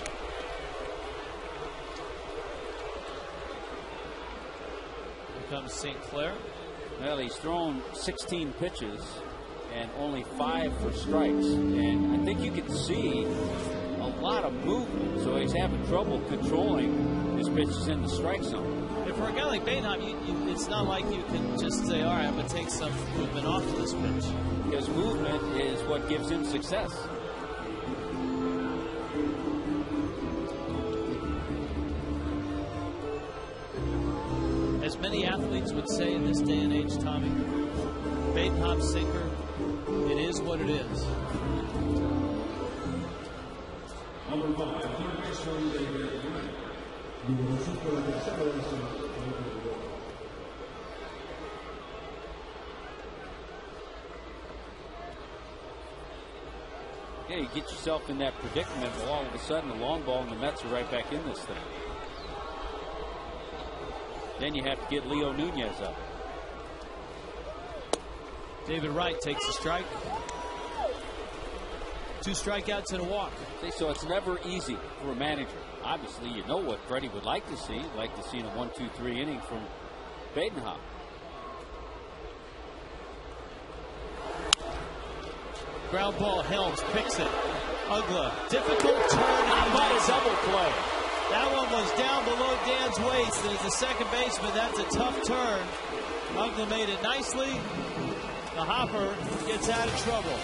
Here comes St. Clair. Well, he's thrown 16 pitches and only 5 for strikes. And I think you can see a lot of movement. So he's having trouble controlling his pitches in the strike zone. And for a guy like Bainham, it's not like you can just say, all right, I'm going to take some movement off of this pitch. Because movement is what gives him success. As many athletes would say in this day and age, Tommy, Bainham sinker, it is what it is. Yeah, you get yourself in that predicament, well, all of a sudden the long ball and the Mets are right back in this thing. Then you have to get Leo Nunez up. David Wright takes a strike. 2 strikeouts and a walk. So it's never easy for a manager. Obviously, you know what Freddie would like to see. He'd like to see a 1-2-3 inning from Badenhop. Ground ball, Helms picks it. Ugla, difficult turn. How about a double play? That one was down below Dan's waist. As the second baseman, that's a tough turn. Ugla made it nicely. The hopper gets out of trouble.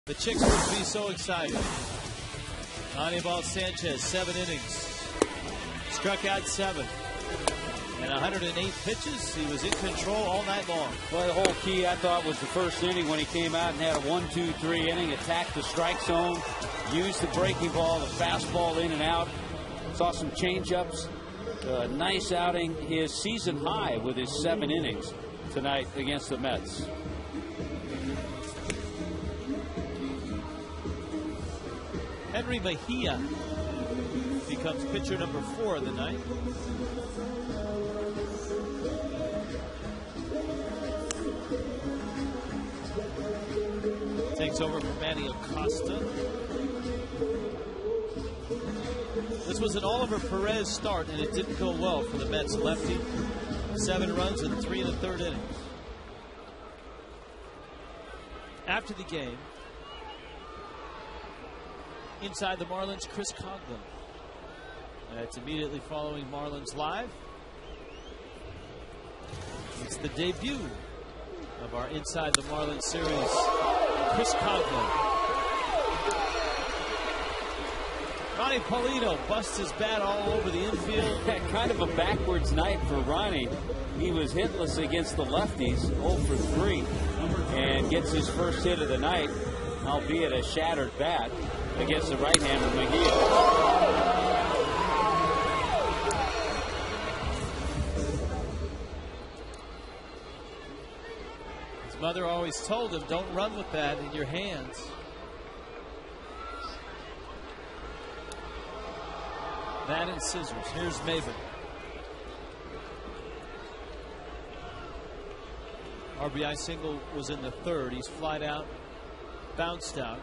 The Chicks would be so excited. Anibal Sanchez, 7 innings. Struck out 7. And 108 pitches. He was in control all night long. Well, the whole key, I thought, was the first inning when he came out and had a 1-2-3 inning, attacked the strike zone, used the breaking ball, the fastball in and out. Saw some changeups. Nice outing. His season high with his 7 innings tonight against the Mets. Henry Mejia becomes pitcher number 4 of the night. Takes over from Manny Acosta. This was an Oliver Perez start, and it didn't go well for the Mets lefty. 7 runs in 3 1/3 innings. After the game, inside the Marlins, Chris Coughlin. It's immediately following Marlins Live. It's the debut of our Inside the Marlins series, Chris Coughlin. Ronnie Paulino busts his bat all over the infield. Kind of a backwards night for Ronnie. He was hitless against the lefties, 0 for 3, and gets his first hit of the night, albeit a shattered bat, against the right-hander Mejia. His mother always told him, don't run with that in your hands. That and scissors. Here's Maven. RBI single was in the 3rd. He's flied out, bounced out.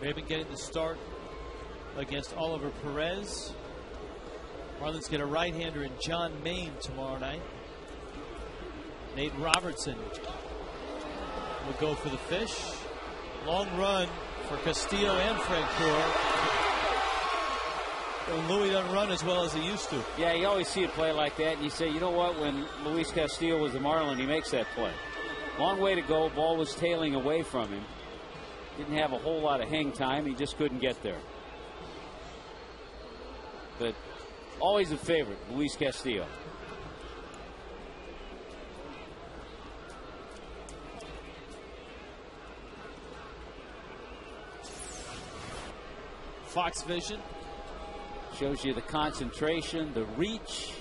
Maven getting the start against Oliver Perez. Marlins get a right-hander in John Maine tomorrow night. Nate Robertson will go for the fish. Long run for Castillo and Francoeur. And Louis doesn't run as well as he used to. Yeah, you always see a play like that, and you say, you know what, when Luis Castillo was a Marlin, he makes that play. Long way to go. Ball was tailing away from him. Didn't have a whole lot of hang time. He just couldn't get there. But always a favorite, Luis Castillo. Fox Vision shows you the concentration, the reach.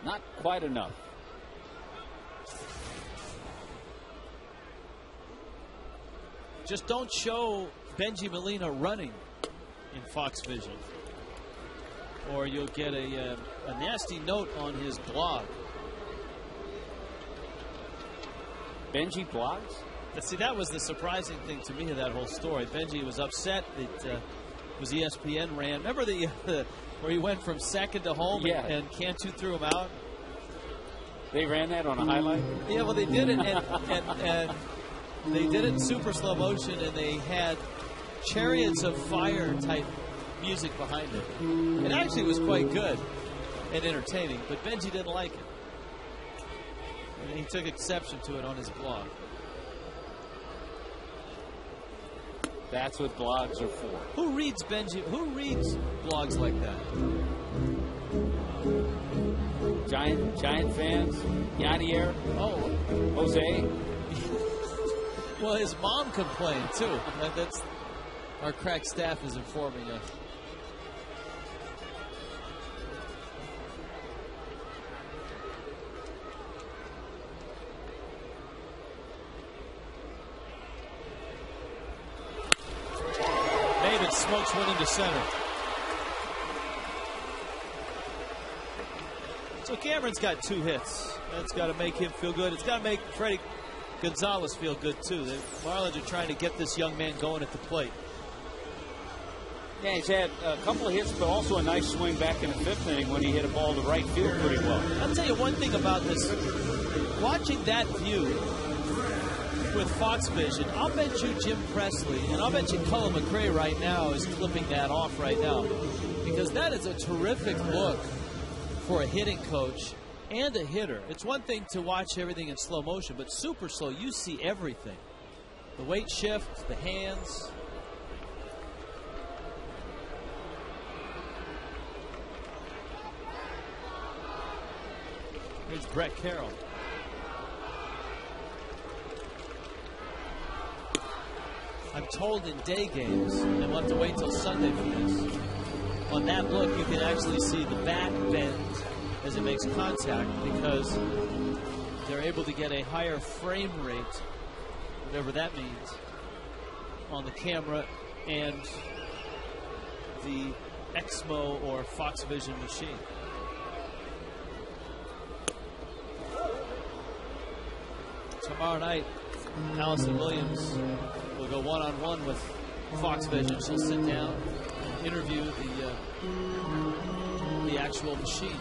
Not quite enough. Just don't show Benji Molina running in Fox Vision, or you'll get a nasty note on his blog. Benji blogs? See, that was the surprising thing to me of that whole story. Benji was upset that was ESPN ran. Remember where he went from second to home, yeah, and Cantu threw him out? They ran that on a highlight? Yeah, well, they did it, and they did it in super slow motion, and they had Chariots of Fire type music behind it. It actually was quite good and entertaining, but Benji didn't like it. And he took exception to it on his blog. That's what blogs are for. Who reads Benji? Who reads blogs like that? Giant fans? Yadier? Oh. Jose? Well, his mom complained, too. That's our crack staff is informing us. Maven smokes one into center. So Cameron's got 2 hits. That's got to make him feel good. It's got to make Freddie Gonzalez feel good, too. The Marlins are trying to get this young man going at the plate. Yeah, he's had a couple of hits, but also a nice swing back in the 5th inning when he hit a ball to right field pretty well. I'll tell you one thing about this. Watching that view with Fox Vision, I'll bet you Jim Presley and I'll bet you Cullen McRae right now is clipping that off right now, because that is a terrific look for a hitting coach and a hitter. It's one thing to watch everything in slow motion, but super slow, you see everything. The weight shift, the hands. Here's Brett Carroll. I'm told in day games, and we'll have to wait till Sunday for this, on that look, you can actually see the bat bend as it makes contact because they're able to get a higher frame rate, whatever that means, on the camera and the Exmo or Fox Vision machine. Tomorrow night, Allison Williams will go one-on-one with Fox Vision. She'll sit down, interview the actual machine.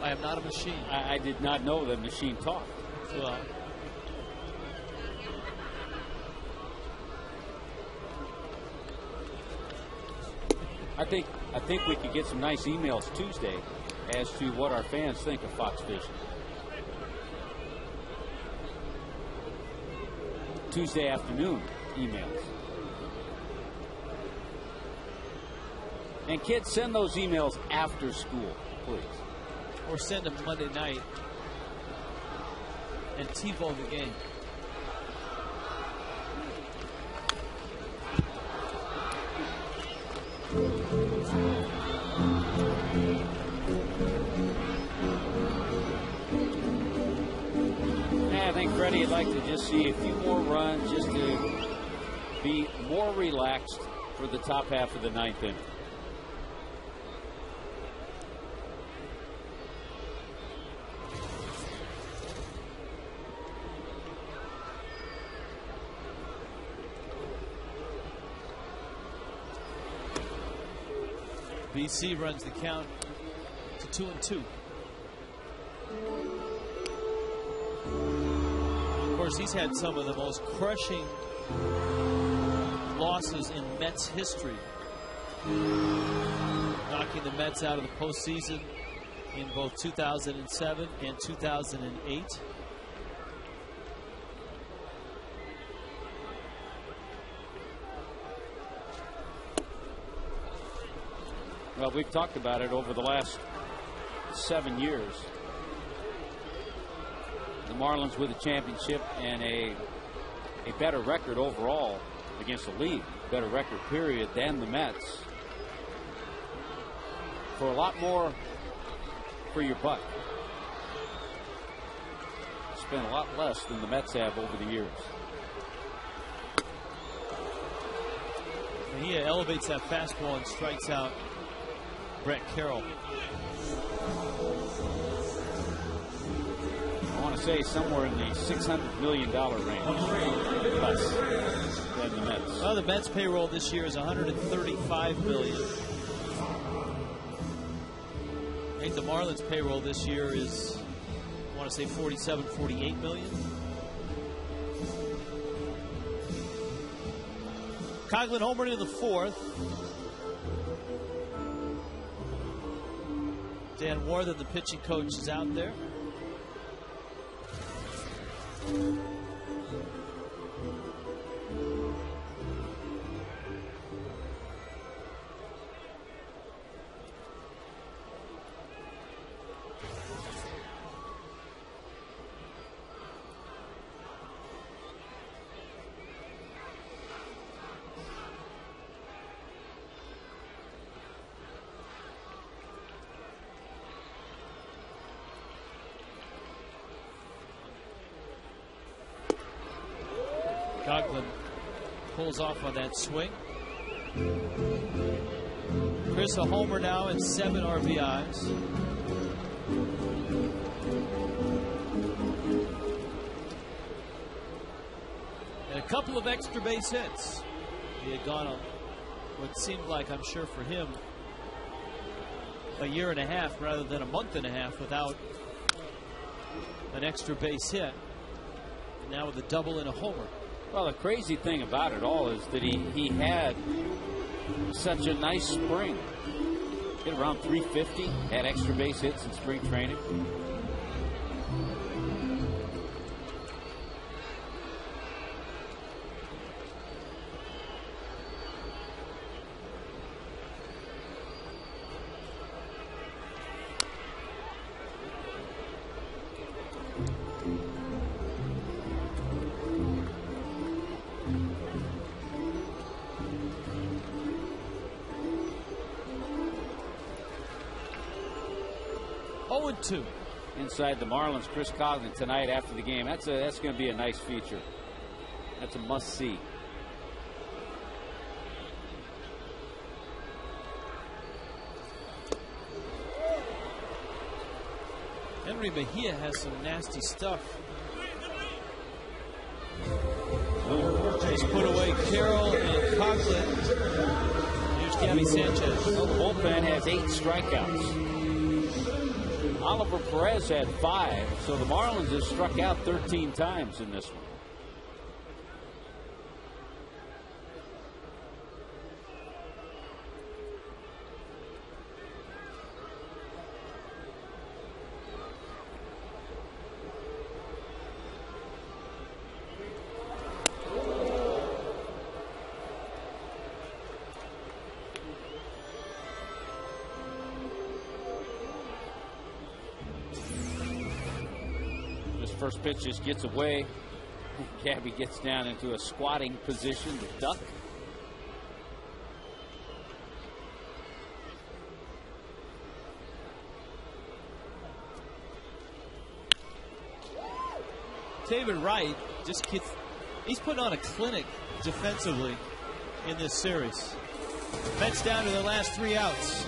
I am not a machine. I did not know that machine talked. Well, I think we could get some nice emails Tuesday as to what our fans think of Fox Vision. Tuesday afternoon emails. And kids, send those emails after school, please. Or send them Monday night and TiVo the game. I think Freddie would like to just see a few more runs just to be more relaxed for the top half of the ninth inning. BC runs the count to 2-2. Of course, he's had some of the most crushing losses in Mets history, knocking the Mets out of the postseason in both 2007 and 2008. Well, we've talked about it over the last 7 years. The Marlins with a championship and a better record overall against the league, better record period than the Mets. For a lot more for your buck. Spent a lot less than the Mets have over the years. And he elevates that fastball and strikes out Brett Carroll. I want to say somewhere in the $600 million range, less than the Mets. Well, the Mets payroll this year is $135 million. I think the Marlins payroll this year is, I want to say, $47-48 million. Coughlin homered in the fourth. Dan Worthen, the pitching coach, is out there. Coughlin pulls off on that swing. Chris a homer now and 7 RBIs. And a couple of extra base hits. He had gone on what seemed like, I'm sure for him, a year and a half rather than a month and a half without an extra base hit. And now with a double and a homer. Well, the crazy thing about it all is that he had such a nice spring. Hit around 350, had extra base hits in spring training. 0-2. Inside the Marlins, Chris Coughlin tonight after the game. That's going to be a nice feature. That's a must-see. Henry Mejia has some nasty stuff. Just put away Carroll and Coughlin. Here's Gabby Sanchez. The bullpen has 8 strikeouts. Oliver Perez had 5, so the Marlins have struck out 13 times in this one. First pitch just gets away. Gabby gets down into a squatting position to duck. David Wright just gets, he's putting on a clinic defensively in this series. Mets down to their last 3 outs.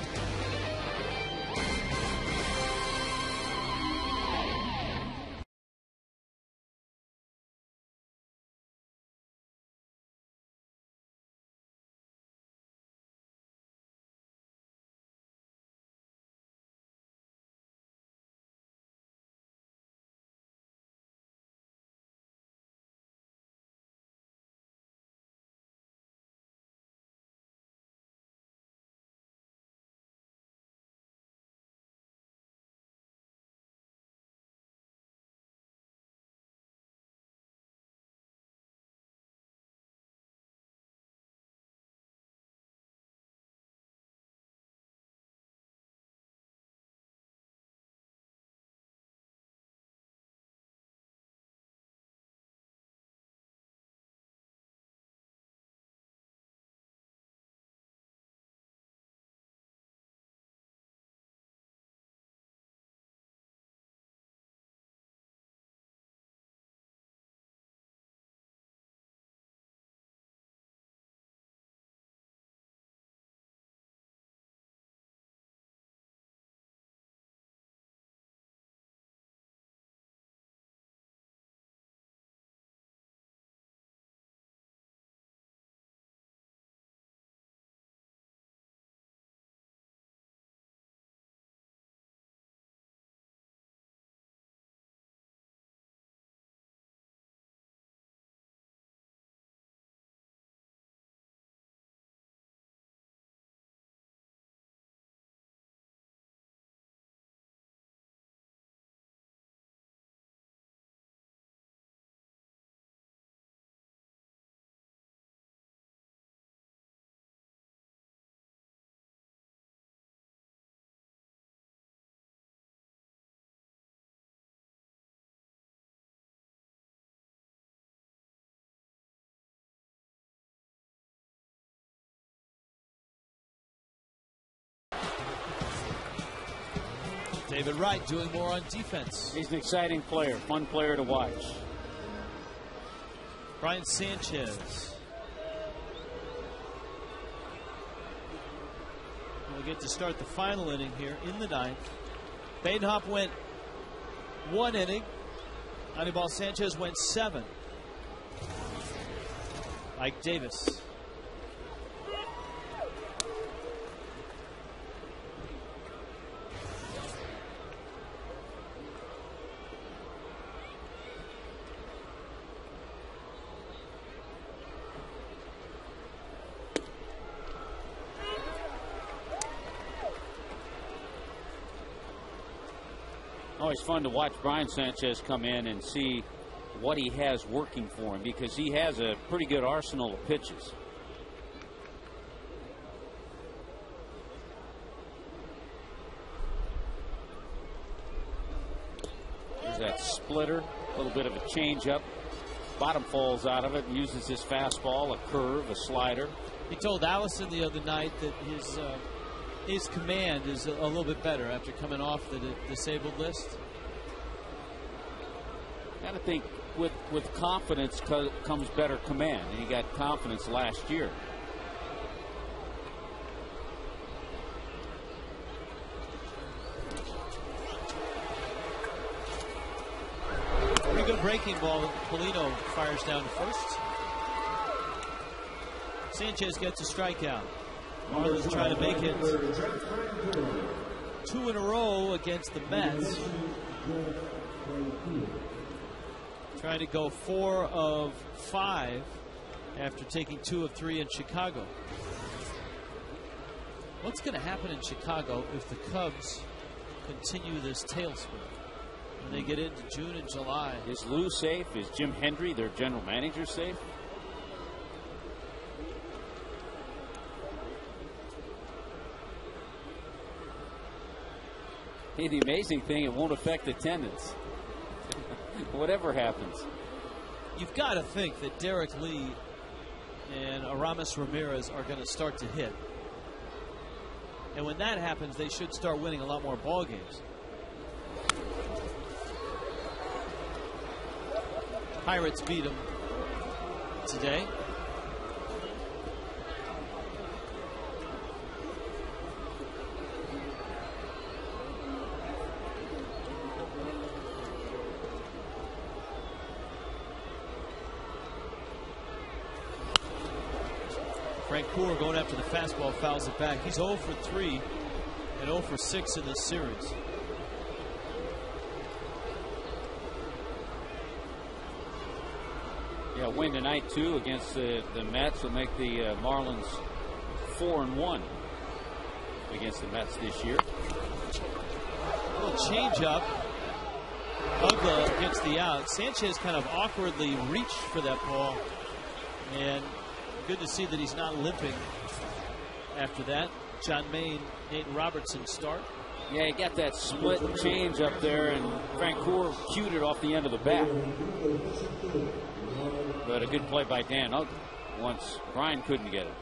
David Wright doing more on defense. He's an exciting player, fun player to watch. Brian Sanchez. We'll get to start the final inning here in the 9th. Badenhop went 1 inning. Anibal Sanchez went 7. Ike Davis. Always fun to watch Brian Sanchez come in and see what he has working for him, because he has a pretty good arsenal of pitches. There's that splitter, a little bit of a changeup. Bottom falls out of it, uses his fastball, a curve, a slider. He told Allison the other night that his his command is a little bit better after coming off the disabled list? I gotta think with confidence comes better command, and he got confidence last year. Pretty good breaking ball. Polino fires down to first. Sanchez gets a strikeout. Marlins try to make it 2 in a row against the Mets. Trying to go 4 of 5 after taking 2 of 3 in Chicago. What's going to happen in Chicago if the Cubs continue this tailspin? When they get into June and July. Is Lou safe? Is Jim Hendry, their general manager, safe? Hey, the amazing thing, it won't affect attendance. Whatever happens. You've got to think that Derek Lee and Aramis Ramirez are going to start to hit. And when that happens, they should start winning a lot more ball games. Pirates beat them today. Frank Coor going after the fastball, fouls it back. He's 0 for 3 and 0 for 6 in this series. Yeah, win tonight too against the Mets will make the Marlins 4-1 against the Mets this year. A little change up. Ugla gets the out. Sanchez kind of awkwardly reached for that ball, and good to see that he's not limping after that. John Maine, Nathan Robertson start. Yeah, he got that split change up there, and Frank Coor cued it off the end of the bat. But a good play by Dan Ugla once Brian couldn't get it.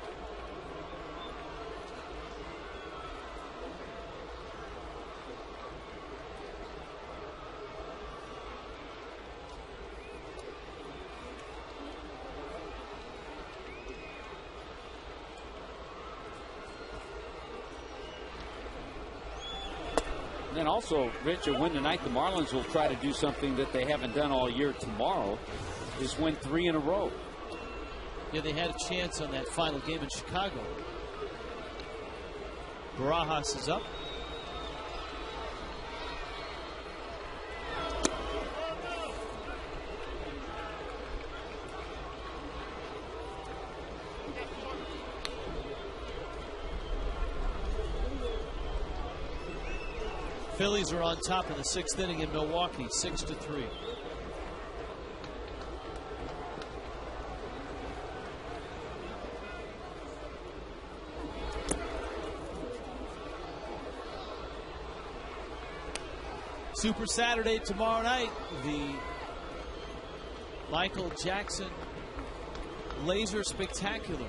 And then also, Rich, a win tonight, the Marlins will try to do something that they haven't done all year tomorrow, is win 3 in a row. Yeah, they had a chance on that final game in Chicago. Barajas is up. Phillies are on top in the 6th inning in Milwaukee, 6-3. Super Saturday tomorrow night, the Michael Jackson Laser Spectacular.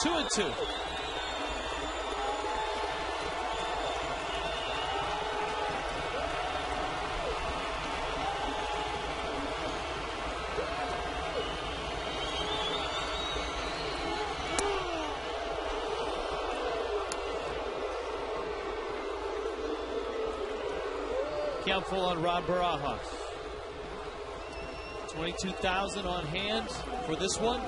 Two and two. Count full on Rob Barajas. 22,000 on hand for this one.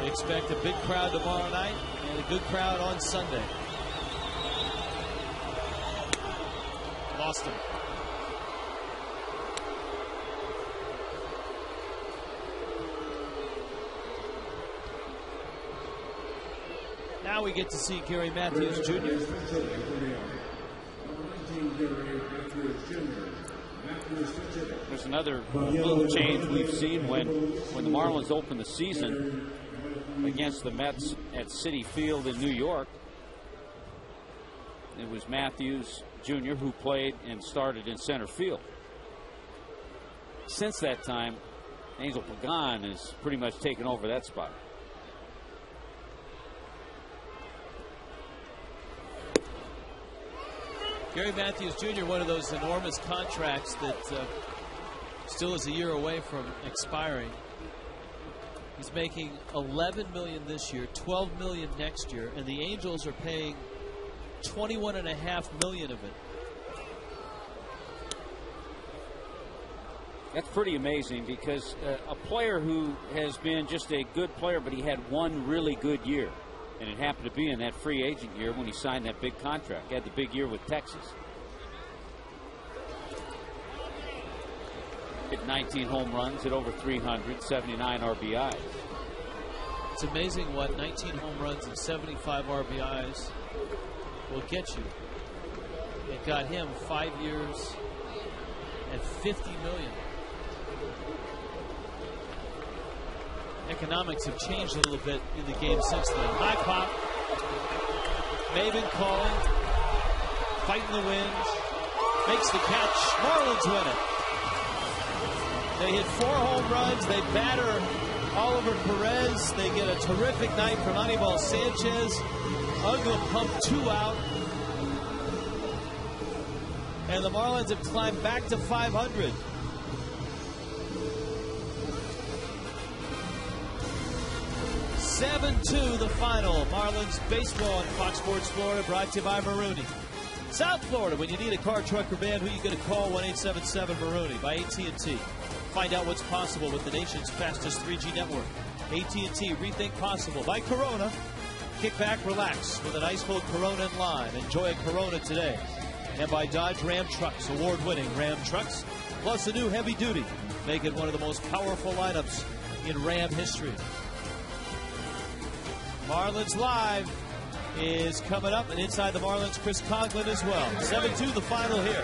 We expect a big crowd tomorrow night and a good crowd on Sunday. Lost him. Now we get to see Gary Matthews Jr. There's another little change we've seen when the Marlins opened the season against the Mets at Citi Field in New York. It was Matthews Jr. who played and started in center field. Since that time, Angel Pagan has pretty much taken over that spot. Gary Matthews Jr., one of those enormous contracts that still is a year away from expiring. He's making $11 million this year, $12 million next year, and the Angels are paying $21.5 million of it. That's pretty amazing, because a player who has been just a good player, but he had one really good year, and it happened to be in that free agent year when he signed that big contract. He had the big year with Texas. Hit 19 home runs, hit over 300, 79 RBIs. It's amazing what 19 home runs and 75 RBIs will get you. It got him 5 years at $50 million. Economics have changed a little bit in the game since then. High pop. Maven calling. Fighting the wind. Makes the catch. Marlins win it. They hit 4 home runs. They batter Oliver Perez. They get a terrific night from Anibal Sanchez. Uggla pumped 2 out. And the Marlins have climbed back to 500. (7-2) the final. Marlins baseball on Fox Sports Florida, brought to you by Marooney. South Florida, when you need a car, truck, or van, who you going to call? 1-877-MAROONEY by AT&T. Find out what's possible with the nation's fastest 3G network. AT&T, rethink possible. By Corona. Kick back, relax with an ice-cold Corona in lime. Enjoy a Corona today. And by Dodge Ram Trucks, award-winning Ram Trucks, plus a new heavy duty. Make it one of the most powerful lineups in Ram history. Marlins Live is coming up, and inside the Marlins, Chris Coughlin as well. 7-2 the final here.